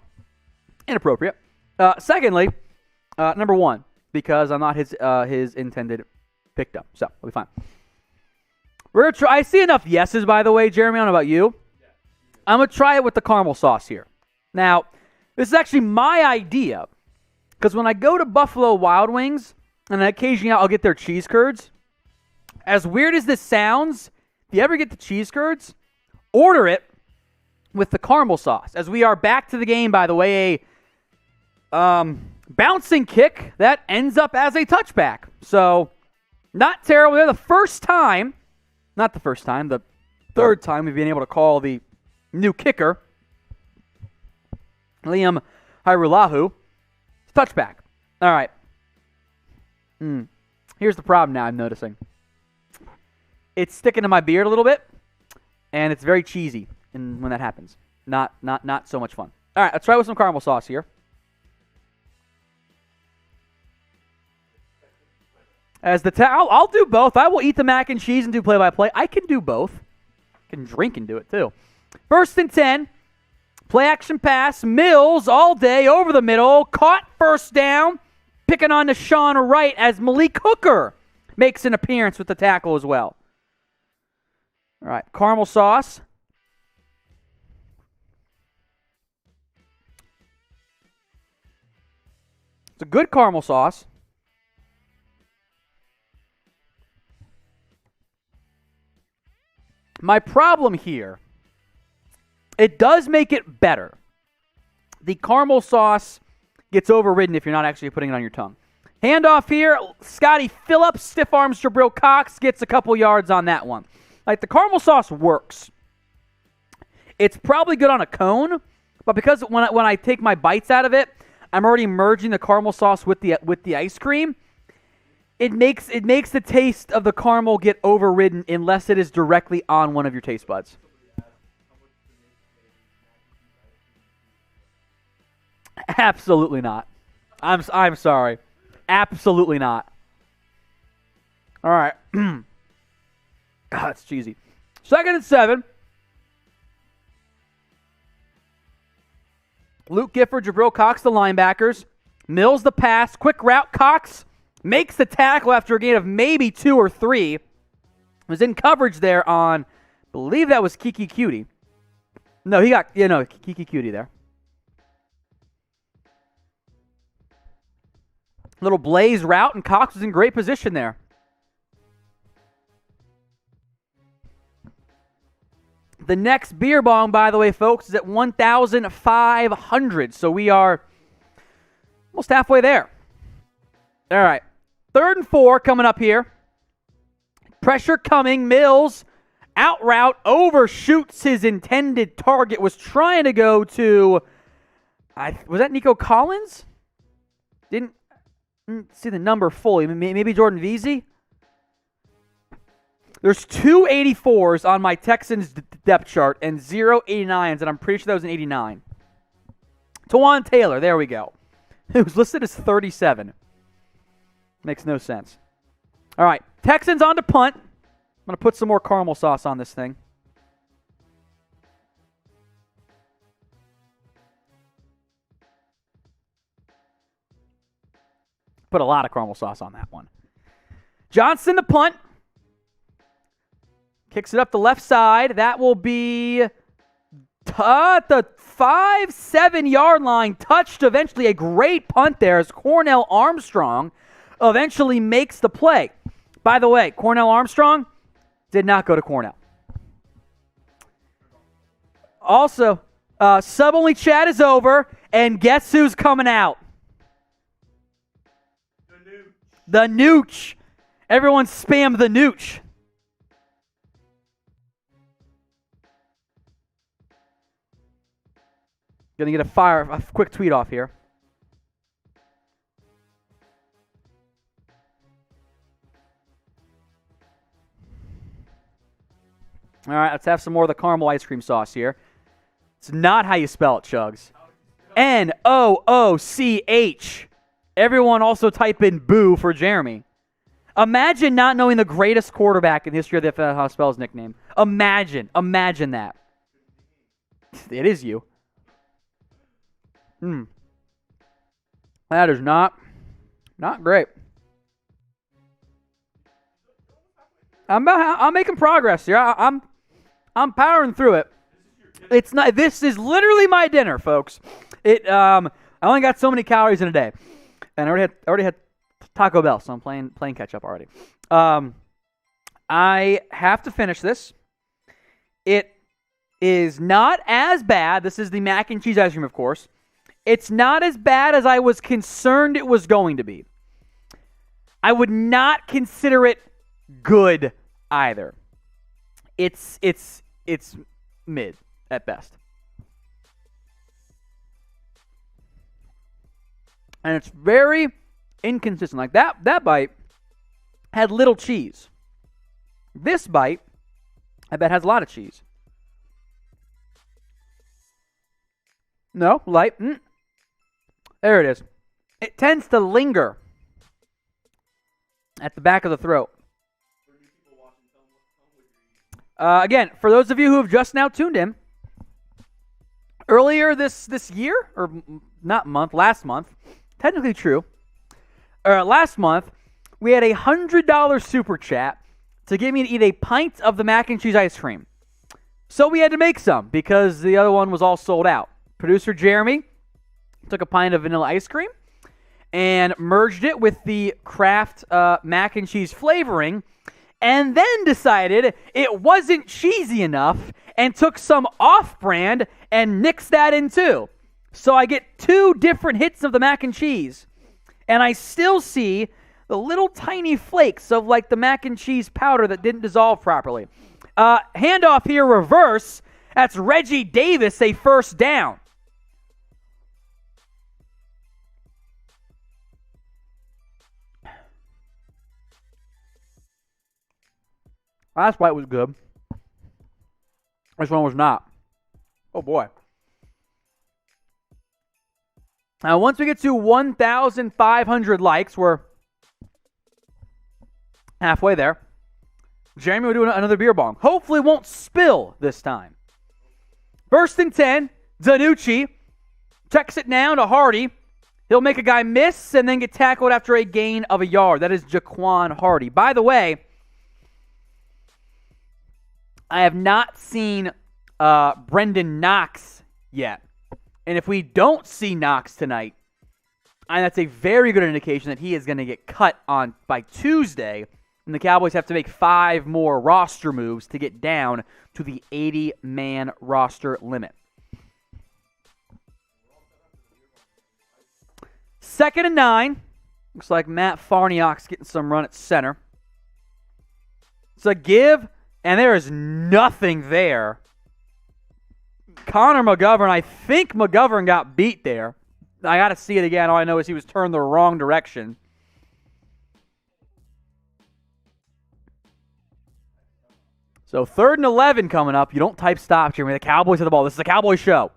inappropriate. Secondly, number one, because I'm not his intended victim. So, we'll be fine. We're gonna try. I see enough yeses, by the way, Jeremy. I don't know about you. I'm going to try it with the caramel sauce here. Now, this is actually my idea. Because when I go to Buffalo Wild Wings, and occasionally I'll get their cheese curds, as weird as this sounds, if you ever get the cheese curds, order it with the caramel sauce. As we are back to the game, by the way, a bouncing kick that ends up as a touchback. So, not terrible. They're the third time we've been able to call the new kicker, Liam Hairulahu, touchback. All right. Here's the problem now I'm noticing. It's sticking to my beard a little bit, and it's very cheesy when that happens. Not so much fun. All right, let's try with some caramel sauce here. I'll do both. I will eat the mac and cheese and do play-by-play. I can do both. I can drink and do it too. First and 10. Play action pass. Mills all day over the middle. Caught first down. Picking on to Sean Wright as Malik Hooker makes an appearance with the tackle as well. All right. Caramel sauce. It's a good caramel sauce. My problem here, it does make it better. The caramel sauce gets overridden if you're not actually putting it on your tongue. Handoff here, Scotty Phillips, stiff arms Jabril Cox, gets a couple yards on that one. Like, the caramel sauce works. It's probably good on a cone, but because when I take my bites out of it, I'm already merging the caramel sauce with the ice cream. It makes the taste of the caramel get overridden unless it is directly on one of your taste buds. Absolutely not. I'm sorry. Absolutely not. All right. God, it's cheesy. 2nd and 7. Luke Gifford, Jabril Cox, the linebackers. Mills the pass. Quick route. Cox makes the tackle after a gain of maybe 2 or 3. Was in coverage there on, I believe that was Kiki Cutie. No, Kiki Cutie there. Little blaze route, and Cox was in great position there. The next beer bong, by the way, folks, is at 1,500. So we are almost halfway there. All right. 3rd and 4 coming up here. Pressure coming. Mills out route, overshoots his intended target. Was trying to go to, was that Nico Collins? Didn't see the number fully. Maybe Jordan Veazey? There's 2 84s on my Texans depth chart and 0 89s, and I'm pretty sure that was an 89. Tawan Taylor, there we go. It was listed as 37. Makes no sense. All right, Texans on to punt. I'm going to put some more caramel sauce on this thing. Put a lot of caramel sauce on that one. Johnson to punt. Kicks it up the left side. That will be at the 5-7 yard line, touched eventually. A great punt there as Cornell Armstrong eventually makes the play. By the way, Cornell Armstrong did not go to Cornell. Also, sub-only chat is over, and guess who's coming out? The Nooch. Everyone spam the Nooch. Gonna get a quick tweet off here. All right, let's have some more of the caramel ice cream sauce here. It's not how you spell it, Chugs. Nooch. Everyone also type in boo for Jeremy. Imagine not knowing the greatest quarterback in the history of the NFL how to spell his nickname. Imagine that. It is you. That is not great. I'm making progress here. I'm powering through it. It's not. This is literally my dinner, folks. I only got so many calories in a day, and I already had Taco Bell, so I'm playing catch up already. I have to finish this. It is not as bad. This is the mac and cheese ice cream, of course. It's not as bad as I was concerned it was going to be. I would not consider it good either. It's mid at best. And it's very inconsistent. Like that bite had little cheese. This bite, I bet, has a lot of cheese. No, light. There it is. It tends to linger at the back of the throat. Again, for those of you who have just now tuned in, earlier this year, or not month, last month, technically true, last month, we had a $100 super chat to get me to eat a pint of the mac and cheese ice cream. So we had to make some because the other one was all sold out. Producer Jeremy took a pint of vanilla ice cream and merged it with the Kraft mac and cheese flavoring, and then decided it wasn't cheesy enough and took some off-brand and nixed that in too. So I get 2 different hits of the mac and cheese, and I still see the little tiny flakes of like the mac and cheese powder that didn't dissolve properly. Handoff here, reverse. That's Reggie Davis, a first down. Last bite was good. This one was not. Oh, boy. Now, once we get to 1,500 likes, we're halfway there. Jeremy will do another beer bong. Hopefully won't spill this time. First and 10, DiNucci checks it down to Hardy. He'll make a guy miss and then get tackled after a gain of a yard. That is Jaquan Hardy. By the way, I have not seen Brendan Knox yet. And if we don't see Knox tonight, that's a very good indication that he is going to get cut on by Tuesday. And the Cowboys have to make 5 more roster moves to get down to the 80-man roster limit. 2nd and 9. Looks like Matt Farniok's getting some run at center. It's a give, and there is nothing there. Connor McGovern, I think McGovern got beat there. I got to see it again. All I know is he was turned the wrong direction. So 3rd and 11 coming up. You don't type stop, Jeremy. The Cowboys have the ball. This is a Cowboys show.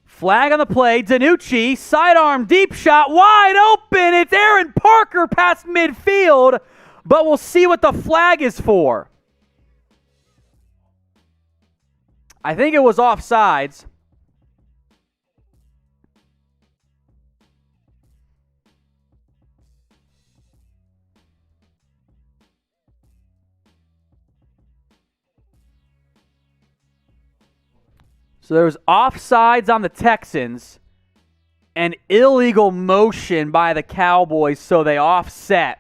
Flag on the play. DiNucci, sidearm, deep shot, wide open. It's Aaron Parker past midfield, but we'll see what the flag is for. I think it was offsides. So there was offsides on the Texans and illegal motion by the Cowboys, so they offset.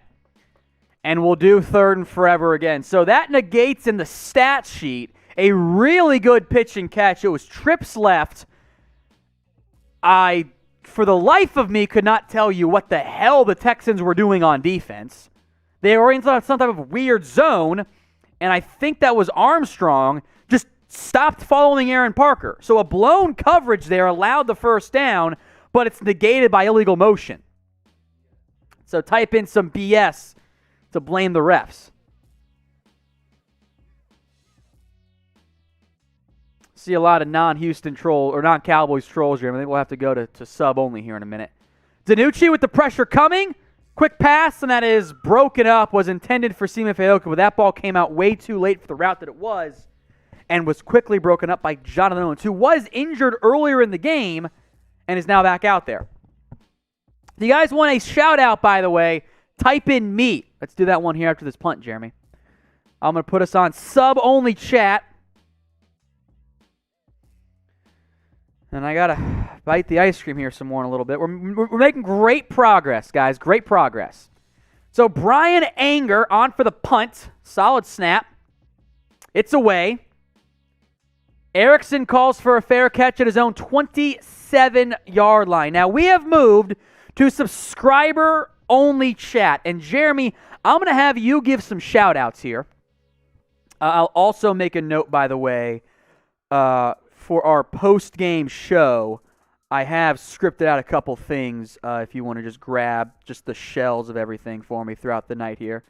And we'll do 3rd and forever again. So that negates in the stat sheet a really good pitch and catch. It was trips left. I, for the life of me, could not tell you what the hell the Texans were doing on defense. They were in some type of weird zone, and I think that was Armstrong just stopped following Aaron Parker. So a blown coverage there allowed the first down, but it's negated by illegal motion. So type in some BS to blame the refs. See a lot of non-Houston troll or non-Cowboys trolls here. I think we'll have to go to sub only here in a minute. DiNucci with the pressure coming. Quick pass, and that is broken up. Was intended for Sima Fehoko, but that ball came out way too late for the route that it was and was quickly broken up by Jonathan Owens, who was injured earlier in the game and is now back out there. If you guys want a shout-out, by the way, type in me. Let's do that one here after this punt, Jeremy. I'm going to put us on sub-only chat. And I got to bite the ice cream here some more in a little bit. We're making great progress, guys. Great progress. So Brian Anger on for the punt. Solid snap. It's away. Erickson calls for a fair catch at his own 27-yard line. Now, we have moved to subscriber-only chat. And, Jeremy, I'm going to have you give some shout-outs here. I'll also make a note, by the way, for our post-game show. I have scripted out a couple things if you want to just grab just the shells of everything for me throughout the night here.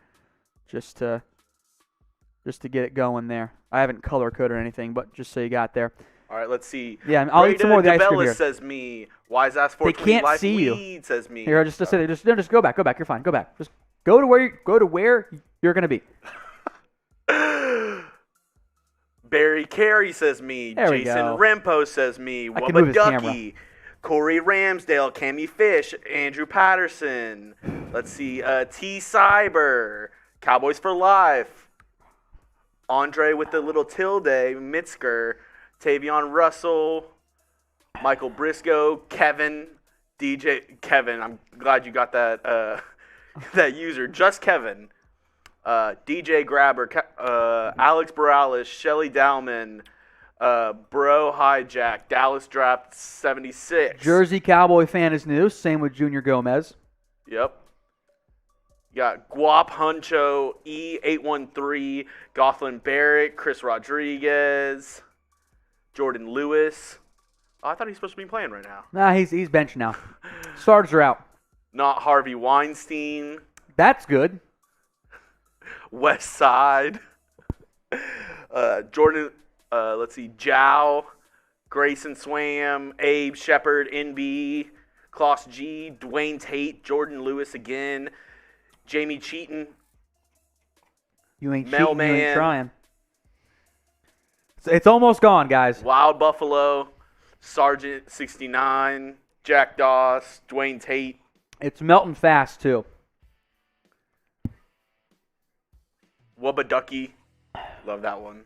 Just to get it going there. I haven't color-coded anything, but just so you got there. All right, let's see. Yeah, I'll eat some more of the ice cream here. says me. Wise ass They can't life see you. weed says me. Here, just sit there. Just go back. Go back. You're fine. Go back. Just go to where you're gonna be. Barry Carey says me. There we Jason go. Rempo says me. I can move Wubba his Ducky. camera. Corey Ramsdale. Cammy Fish. Andrew Patterson. Let's see. T. Cyber. Cowboys for Life. Andre with the little tilde. Mitzker. Tavion Russell. Michael Briscoe. Kevin. DJ. Kevin. I'm glad you got that that user. Just Kevin. DJ Grabber, Alex Morales, Shelly Dowman, Bro Hijack, Dallas Draft 76. Jersey Cowboy fan is new. Same with Junior Gomez. Yep. You got Guap Huncho, E813, Gothland Barrett, Chris Rodriguez, Jordan Lewis. Oh, I thought he was supposed to be playing right now. Nah, he's benched now. Starters are out. Not Harvey Weinstein. That's good. West Side. Jordan, let's see, Jow, Grayson Swam, Abe Shepard, NB, Klaus G, Dwayne Tate, Jordan Lewis again, Jamie Cheaton. You ain't Mailman. cheating, you ain't trying. It's almost gone, guys. Wild Buffalo, Sergeant 69, Jack Doss, Dwayne Tate. It's melting fast, too. Wubba Ducky. Love that one.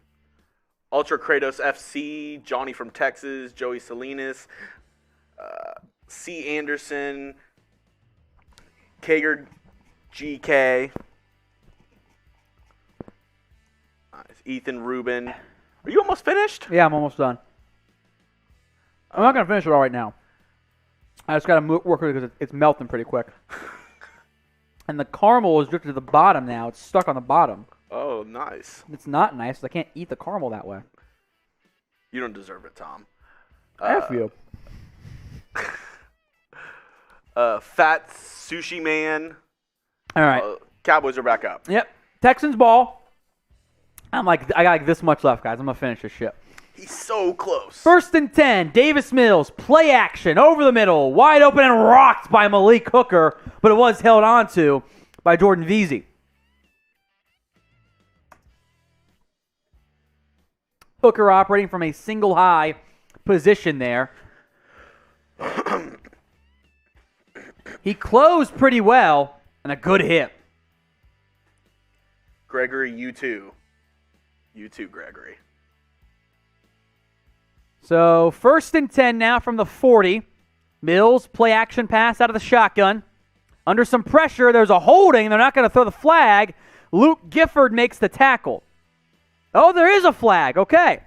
Ultra Kratos FC, Johnny from Texas, Joey Salinas, C. Anderson, Kager GK, Ethan Rubin. Are you almost finished? Yeah, I'm almost done. I'm not going to finish it all right now. I just got to work with it because it's melting pretty quick. And the caramel is drifted to the bottom now. It's stuck on the bottom. Oh, nice. It's not nice. I can't eat the caramel that way. You don't deserve it, Tom. F you. Fat Sushi Man. All right. Cowboys are back up. Yep. Texans ball. I got this much left, guys. I'm going to finish this shit. He's so close. 1st and 10. Davis Mills. Play action. Over the middle. Wide open and rocked by Malik Hooker. But it was held onto by Jordan Veazey. Hooker operating from a single high position there. He closed pretty well, and a good hit. Gregory, you too. You too, Gregory. So 1st and 10 now from the 40. Mills, play action pass out of the shotgun. Under some pressure, there's a holding. They're not going to throw the flag. Luke Gifford makes the tackle. Oh, there is a flag. Okay.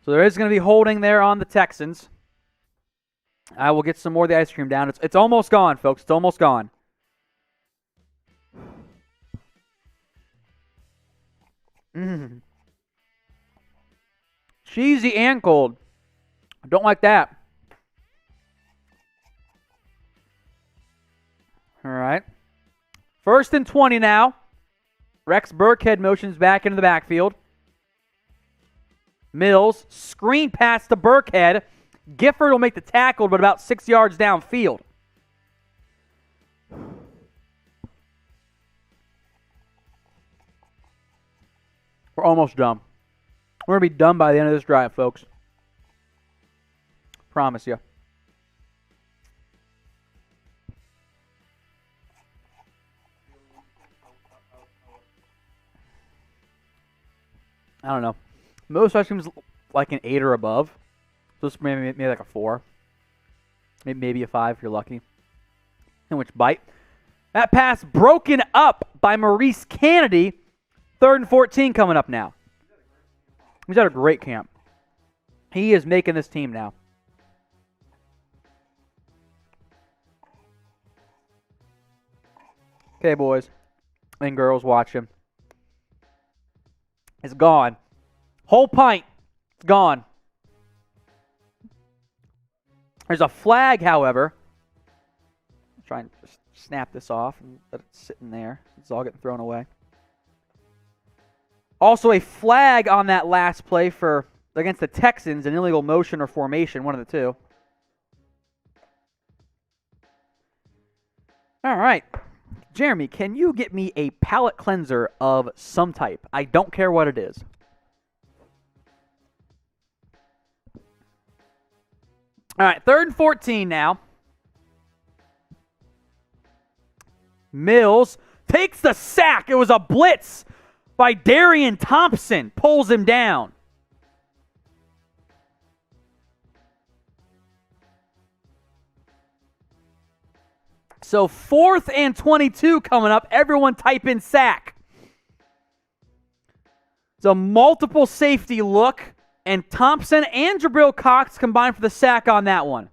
So there is going to be holding there on the Texans. I will get some more of the ice cream down. It's almost gone, folks. It's almost gone. Cheesy and cold. Don't like that. All right. 1st and 20 now. Rex Burkhead motions back into the backfield. Mills, screen pass to Burkhead. Gifford will make the tackle, but about 6 yards downfield. We're almost done. We're going to be done by the end of this drive, folks. Promise you. I don't know. Most ice creams like an 8 or above. So it's maybe like a 4. Maybe a 5 if you're lucky. In which bite. That pass broken up by Maurice Kennedy. 3rd and 14 coming up now. He's had a great camp. He is making this team now. Okay, boys and girls, watch him. It's gone. Whole pint. It's gone. There's a flag, however. I'm trying to just snap this off and let it sit in there. It's all getting thrown away. Also a flag on that last play for against the Texans, an illegal motion or formation, one of the two. All right. Jeremy, can you get me a palate cleanser of some type? I don't care what it is. All right, 3rd and 14 now. Mills takes the sack. It was a blitz by Darian Thompson. Pulls him down. So 4th and 22 coming up. Everyone type in sack. It's a multiple safety look. And Thompson and Jabril Cox combined for the sack on that one.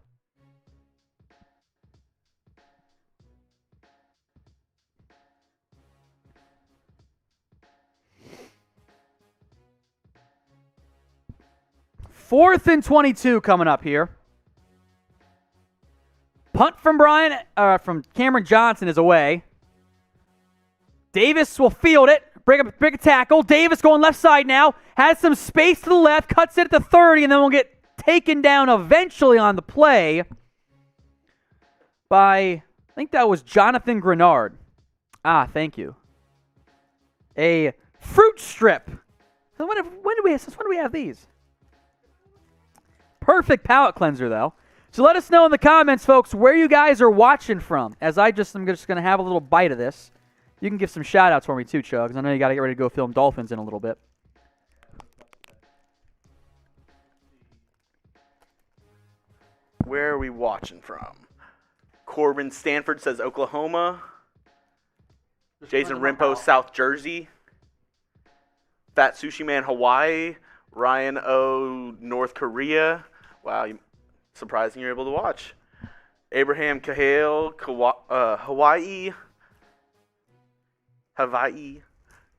Fourth and 22 coming up here. Punt from from Cameron Johnson is away. Davis will field it. Break a tackle. Davis going left side now. Has some space to the left. Cuts it at the 30, and then will get taken down eventually on the play by, I think that was Jonathan Grenard. Thank you. A fruit strip. So when do we have these? Perfect palate cleanser, though. So let us know in the comments, folks, where you guys are watching from. As I'm just going to have a little bite of this. You can give some shout-outs for me, too, Chugs. I know you got to get ready to go film Dolphins in a little bit. Where are we watching from? Corbin Stanford says Oklahoma. Jason Rimpo, South Jersey. Fat Sushi Man, Hawaii. Ryan O, North Korea. Wow, surprising you're able to watch. Abraham Cahill, Hawaii.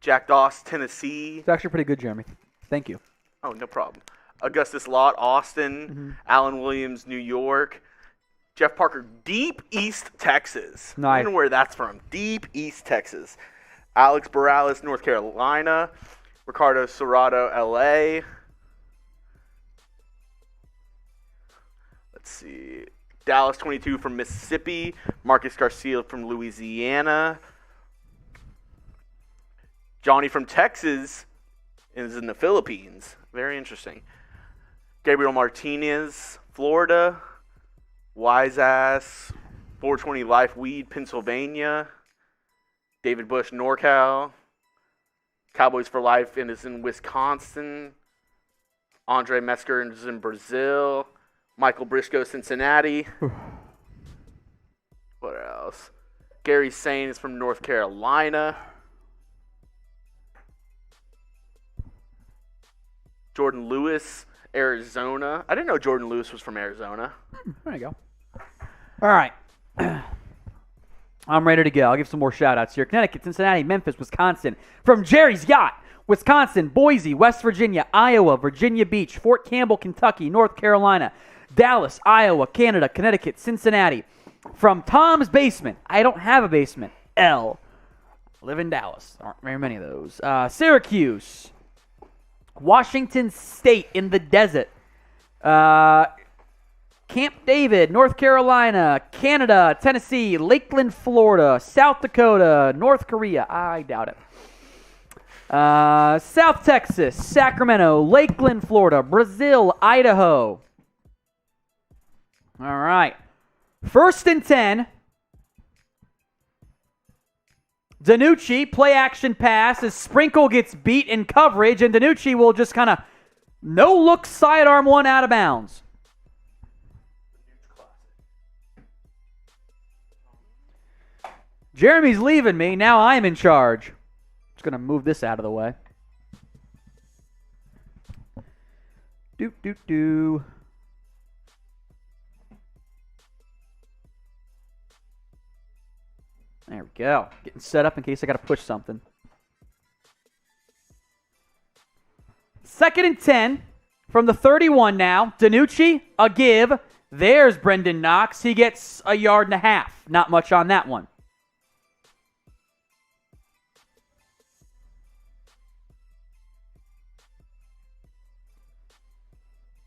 Jack Doss, Tennessee. It's actually pretty good, Jeremy. Thank you. Oh, no problem. Augustus Lott, Austin. Mm-hmm. Alan Williams, New York. Jeff Parker, Deep East, Texas. Nice. I don't know where that's from. Deep East, Texas. Alex Borales, North Carolina. Ricardo Serrato, LA. Let's see. Dallas 22 from Mississippi. Marcus Garcia from Louisiana. Johnny from Texas is in the Philippines. Very interesting. Gabriel Martinez, Florida. Wise Ass, 420 Life Weed, Pennsylvania. David Bush, NorCal. Cowboys for Life is in Wisconsin. Andre Metzger is in Brazil. Michael Briscoe, Cincinnati. What else? Gary Sane is from North Carolina. Jordan Lewis, Arizona. I didn't know Jordan Lewis was from Arizona. There you go. All right. I'm ready to go. I'll give some more shout-outs here. Connecticut, Cincinnati, Memphis, Wisconsin. From Jerry's Yacht, Wisconsin, Boise, West Virginia, Iowa, Virginia Beach, Fort Campbell, Kentucky, North Carolina, Dallas, Iowa, Canada, Connecticut, Cincinnati. From Tom's Basement, I don't have a basement, L. I live in Dallas. There aren't very many of those. Syracuse, Washington State in the desert. Camp David, North Carolina, Canada, Tennessee, Lakeland, Florida, South Dakota, North Korea. I doubt it. South Texas, Sacramento, Lakeland, Florida, Brazil, Idaho. All right. 1st and 10. DiNucci, play action pass as Sprinkle gets beat in coverage, and DiNucci will just kind of no-look sidearm one out of bounds. Jeremy's leaving me. Now I'm in charge. Just going to move this out of the way. Do. There we go. Getting set up in case I got to push something. 2nd and 10 from the 31 now. DiNucci, a give. There's Brendan Knox. He gets 1.5 yards. Not much on that one.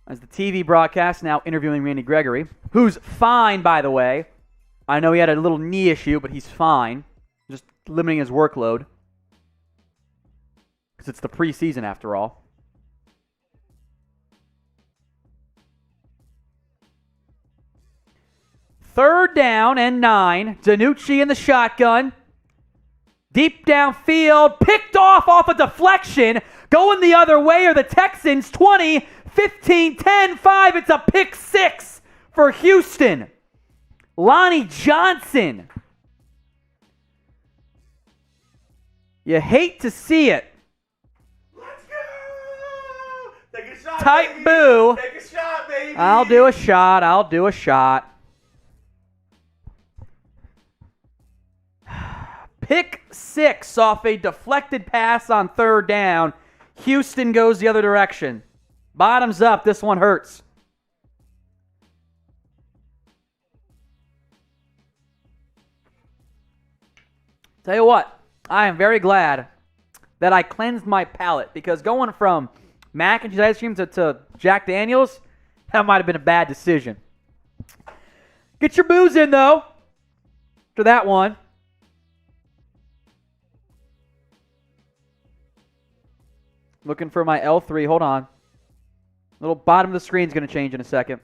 As the TV broadcast now interviewing Randy Gregory, who's fine, by the way. I know he had a little knee issue, but he's fine. Just limiting his workload. Because it's the preseason, after all. Third down and 9. DiNucci in the shotgun. Deep downfield. Picked off a deflection. Going the other way are the Texans. 20, 15, 10, 5. It's a pick 6 for Houston. Lonnie Johnson. You hate to see it. Let's go! Take a shot, Tight baby. boo. Take a shot, baby. I'll do a shot. Pick 6 off a deflected pass on 3rd down. Houston goes the other direction. Bottoms up. This one hurts. Tell you what, I am very glad that I cleansed my palate, because going from mac and cheese ice cream to Jack Daniels, that might have been a bad decision. Get your booze in, though, after that one. Looking for my L3. Hold on. Little bottom of the screen is going to change in a second.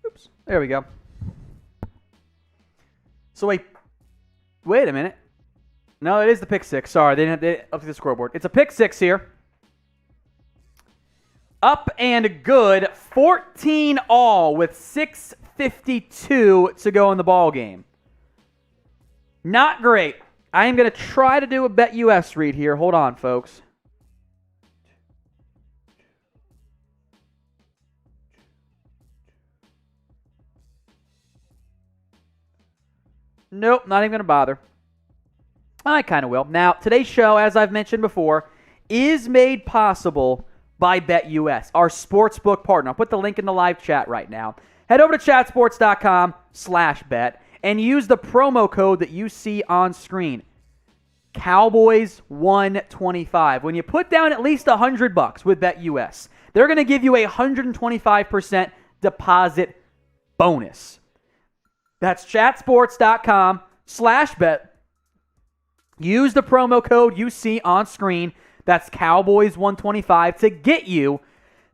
Oops. There we go. So wait a minute. No, it is the pick 6. Sorry, they didn't update the scoreboard. It's a pick 6 here. Up and good, 14 all with 6:52 to go in the ball game. Not great. I am going to try to do a Bet US read here. Hold on, folks. Nope, not even going to bother. I kind of will. Now, today's show, as I've mentioned before, is made possible by BetUS, our sportsbook partner. I'll put the link in the live chat right now. Head over to chatsports.com/bet and use the promo code that you see on screen. Cowboys125. When you put down at least $100 with BetUS, they're going to give you a 125% deposit bonus. That's chatsports.com/bet. Use the promo code you see on screen. That's Cowboys125 to get you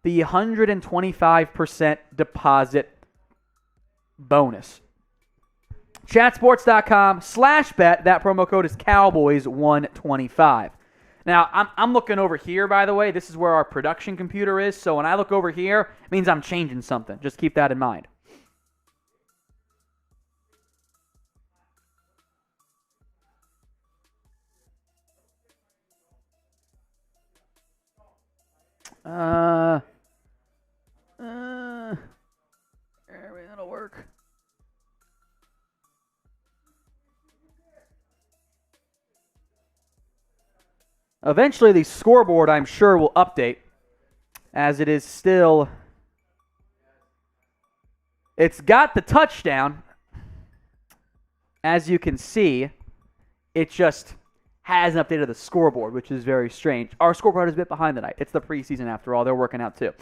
the 125% deposit bonus. Chatsports.com/bet. That promo code is Cowboys125. Now, I'm looking over here, by the way. This is where our production computer is. So when I look over here, it means I'm changing something. Just keep that in mind. That'll work. Eventually, the scoreboard, I'm sure, will update, as it is still... It's got the touchdown. As you can see, it just hasn't updated the scoreboard, which is very strange. Our scoreboard is a bit behind tonight. It's the preseason, after all. They're working out, too. All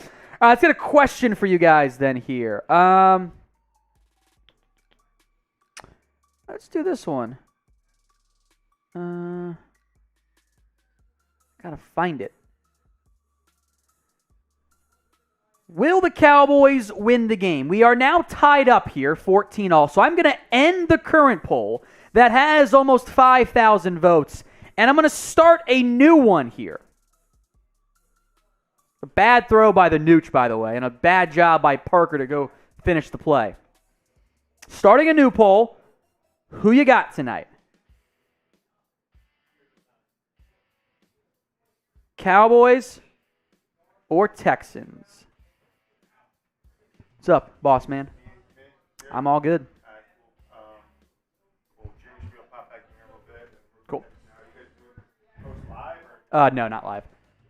right, let's get a question for you guys then here. Let's do this one. Gotta find it. Will the Cowboys win the game? We are now tied up here, 14-all. So I'm going to end the current poll that has almost 5,000 votes, and I'm going to start a new one here. A bad throw by the Nooch, by the way, and a bad job by Parker to go finish the play. Starting a new poll. Who you got tonight? Cowboys or Texans? What's up, boss man? I'm all good. Cool. No, not live.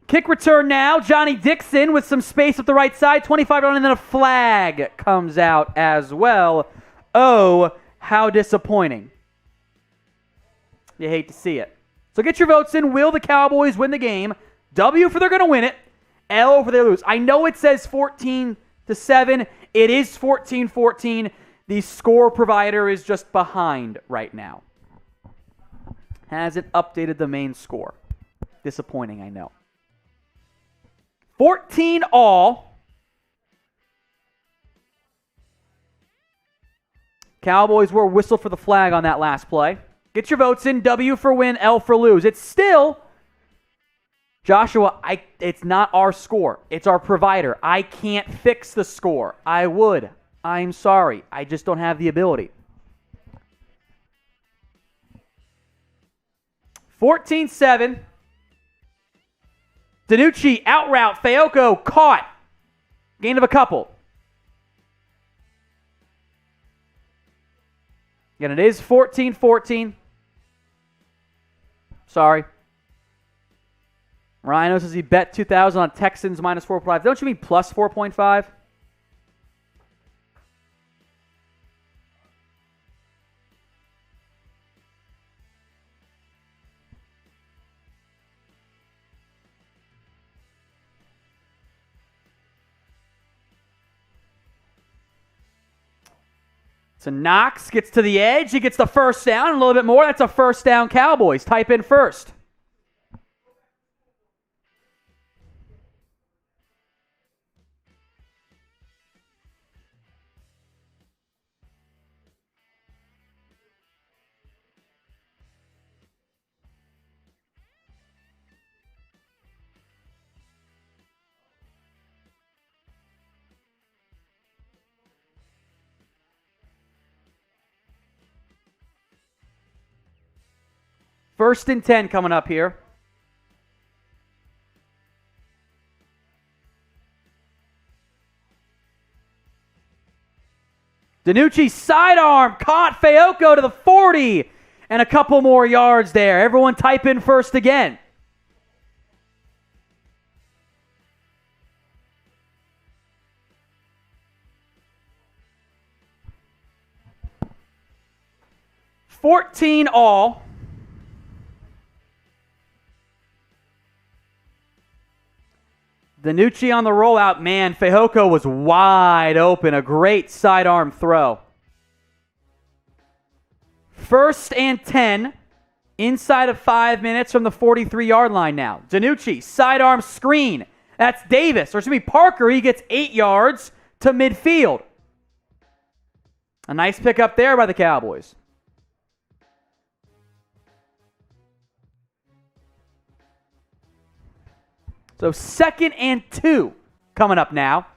Kick return now. Johnny Dixon with some space up the right side. 25 on, and then a flag comes out as well. Oh, how disappointing. You hate to see it. So get your votes in. Will the Cowboys win the game? W for they're going to win it. L for they lose. I know it says 14-7. It is 14-14. The score provider is just behind right now. Hasn't updated the main score. Disappointing, I know. 14-all. Cowboys were whistled for the flag on that last play. Get your votes in. W for win, L for lose. It's still... Joshua, it's not our score. It's our provider. I can't fix the score. I would. I'm sorry. I just don't have the ability. 14-7. DiNucci out route. Fayoko caught. Gain of a couple. Again, it is 14-14. Sorry. Rhino says he bet 2,000 on Texans minus 4.5. Don't you mean plus 4.5? So Knox gets to the edge. He gets the first down. A little bit more. That's a first down Cowboys. Type in first. First and 10 coming up here. DiNucci sidearm caught Fayoko to the 40 and a couple more yards there. Everyone type in first again. 14 all. DiNucci on the rollout. Man, Fehoko was wide open. A great sidearm throw. 1st and 10. Inside of 5 minutes from the 43-yard line now. DiNucci, sidearm screen. That's Davis, or excuse me, Parker. He gets 8 yards to midfield. A nice pickup there by the Cowboys. So 2nd and 2 coming up now.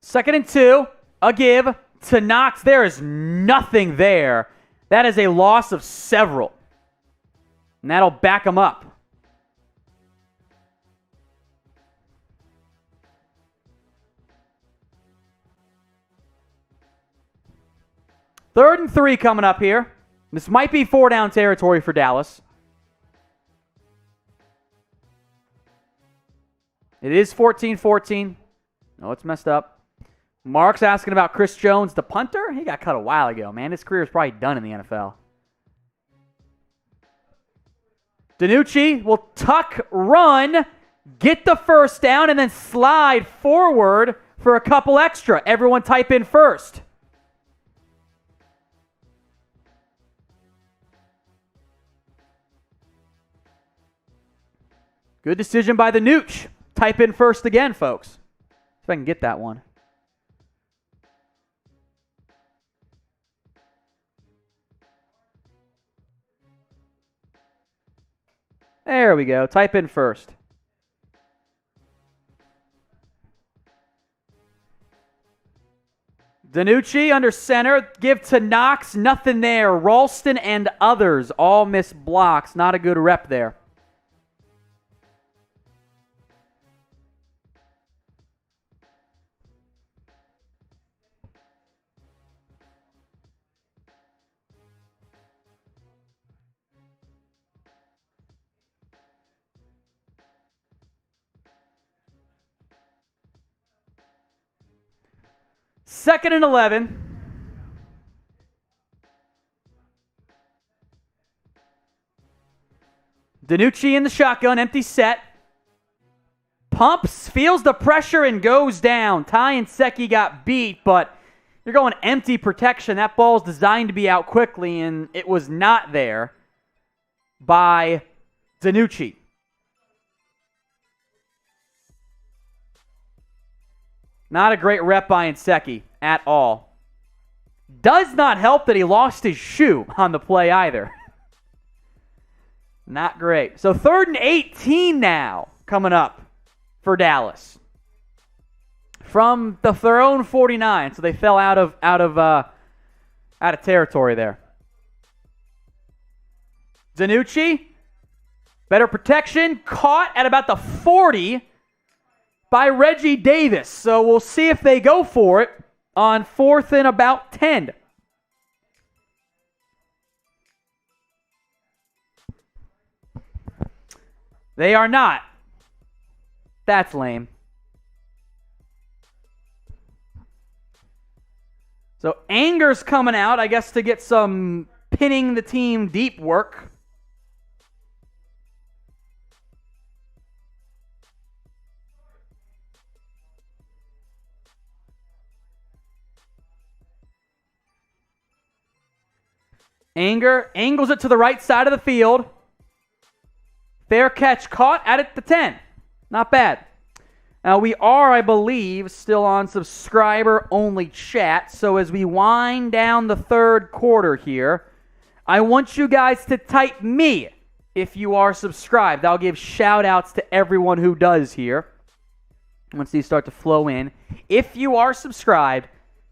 Second and 2, a give to Knox. There is nothing there. That is a loss of several. And that'll back him up. Third and 3 coming up here. This might be 4-down territory for Dallas. It is 14-14. No, it's messed up. Mark's asking about Chris Jones, the punter. He got cut a while ago, man. His career is probably done in the NFL. DiNucci will tuck, run, get the first down, and then slide forward for a couple extra. Everyone type in first. Good decision by the Nooch. Type in first again, folks. See if I can get that one. There we go. Type in first. DiNucci under center. Give to Knox. Nothing there. Ralston and others all miss blocks. Not a good rep there. Second and 11. DiNucci in the shotgun, empty set. Pumps, feels the pressure, and goes down. Ty and Secchi got beat, but you're going empty protection. That ball's designed to be out quickly, and it was not there by DiNucci. Not a great rep by Secchi at all. Does not help that he lost his shoe on the play either. Not great. So 3rd and 18 now coming up for Dallas. From their own 49, so they fell out of territory there. DiNucci, better protection, caught at about the 40 by Reggie Davis. So we'll see if they go for it on 4th and about 10. They are not. That's lame. So Anger's coming out, I guess, to get some pinning the team deep work. Anger angles it to the right side of the field. Fair catch caught at the 10. Not bad. Now we are, I believe, still on subscriber-only chat. So as we wind down the 3rd quarter here, I want you guys to type me if you are subscribed. I'll give shout-outs to everyone who does here once these start to flow in. If you are subscribed,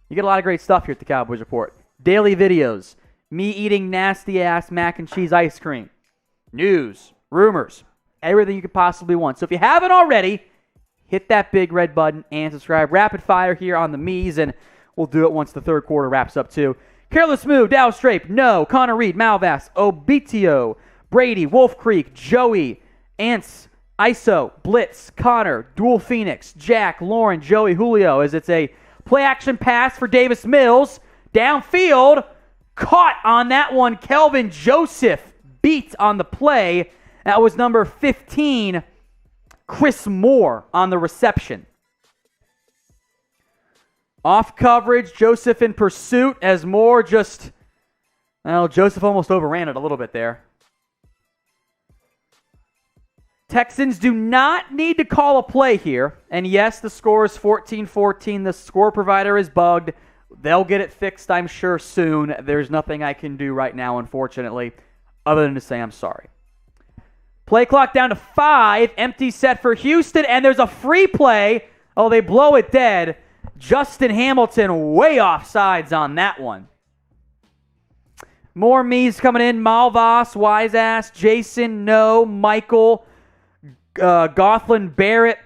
you get a lot of great stuff here at the Cowboys Report. Daily videos. Me eating nasty-ass mac and cheese ice cream. News, rumors, everything you could possibly want. So if you haven't already, hit that big red button and subscribe. Rapid fire here on the me's, and we'll do it once the third quarter wraps up too. Careless Move, Dow Strape, no. Connor Reed, Malvas, Obitio, Brady, Wolf Creek, Joey, Ants, ISO, Blitz, Connor, Dual Phoenix, Jack, Lauren, Joey, Julio, as it's a play-action pass for Davis Mills. Downfield, caught on that one. Kelvin Joseph beat on the play. That was number 15, Chris Moore on the reception. Off coverage, Joseph in pursuit as Moore just, well, Joseph almost overran it a little bit there. Texans do not need to call a play here. And yes, the score is 14-14. The score provider is bugged. They'll get it fixed, I'm sure, soon. There's nothing I can do right now, unfortunately, other than to say I'm sorry. Play clock down to 5. Empty set for Houston, and there's a free play. Oh, they blow it dead. Justin Hamilton way off sides on that one. More me's coming in. Malvas, Wiseass, Jason, no. Michael, Gothland Barrett,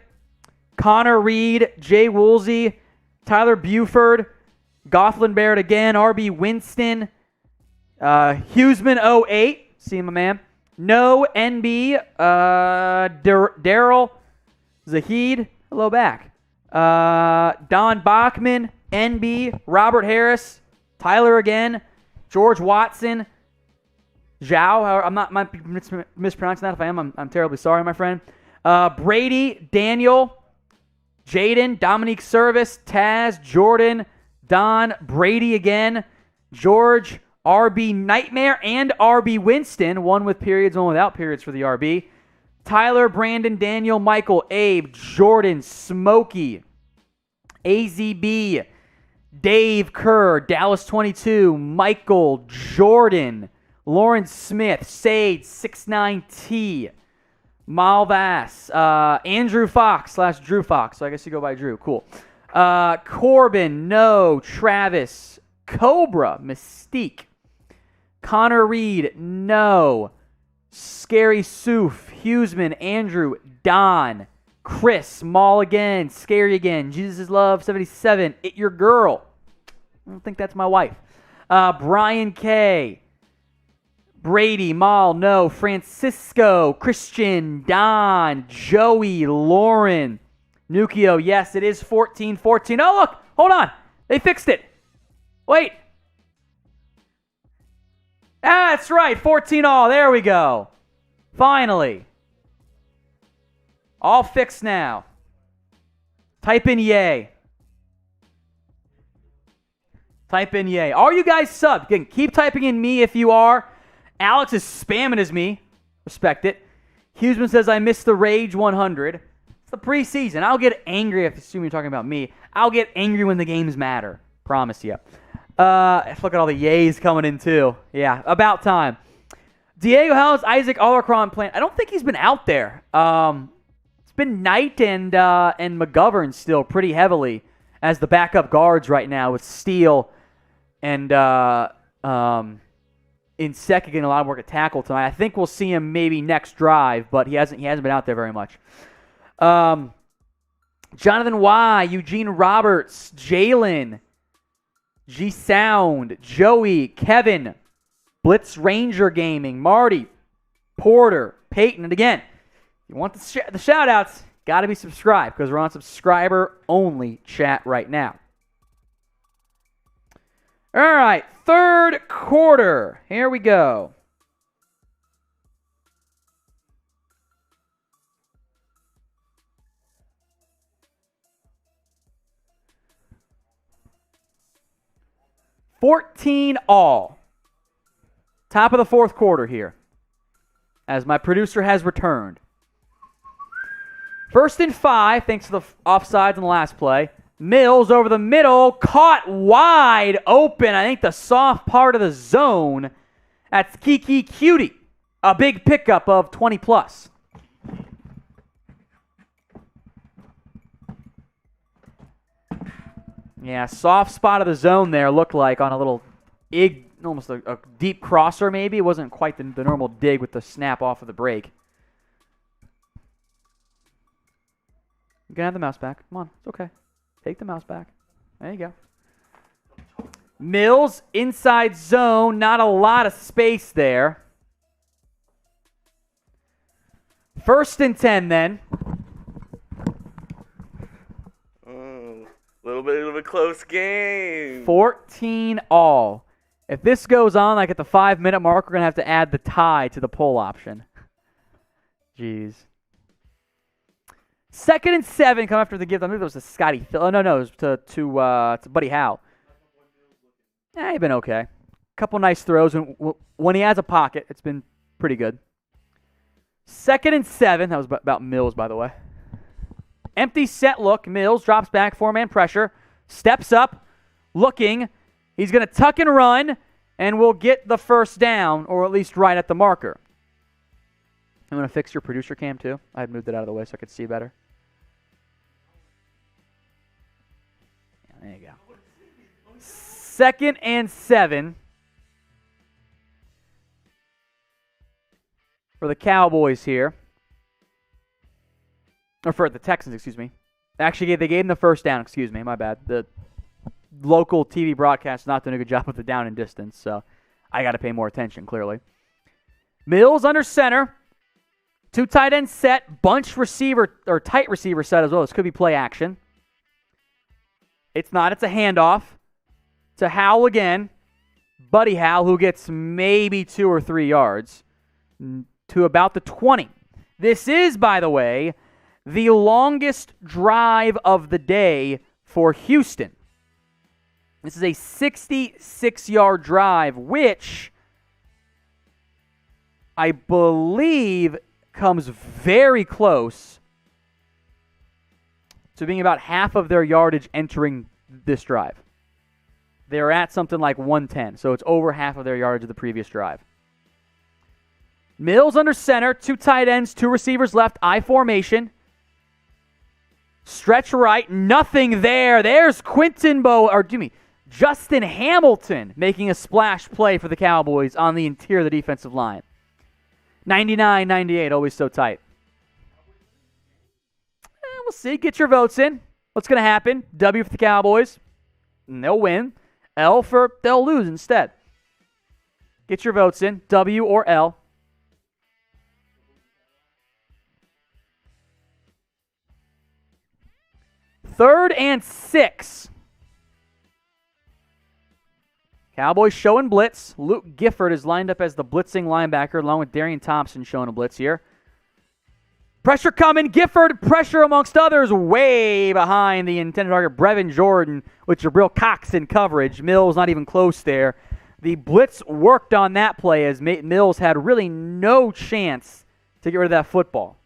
Connor Reed, Jay Woolsey, Tyler Buford, Gothland Barrett again, RB Winston, Huseman 08, see my man. No, NB, Daryl, Zahid, hello back. Don Bachman, NB, Robert Harris, Tyler again, George Watson, Zhao. I'm not mispronouncing that. If I am, I'm terribly sorry, my friend. Brady, Daniel, Jaden, Dominique Service, Taz, Jordan, Don, Brady again, George, RB Nightmare, and RB Winston. One with periods, one without periods for the RB. Tyler, Brandon, Daniel, Michael, Abe, Jordan, Smokey, AZB, Dave Kerr, Dallas 22, Michael, Jordan, Lawrence Smith, Sage, 69T, Malvas, Andrew Fox / Drew Fox, so I guess you go by Drew, cool. Corbin, no. Travis, Cobra, Mystique, Connor Reed, no. Scary Soof, Huseman, Andrew, Don, Chris, Maul again, Scary again, Jesus is Love, 77, It Your Girl. I don't think that's my wife. Brian K, Brady, Maul, no. Francisco, Christian, Don, Joey, Lauren, Nukio, yes, it is 14-14. Oh, look, hold on. They fixed it. Wait. That's right, 14-all. There we go. Finally. All fixed now. Type in yay. Type in yay. Are you guys subbed? Again, keep typing in me if you are. Alex is spamming as me. Respect it. Huseman says, I missed the Rage 100. It's the preseason. I'll get angry if you assume you're talking about me. I'll get angry when the games matter. Promise you. Look at all the yays coming in too. Yeah, about time. Diego, how's Isaac Alarcon playing? I don't think he's been out there. It's been Knight and McGovern still pretty heavily as the backup guards right now with Steele and in second getting a lot of work at tackle tonight. I think we'll see him maybe next drive, but he hasn't been out there very much. Jonathan Y, Eugene Roberts, Jalen, G Sound, Joey, Kevin, Blitz Ranger Gaming, Marty, Porter, Peyton, and again, if you want the shout outs, got to be subscribed because we're on subscriber only chat right now. All right, third quarter. Here we go. $14-all. Top of the fourth quarter here, as my producer has returned. 1st and 5, thanks to the offsides on the last play. Mills over the middle, caught wide open. I think the soft part of the zone. That's Kiki Cutie. A big pickup of 20 plus. Yeah, soft spot of the zone there looked like on a little almost a deep crosser maybe. It wasn't quite the normal dig with the snap off of the break. You can have the mouse back. Come on, it's okay. Take the mouse back. There you go. Mills, inside zone, not a lot of space there. 1st and 10 then. A little bit of a close game. 14 all. If this goes on like at the 5-minute mark, we're going to have to add the tie to the poll option. Jeez. 2nd and 7 come after the gift. I believe it was to Scotty Phil. Oh, no, it was to Buddy Howe. He's been okay. Couple nice throws. When he has a pocket, it's been pretty good. 2nd and 7. That was about Mills, by the way. Empty set look. Mills drops back. 4-man pressure. Steps up. Looking. He's going to tuck and run, and we'll get the first down, or at least right at the marker. I'm going to fix your producer cam, too. I had moved it out of the way so I could see better. Yeah, there you go. 2nd and 7 for the Cowboys here. Or for the Texans, excuse me. Actually, they gave him the first down, excuse me, my bad. The local TV broadcast is not doing a good job with the down and distance, so I got to pay more attention, clearly. Mills under center. 2 tight end set, bunch receiver, or tight receiver set as well. This could be play action. It's not. It's a handoff to Howell again. Buddy Howell, who gets maybe 2 or 3 yards to about the 20. This is, by the way, the longest drive of the day for Houston. This is a 66-yard drive, which I believe comes very close to being about half of their yardage entering this drive. They're at something like 110, so it's over half of their yardage of the previous drive. Mills under center, 2 tight ends, 2 receivers left, I formation. Stretch right, nothing there. There's Justin Hamilton making a splash play for the Cowboys on the interior of the defensive line. 99-98, always so tight. We'll see. Get your votes in. What's going to happen? W for the Cowboys. And they'll win. L for they'll lose instead. Get your votes in. W or L. Third and 6. Cowboys showing blitz. Luke Gifford is lined up as the blitzing linebacker along with Darian Thompson showing a blitz here. Pressure coming. Gifford, pressure amongst others, way behind the intended target, Brevin Jordan, with Jabril Cox in coverage. Mills not even close there. The blitz worked on that play as Mills had really no chance to get rid of that football.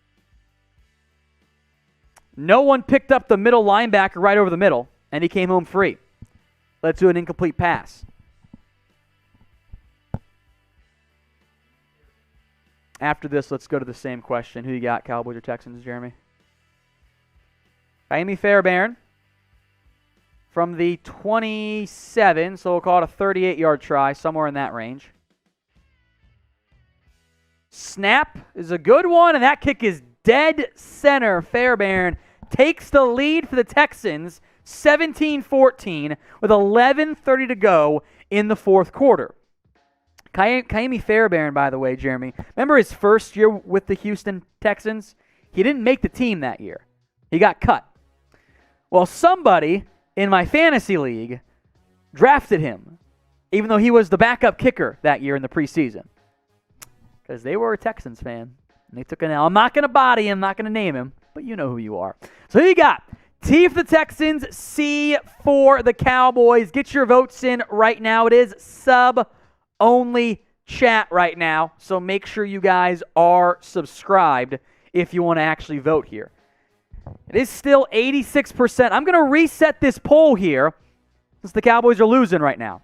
No one picked up the middle linebacker right over the middle, and he came home free. Led to an incomplete pass. After this, let's go to the same question. Who you got, Cowboys or Texans, Jeremy? Amy Fairbairn from the 27, so we'll call it a 38-yard try, somewhere in that range. Snap is a good one, and that kick is dead center. Fairbairn takes the lead for the Texans, 17-14, with 11:30 to go in the fourth quarter. Kaimi Fairbairn, by the way, Jeremy, remember his first year with the Houston Texans? He didn't make the team that year. He got cut. Well, somebody in my fantasy league drafted him, even though he was the backup kicker that year in the preseason, because they were a Texans fan, and they took an L. I'm not going to body him, not going to name him, but you know who you are. So who you got? T for the Texans, C for the Cowboys. Get your votes in right now. It is sub-only chat right now, so make sure you guys are subscribed if you want to actually vote here. It is still 86%. I'm going to reset this poll here since the Cowboys are losing right now.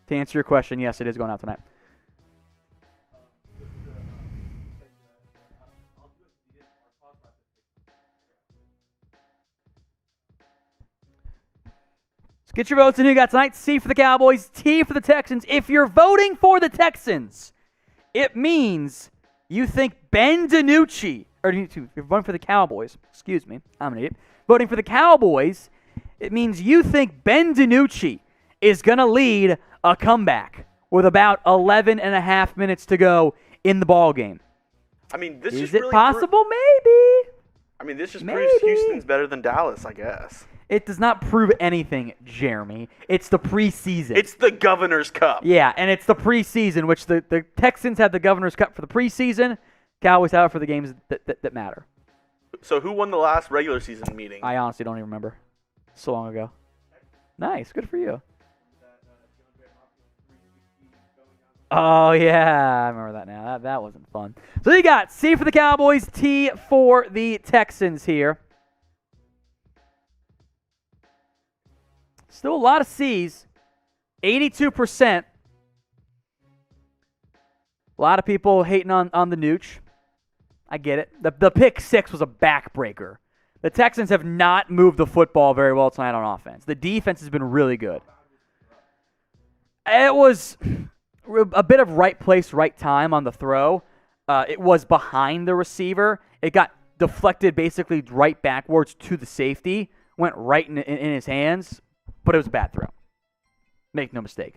To answer your question, yes, it is going out tonight. So get your votes in. Who you got tonight? C for the Cowboys, T for the Texans. If you're voting for the Texans, it means you think Ben DiNucci, or you're voting for the Cowboys, excuse me, I'm an idiot, voting for the Cowboys, it means you think Ben DiNucci is going to lead a comeback with about 11 and a half minutes to go in the ball game. I mean, this is really it possible? Maybe. I mean, this just proves Houston's better than Dallas, I guess. It does not prove anything, Jeremy. It's the preseason. It's the Governor's Cup. Yeah, and it's the preseason, which the Texans had the Governor's Cup for the preseason. Cowboys have it for the games that matter. So who won the last regular season meeting? I honestly don't even remember. So long ago. Nice. Good for you. Oh, yeah. I remember that now. That wasn't fun. So you got C for the Cowboys, T for the Texans here. Still a lot of C's. 82%. A lot of people hating on the Nooch. I get it. The pick six was a backbreaker. The Texans have not moved the football very well tonight on offense. The defense has been really good. It was a bit of right place, right time on the throw. It was behind the receiver. It got deflected basically right backwards to the safety. Went right in his hands, but it was a bad throw. Make no mistake.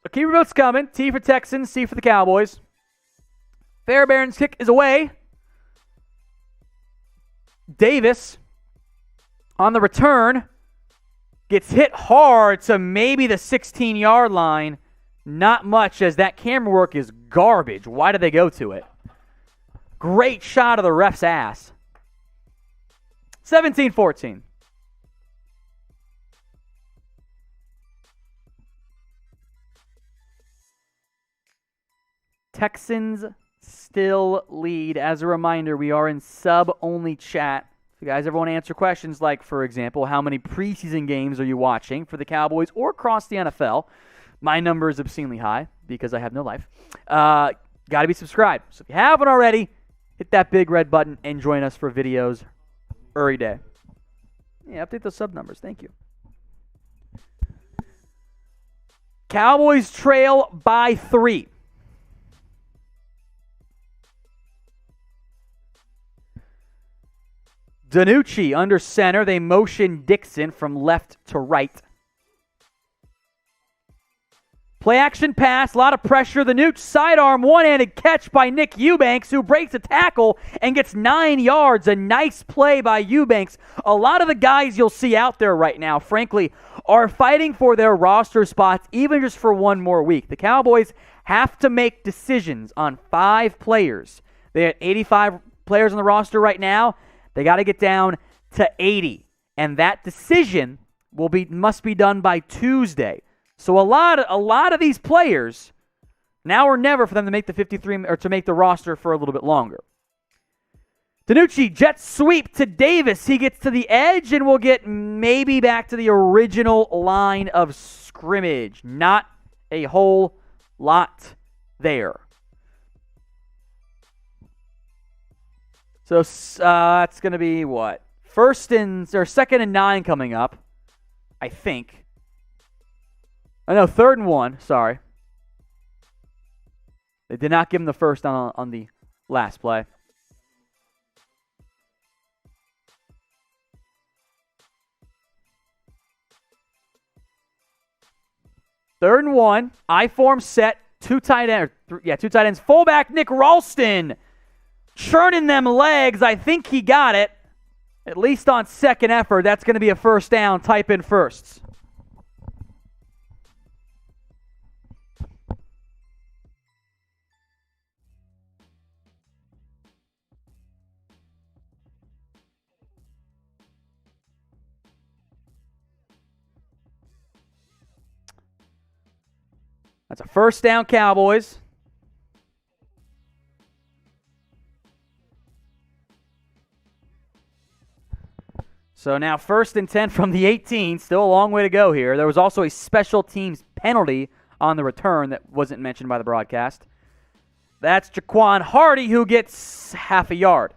So keep your votes coming. T for Texans, C for the Cowboys. Fairbairn's kick is away. Davis on the return gets hit hard to maybe the 16-yard line. Not much, as that camera work is garbage. Why did they go to it? Great shot of the ref's ass. 17-14. Texans still lead. As a reminder, we are in sub-only chat. If you guys ever want to answer questions like, for example, how many preseason games are you watching for the Cowboys or across the NFL? My number is obscenely high because I have no life. Got to be subscribed. So if you haven't already, hit that big red button and join us for videos every day. Yeah, update those sub numbers. Thank you. Cowboys trail by 3. DiNucci under center. They motion Dixon from left to right. Play action pass, a lot of pressure. The Nooch sidearm, one-handed catch by Nick Eubanks, who breaks a tackle and gets 9 yards. A nice play by Eubanks. A lot of the guys you'll see out there right now, frankly, are fighting for their roster spots, even just for one more week. The Cowboys have to make decisions on 5 players. They have 85 players on the roster right now. They got to get down to 80, and that decision must be done by Tuesday. So a lot of these players, now or never for them to make the 53 or to make the roster for a little bit longer. DiNucci jet sweep to Davis. He gets to the edge, and we'll get maybe back to the original line of scrimmage. Not a whole lot there. So that's going to be what? Second and 9 coming up, I think. Oh, no, 3rd and 1. Sorry. They did not give him the first down on the last play. Third and 1. I-form set. Two tight ends. Fullback Nick Ralston. Churning them legs. I think he got it. At least on second effort. That's going to be a first down. Type in firsts. That's a first down, Cowboys. So now 1st and 10 from the 18. Still a long way to go here. There was also a special teams penalty on the return that wasn't mentioned by the broadcast. That's Jaquan Hardy, who gets half a yard,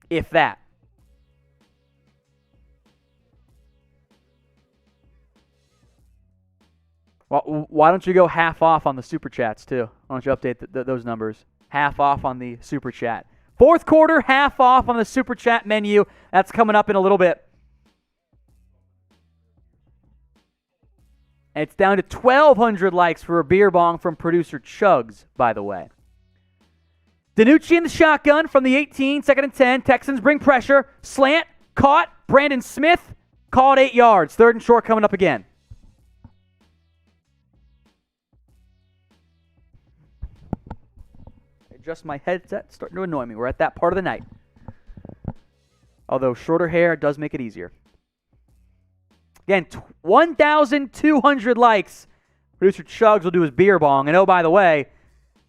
if that. Well, why don't you go half off on the Super Chats, too? Why don't you update those numbers? Half off on the Super Chat. Fourth quarter, half off on the Super Chat menu. That's coming up in a little bit. And it's down to 1,200 likes for a beer bong from producer Chugs, by the way. DiNucci in the shotgun from the 18, 2nd and 10. Texans bring pressure. Slant, caught. Brandon Smith, called 8 yards. 3rd and short coming up again. Adjust my headset. It's starting to annoy me. We're at that part of the night. Although shorter hair does make it easier. Again, 1,200 likes. Producer Chugs will do his beer bong. And oh, by the way,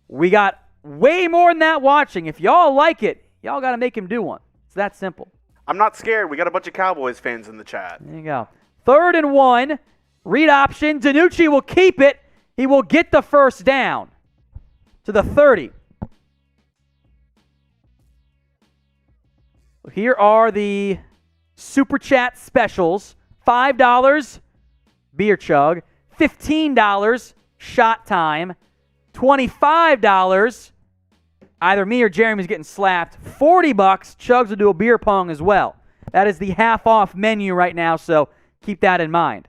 we got way more than that watching. If y'all like it, y'all got to make him do one. It's that simple. I'm not scared. We got a bunch of Cowboys fans in the chat. There you go. 3rd and 1. Read option. DiNucci will keep it. He will get the first down to the 30. Here are the Super Chat specials. $5, beer chug. $15, shot time. $25, either me or Jeremy's getting slapped. $40, Chugs will do a beer pong as well. That is the half-off menu right now, so keep that in mind.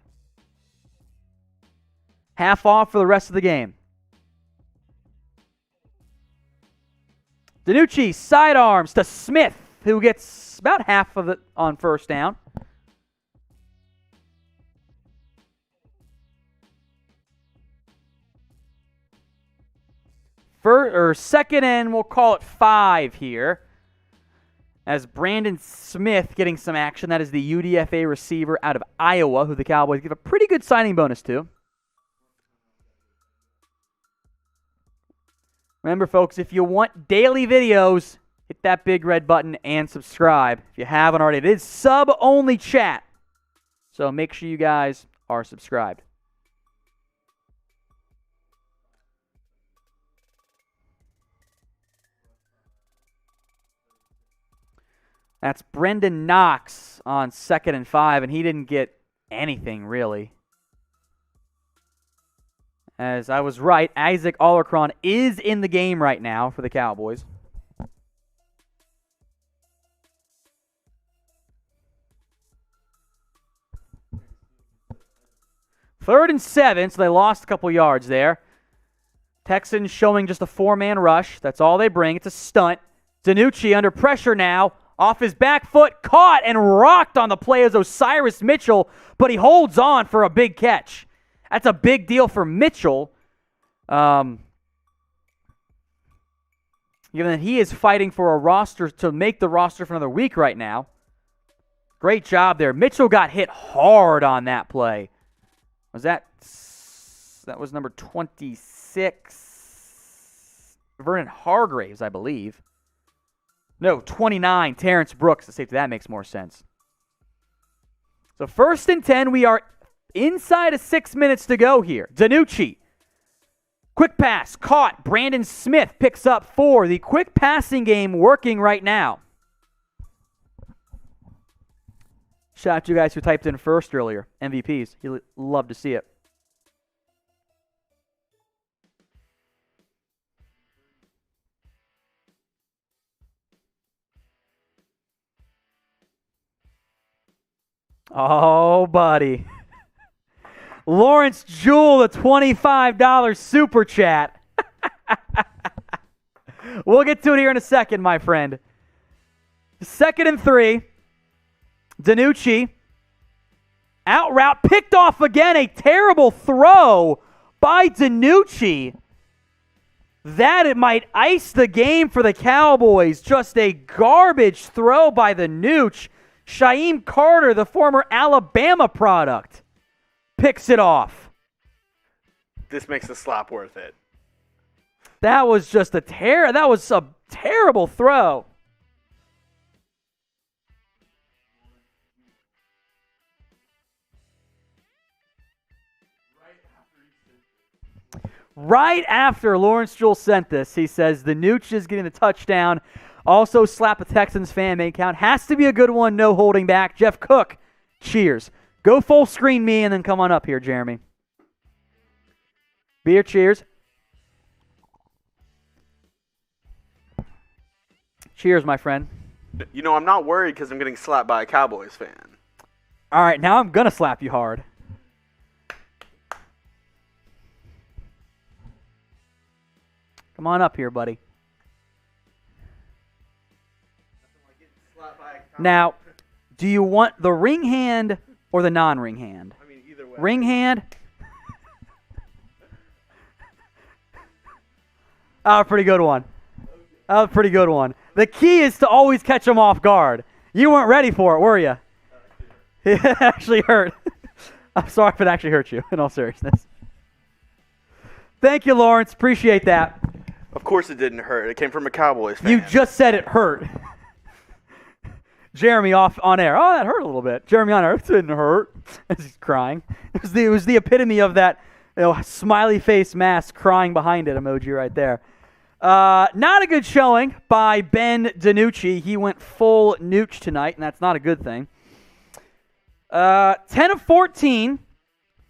Half off for the rest of the game. DiNucci sidearms to Smith, who gets about half of it on first down. Second and we'll call it 5 here. As Brandon Smith getting some action. That is the UDFA receiver out of Iowa, who the Cowboys give a pretty good signing bonus to. Remember, folks, if you want daily videos, hit that big red button and subscribe. If you haven't already, it is sub-only chat. So make sure you guys are subscribed. That's Brendan Knox on 2nd and 5, and he didn't get anything, really. As I was right, Isaac Alarcon is in the game right now for the Cowboys. Third and 7, so they lost a couple yards there. Texans showing just a 4-man rush. That's all they bring. It's a stunt. DiNucci under pressure now. Off his back foot, caught and rocked on the play as Osiris Mitchell, but he holds on for a big catch. That's a big deal for Mitchell. Given that he is fighting for a roster to make the roster for another week right now. Great job there. Mitchell got hit hard on that play. That was number 26. Vernon Hargraves, I believe. No, 29, Terrence Brooks, the safety. That makes more sense. So 1st and 10, we are inside of 6 minutes to go here. DiNucci, quick pass, caught. Brandon Smith picks up 4. The quick passing game working right now. Shout out to you guys who typed in first earlier. MVPs. You'll love to see it. Oh, buddy. Lawrence Jewell, the $25 super chat. We'll get to it here in a second, my friend. 2nd and 3. DiNucci. Out route. Picked off again. A terrible throw by DiNucci. That it might ice the game for the Cowboys. Just a garbage throw by the Nooch. Shaim Carter, the former Alabama product, picks it off. This makes the slap worth it. That was just a terrible throw. Right after Lawrence Jewell sent this, he says the Nooch is getting the touchdown. Also, slap a Texans fan may count. Has to be a good one, no holding back. Jeff Cook, cheers. Go full screen me and then come on up here, Jeremy. Beer cheers. Cheers, my friend. You know, I'm not worried because I'm getting slapped by a Cowboys fan. All right, now I'm going to slap you hard. Come on up here, buddy. Now, do you want the ring hand or the non-ring hand? I mean, either way. Ring hand. Oh, pretty good one. That was a pretty good one. The key is to always catch them off guard. You weren't ready for it, were you? It actually hurt. I'm sorry if it actually hurt you, in all seriousness. Thank you, Lawrence. Appreciate that. Of course it didn't hurt. It came from a Cowboys fan. You just said it hurt. Jeremy off on air. Oh, that hurt a little bit. Jeremy on air. It didn't hurt. As he's crying. It was the epitome of that smiley face mask crying behind it emoji right there. Not a good showing by Ben DiNucci. He went full nooch tonight, and that's not a good thing. 10 of 14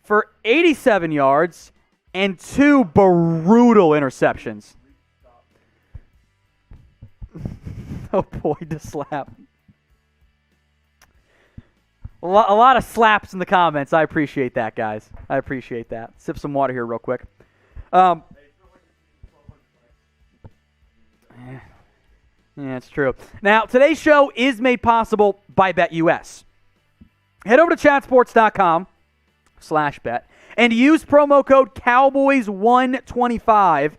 for 87 yards and 2 brutal interceptions. Oh boy, the slap. A lot of slaps in the comments. I appreciate that, guys. I appreciate that. Sip some water here real quick. Yeah, it's true. Now, today's show is made possible by BetUS. Head over to chatsports.com/bet and use promo code Cowboys125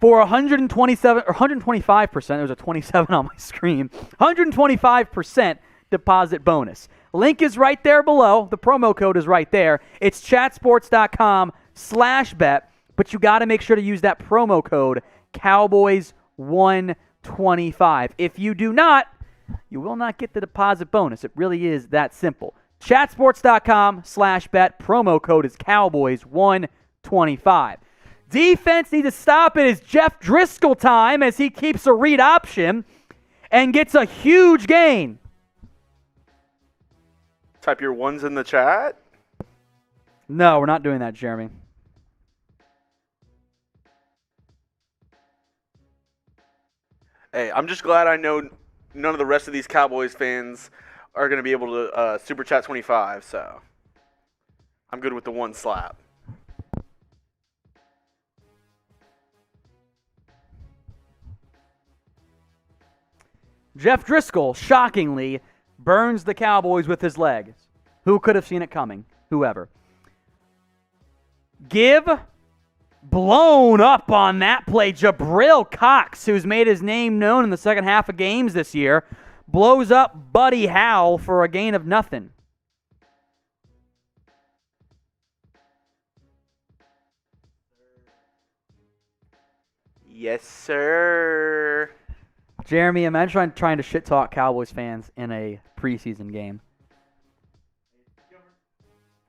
for 127 or 125%. There's a 27 on my screen. 125% deposit bonus. Link is right there below. The promo code is right there. It's chatsports.com/bet, but you got to make sure to use that promo code Cowboys125. If you do not, you will not get the deposit bonus. It really is that simple. Chatsports.com/bet. Promo code is Cowboys125. Defense needs to stop it. It's Jeff Driscoll time as he keeps a read option and gets a huge gain. Type your ones in the chat. No, we're not doing that, Jeremy. Hey, I'm just glad I know none of the rest of these Cowboys fans are going to be able to Super Chat 25, so I'm good with the one slap. Jeff Driscoll, shockingly, burns the Cowboys with his legs. Who could have seen it coming? Whoever. Blown up on that play. Jabril Cox, who's made his name known in the second half of games this year, blows up Buddy Howell for a gain of nothing. Yes, sir. Jeremy, imagine trying to shit talk Cowboys fans in a preseason game.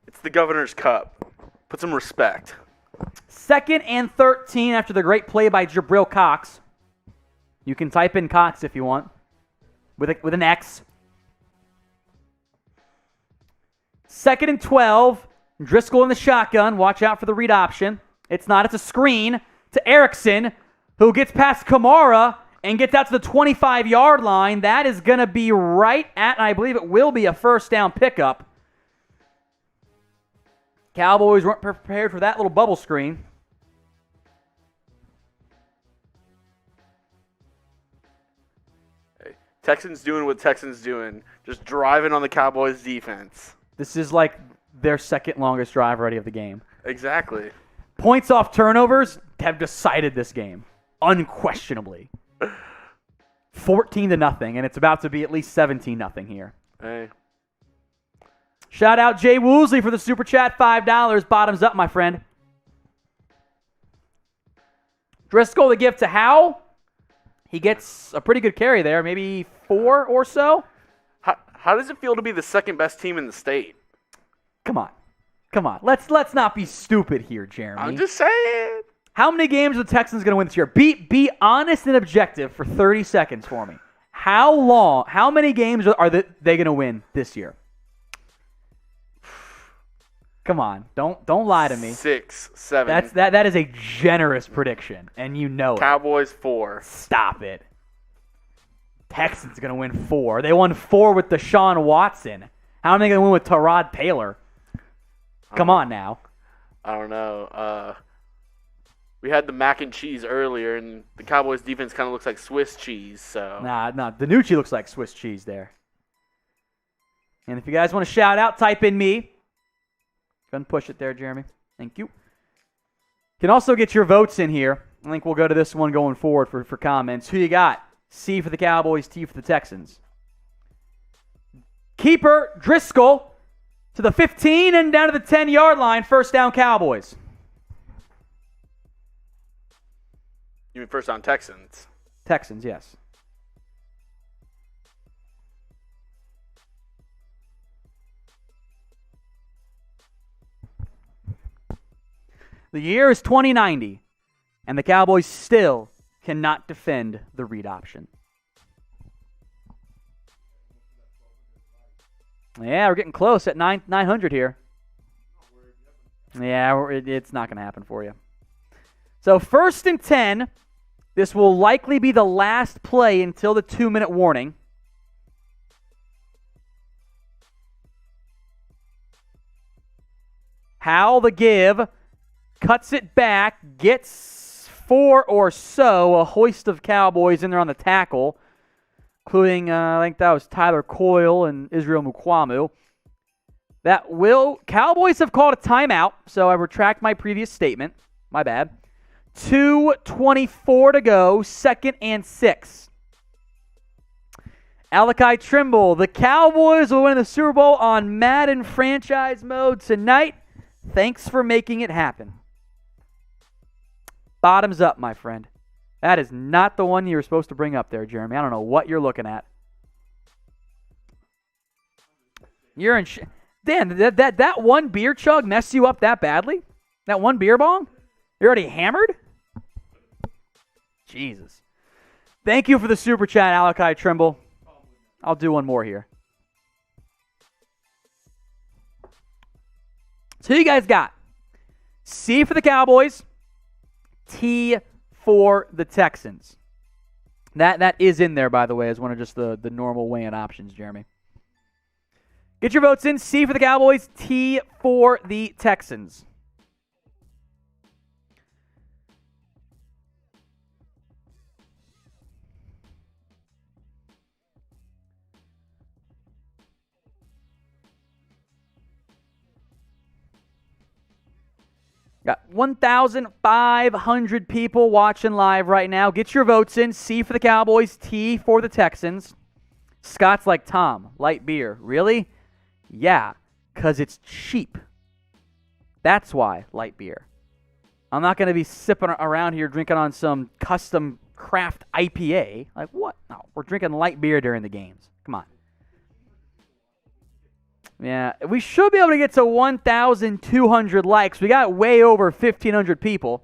It's the Governor's Cup. Put some respect. 2nd and 13 after the great play by Jabril Cox. You can type in Cox if you want, with an X. 2nd and 12. Driscoll in the shotgun. Watch out for the read option. It's not. It's a screen to Erickson, who gets past Kamara and gets out to the 25-yard line. That is going to be right at, and I believe it will be, a first down pickup. Cowboys weren't prepared for that little bubble screen. Hey, Texans doing what Texans doing. Just driving on the Cowboys defense. This is like their second longest drive already of the game. Exactly. Points off turnovers have decided this game, unquestionably. 14-0, and it's about to be at least 17-0 here. Hey. Shout out Jay Woosley for the super chat, $5. Bottoms up, my friend. Driscoll the gift to Howell. He gets a pretty good carry there, maybe 4 or so. How does it feel to be the second best team in the state? Come on. Let's not be stupid here, Jeremy. I'm just saying. How many games are the Texans going to win this year? Be honest and objective for 30 seconds for me. How many games are they going to win this year? Come on. Don't lie to me. 6, 7. That is a generous prediction, and you know it. Cowboys 4. Stop it. Texans going to win 4. They won 4 with Deshaun Watson. How are they going to win with Tyrod Taylor? Come on now. I don't know. We had the mac and cheese earlier, and the Cowboys defense kind of looks like Swiss cheese. So Nah. DiNucci looks like Swiss cheese there. And if you guys want to shout out, type in me. Go ahead and push it there, Jeremy. Thank you. You can also get your votes in here. I think we'll go to this one going forward for comments. Who you got? C for the Cowboys, T for the Texans. Keeper Driscoll to the 15 and down to the 10-yard line. First down, Cowboys. You mean first down Texans? Texans, yes. The year is 2090, and the Cowboys still cannot defend the read option. Yeah, we're getting close at 900 here. Yeah, it's not going to happen for you. So 1st and 10. This will likely be the last play until the 2-minute warning. Howell the give. Cuts it back. Gets 4 or so. A hoist of Cowboys in there on the tackle. Including, I think that was Tyler Coyle and Israel Mukwamu. Cowboys have called a timeout, so I retract my previous statement. My bad. 2:24 to go, 2nd and 6. Alakai Trimble, the Cowboys will win the Super Bowl on Madden franchise mode tonight. Thanks for making it happen. Bottoms up, my friend. That is not the one you were supposed to bring up there, Jeremy. I don't know what you're looking at. You're in Dan, that one beer chug messed you up that badly? That one beer bong? You're already hammered? Jesus. Thank you for the super chat, Alakai Trimble. I'll do one more here. So who you guys got? C for the Cowboys. T for the Texans. That is in there, by the way, as one of just the normal weigh-in options, Jeremy. Get your votes in. C for the Cowboys. T for the Texans. Got 1,500 people watching live right now. Get your votes in. C for the Cowboys, T for the Texans. Scott's like, Tom, light beer. Really? Yeah, because it's cheap. That's why, light beer. I'm not going to be sipping around here drinking on some custom craft IPA. Like, what? No, we're drinking light beer during the games. Come on. Yeah, we should be able to get to 1,200 likes. We got way over 1,500 people.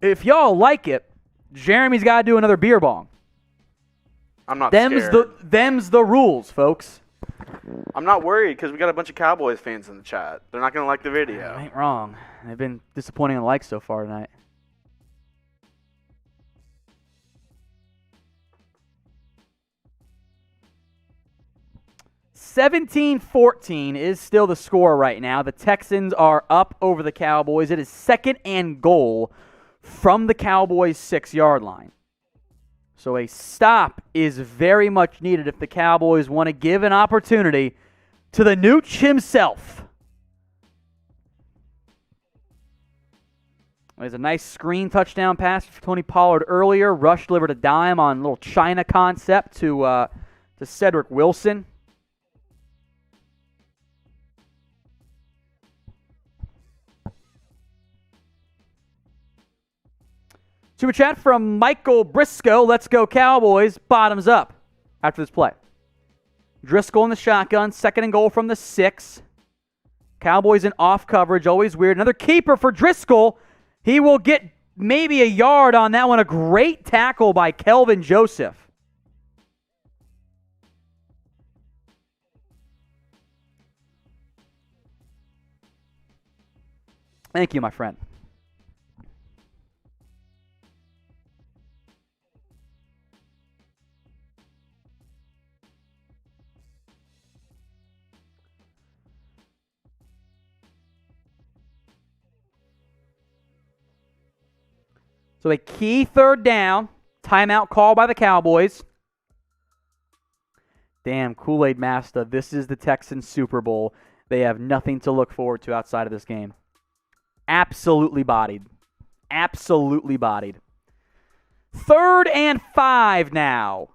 If y'all like it, Jeremy's got to do another beer bong. I'm not scared. Them's the rules, folks. I'm not worried because we got a bunch of Cowboys fans in the chat. They're not going to like the video. I ain't wrong. They've been disappointing in likes so far tonight. $17-14 is still the score right now. The Texans are up over the Cowboys. It is 2nd and goal from the Cowboys' 6-yard line. So a stop is very much needed if the Cowboys want to give an opportunity to the Nooch himself. There's a nice screen touchdown pass for Tony Pollard earlier. Rush delivered a dime on a little China concept to Cedric Wilson. Super chat from Michael Briscoe. Let's go Cowboys. Bottoms up after this play. Driscoll in the shotgun. 2nd and goal from the 6. Cowboys in off coverage. Always weird. Another keeper for Driscoll. He will get maybe a yard on that one. A great tackle by Kelvin Joseph. Thank you, my friend. So a key third down, timeout call by the Cowboys. Damn, Kool-Aid Master, this is the Texans Super Bowl. They have nothing to look forward to outside of this game. Absolutely bodied. Absolutely bodied. 3rd and 5 now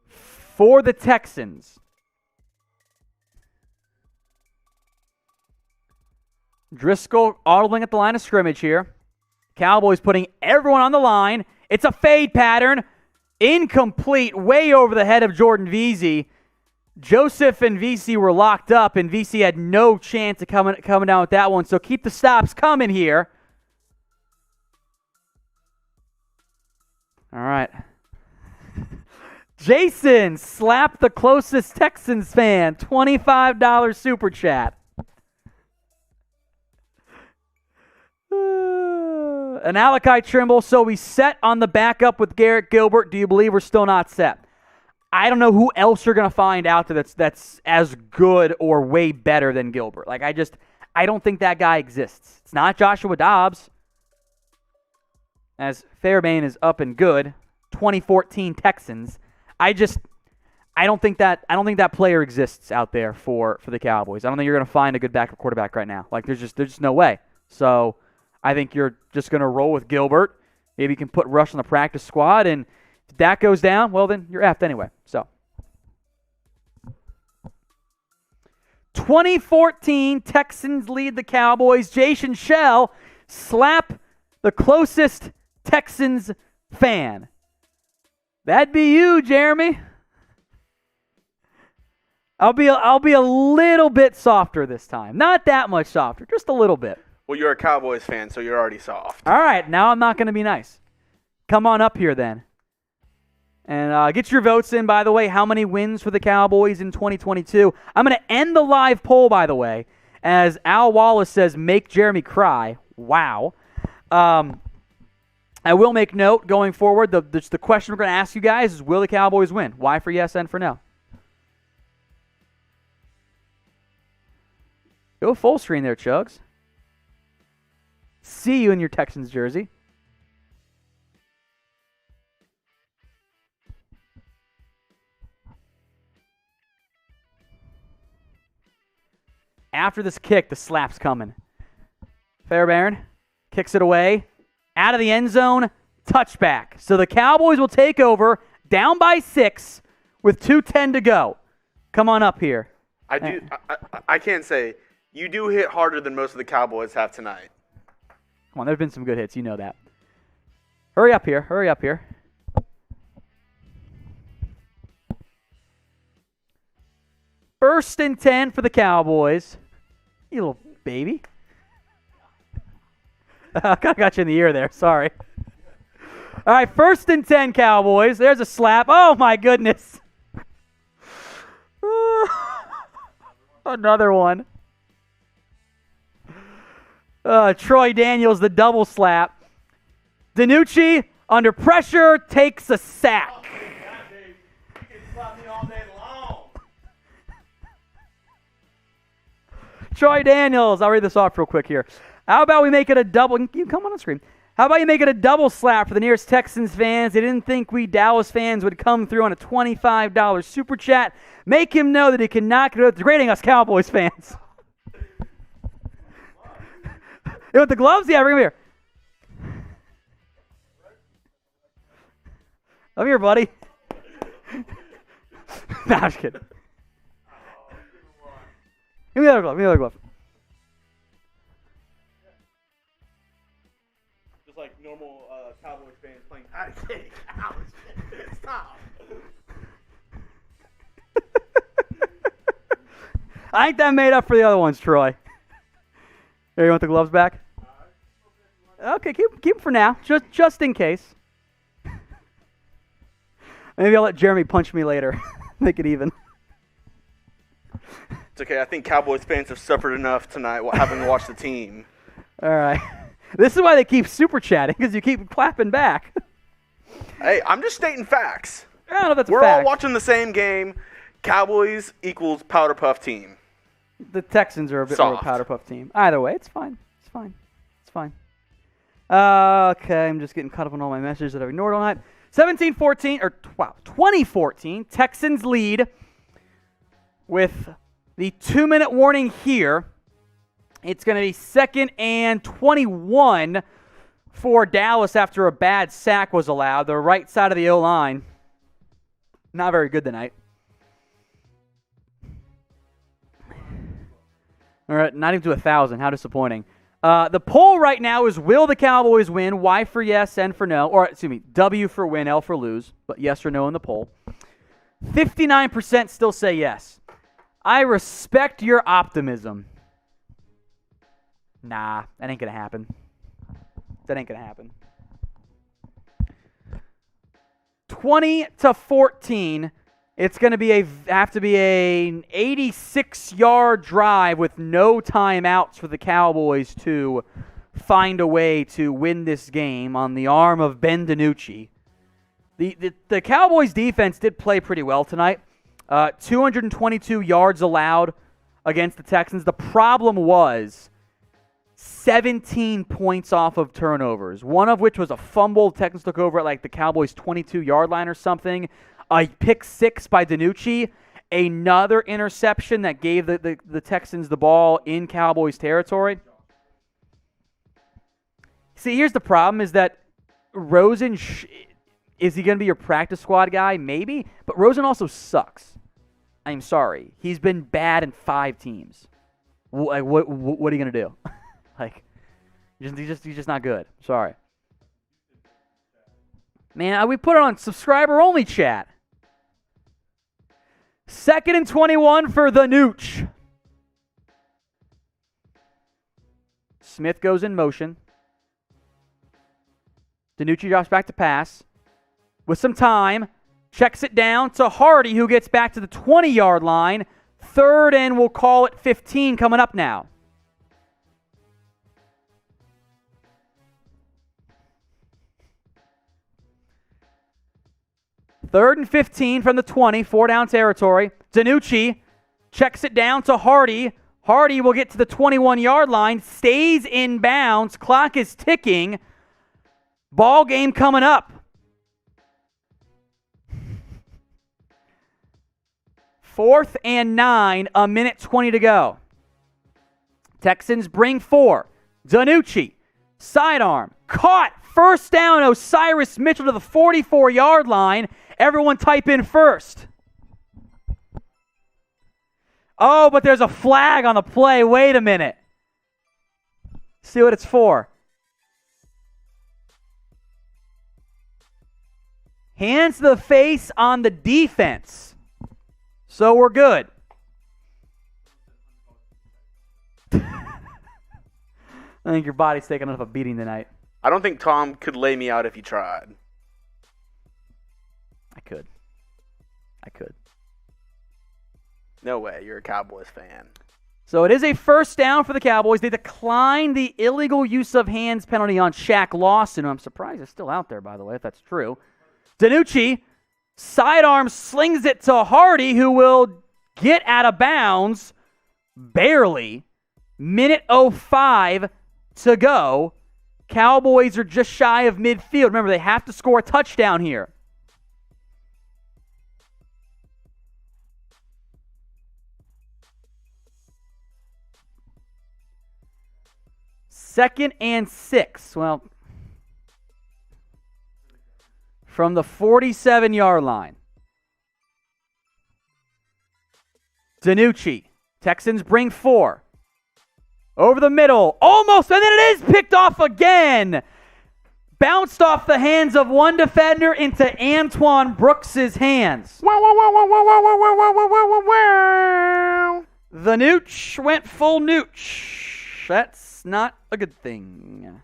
for the Texans. Driscoll audible at the line of scrimmage here. Cowboys putting everyone on the line. It's a fade pattern. Incomplete, way over the head of Jordan Vesey. Joseph and Vesey were locked up, and Vesey had no chance of coming down with that one. So keep the stops coming here. All right. Jason slapped the closest Texans fan. $25 super chat. And Alakai Trimble, so we set on the backup with Garrett Gilbert. Do you believe we're still not set? I don't know who else you're going to find out there that's as good or way better than Gilbert. Like, I don't think that guy exists. It's not Joshua Dobbs. As Fairbairn is up and good, 2014 Texans. I don't think that player exists out there for the Cowboys. I don't think you're going to find a good backup quarterback right now. Like, there's just no way. So I think you're just going to roll with Gilbert. Maybe you can put Rush on the practice squad, and if that goes down, well, then you're effed anyway. So 2014 Texans lead the Cowboys. Jason Shell slap the closest Texans fan. That'd be you, Jeremy. I'll be a little bit softer this time. Not that much softer, just a little bit. Well, you're a Cowboys fan, so you're already soft. All right, now I'm not going to be nice. Come on up here then. And get your votes in, by the way. How many wins for the Cowboys in 2022? I'm going to end the live poll, by the way, as Al Wallace says, make Jeremy cry. Wow. I will make note going forward. The question we're going to ask you guys is, will the Cowboys win? Y for yes, N for no. Go full screen there, Chugs. See you in your Texans jersey. After this kick, the slap's coming. Fairbairn kicks it away. Out of the end zone, touchback. So the Cowboys will take over, down by 6, with 2:10 to go. Come on up here. I can't say. You do hit harder than most of the Cowboys have tonight. Come on, there's been some good hits. You know that. Hurry up here. Hurry up here. First and 10 for the Cowboys. You little baby. I kind of got you in the ear there. Sorry. All right, first and 10, Cowboys. There's a slap. Oh, my goodness. Another one. Troy Daniels, the double slap. DiNucci, under pressure, takes a sack. Oh, God, baby. You can slap me all day long. Troy Daniels. I'll read this off real quick here. How about we make it a double? You come on the screen. How about you make it a double slap for the nearest Texans fans? They didn't think we Dallas fans would come through on a $25 super chat. Make him know that he cannot get degrading us Cowboys fans. You want the gloves? Yeah, bring them here. Come here, buddy. Nah, I'm just kidding. Give me the other glove. Give me the other glove. Just like normal Cowboys fans playing. Stop. I think that made up for the other ones, Troy. Here, you want the gloves back? Okay, keep them for now, just in case. Maybe I'll let Jeremy punch me later. Make it even. It's okay. I think Cowboys fans have suffered enough tonight having to watch the team. All right. This is why they keep super chatting, because you keep clapping back. Hey, I'm just stating facts. I don't know if that's a We're fact. all watching the same game. Cowboys equals Powder Puff team. The Texans are a bit more of a powder puff team. Either way, it's fine. It's fine. It's fine. Okay, I'm just getting caught up on all my messages that I've ignored all night. 2014, Texans lead with the 2-minute warning here. It's going to be 2nd and 21 for Dallas after a bad sack was allowed. The right side of the O-line, not very good tonight. All right, not even to 1,000. How disappointing. The poll right now is, will the Cowboys win? Y for yes, N for no. Or, excuse me, W for win, L for lose. But yes or no in the poll. 59% still say yes. I respect your optimism. Nah, that ain't going to happen. That ain't going to happen. 20-14. It's going to have to be an 86-yard drive with no timeouts for the Cowboys to find a way to win this game on the arm of Ben DiNucci. The Cowboys defense did play pretty well tonight. 222 yards allowed against the Texans. The problem was 17 points off of turnovers, one of which was a fumble. The Texans took over at like the Cowboys' 22-yard line or something. A pick six by DiNucci. Another interception that gave the Texans the ball in Cowboys territory. See, here's the problem is that Rosen, is he going to be your practice squad guy? Maybe. But Rosen also sucks. I'm sorry. He's been bad in 5 teams. Like, what are you going to do? Like, he's just not good. Sorry. Man, we put it on subscriber-only chat. 2nd and 21 for the Nooch. Smith goes in motion. DiNucci drops back to pass. With some time, checks it down to Hardy, who gets back to the 20-yard line. 3rd and we'll call it 15 coming up now. Third and 15 from the 20, 4-down territory. DiNucci checks it down to Hardy. Hardy will get to the 21-yard line, stays in bounds. Clock is ticking. Ball game coming up. 4th and 9, a minute 20 to go. Texans bring 4. DiNucci, sidearm, caught. 1st down, Osiris Mitchell to the 44-yard line. Everyone type in first. Oh, but there's a flag on the play. Wait a minute. See what it's for. Hands to the face on the defense. So we're good. I think your body's taking enough of a beating tonight. I don't think Tom could lay me out if he tried. I could. No way. You're a Cowboys fan. So it is a 1st down for the Cowboys. They declined the illegal use of hands penalty on Shaq Lawson, who I'm surprised is still out there, by the way, if that's true. DiNucci, sidearm slings it to Hardy, who will get out of bounds. Barely. Minute 05 to go. Cowboys are just shy of midfield. Remember, they have to score a touchdown here. Second and 6. Well, from the 47-yard line. DiNucci. Texans bring 4. Over the middle. Almost, and then it is picked off again. Bounced off the hands of one defender into Antoine Brooks' hands. The Nooch went full Nooch. That's not a good thing.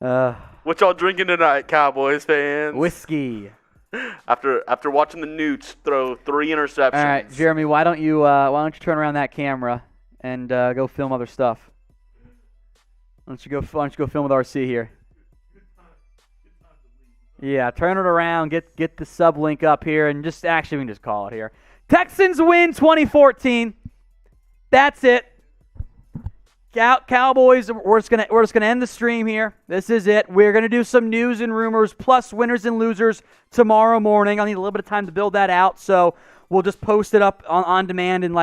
What y'all drinking tonight, Cowboys fans? Whiskey. After watching the Newts throw 3 interceptions. All right, Jeremy, why don't you turn around that camera and go film other stuff? Why don't you go film with RC here? Yeah, turn it around, get the sub link up here, and we can just call it here. Texans win 2014. That's it. Cowboys, we're just gonna end the stream here. This is it. We're gonna do some news and rumors plus winners and losers tomorrow morning. I'll need a little bit of time to build that out, so we'll just post it up on demand in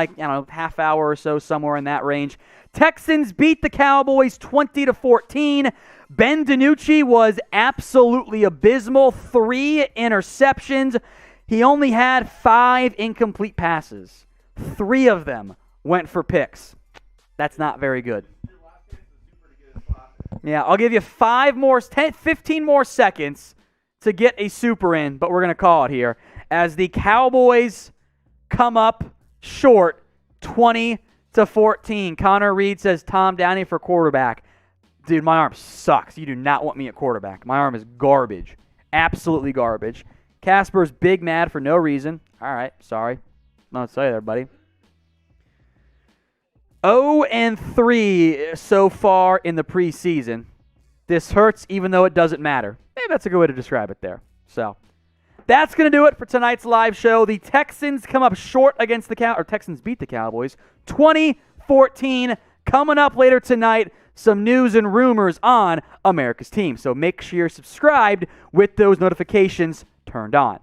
half hour or so, somewhere in that range. Texans beat the Cowboys 20-14. Ben DiNucci was absolutely abysmal. 3 interceptions. He only had 5 incomplete passes. 3 of them went for picks. That's not very good. Yeah, I'll give you 15 more seconds to get a super in, but we're going to call it here as the Cowboys come up short 20-14. Connor Reed says Tom Downey for quarterback. Dude, my arm sucks. You do not want me at quarterback. My arm is garbage. Absolutely garbage. Casper's big mad for no reason. All right, sorry. Not to say there, buddy. 0-3 so far in the preseason. This hurts even though it doesn't matter. Maybe that's a good way to describe it there. So that's going to do it for tonight's live show. The Texans come up short against Texans beat the Cowboys 20-14. Coming up later tonight, some news and rumors on America's team. So make sure you're subscribed with those notifications turned on.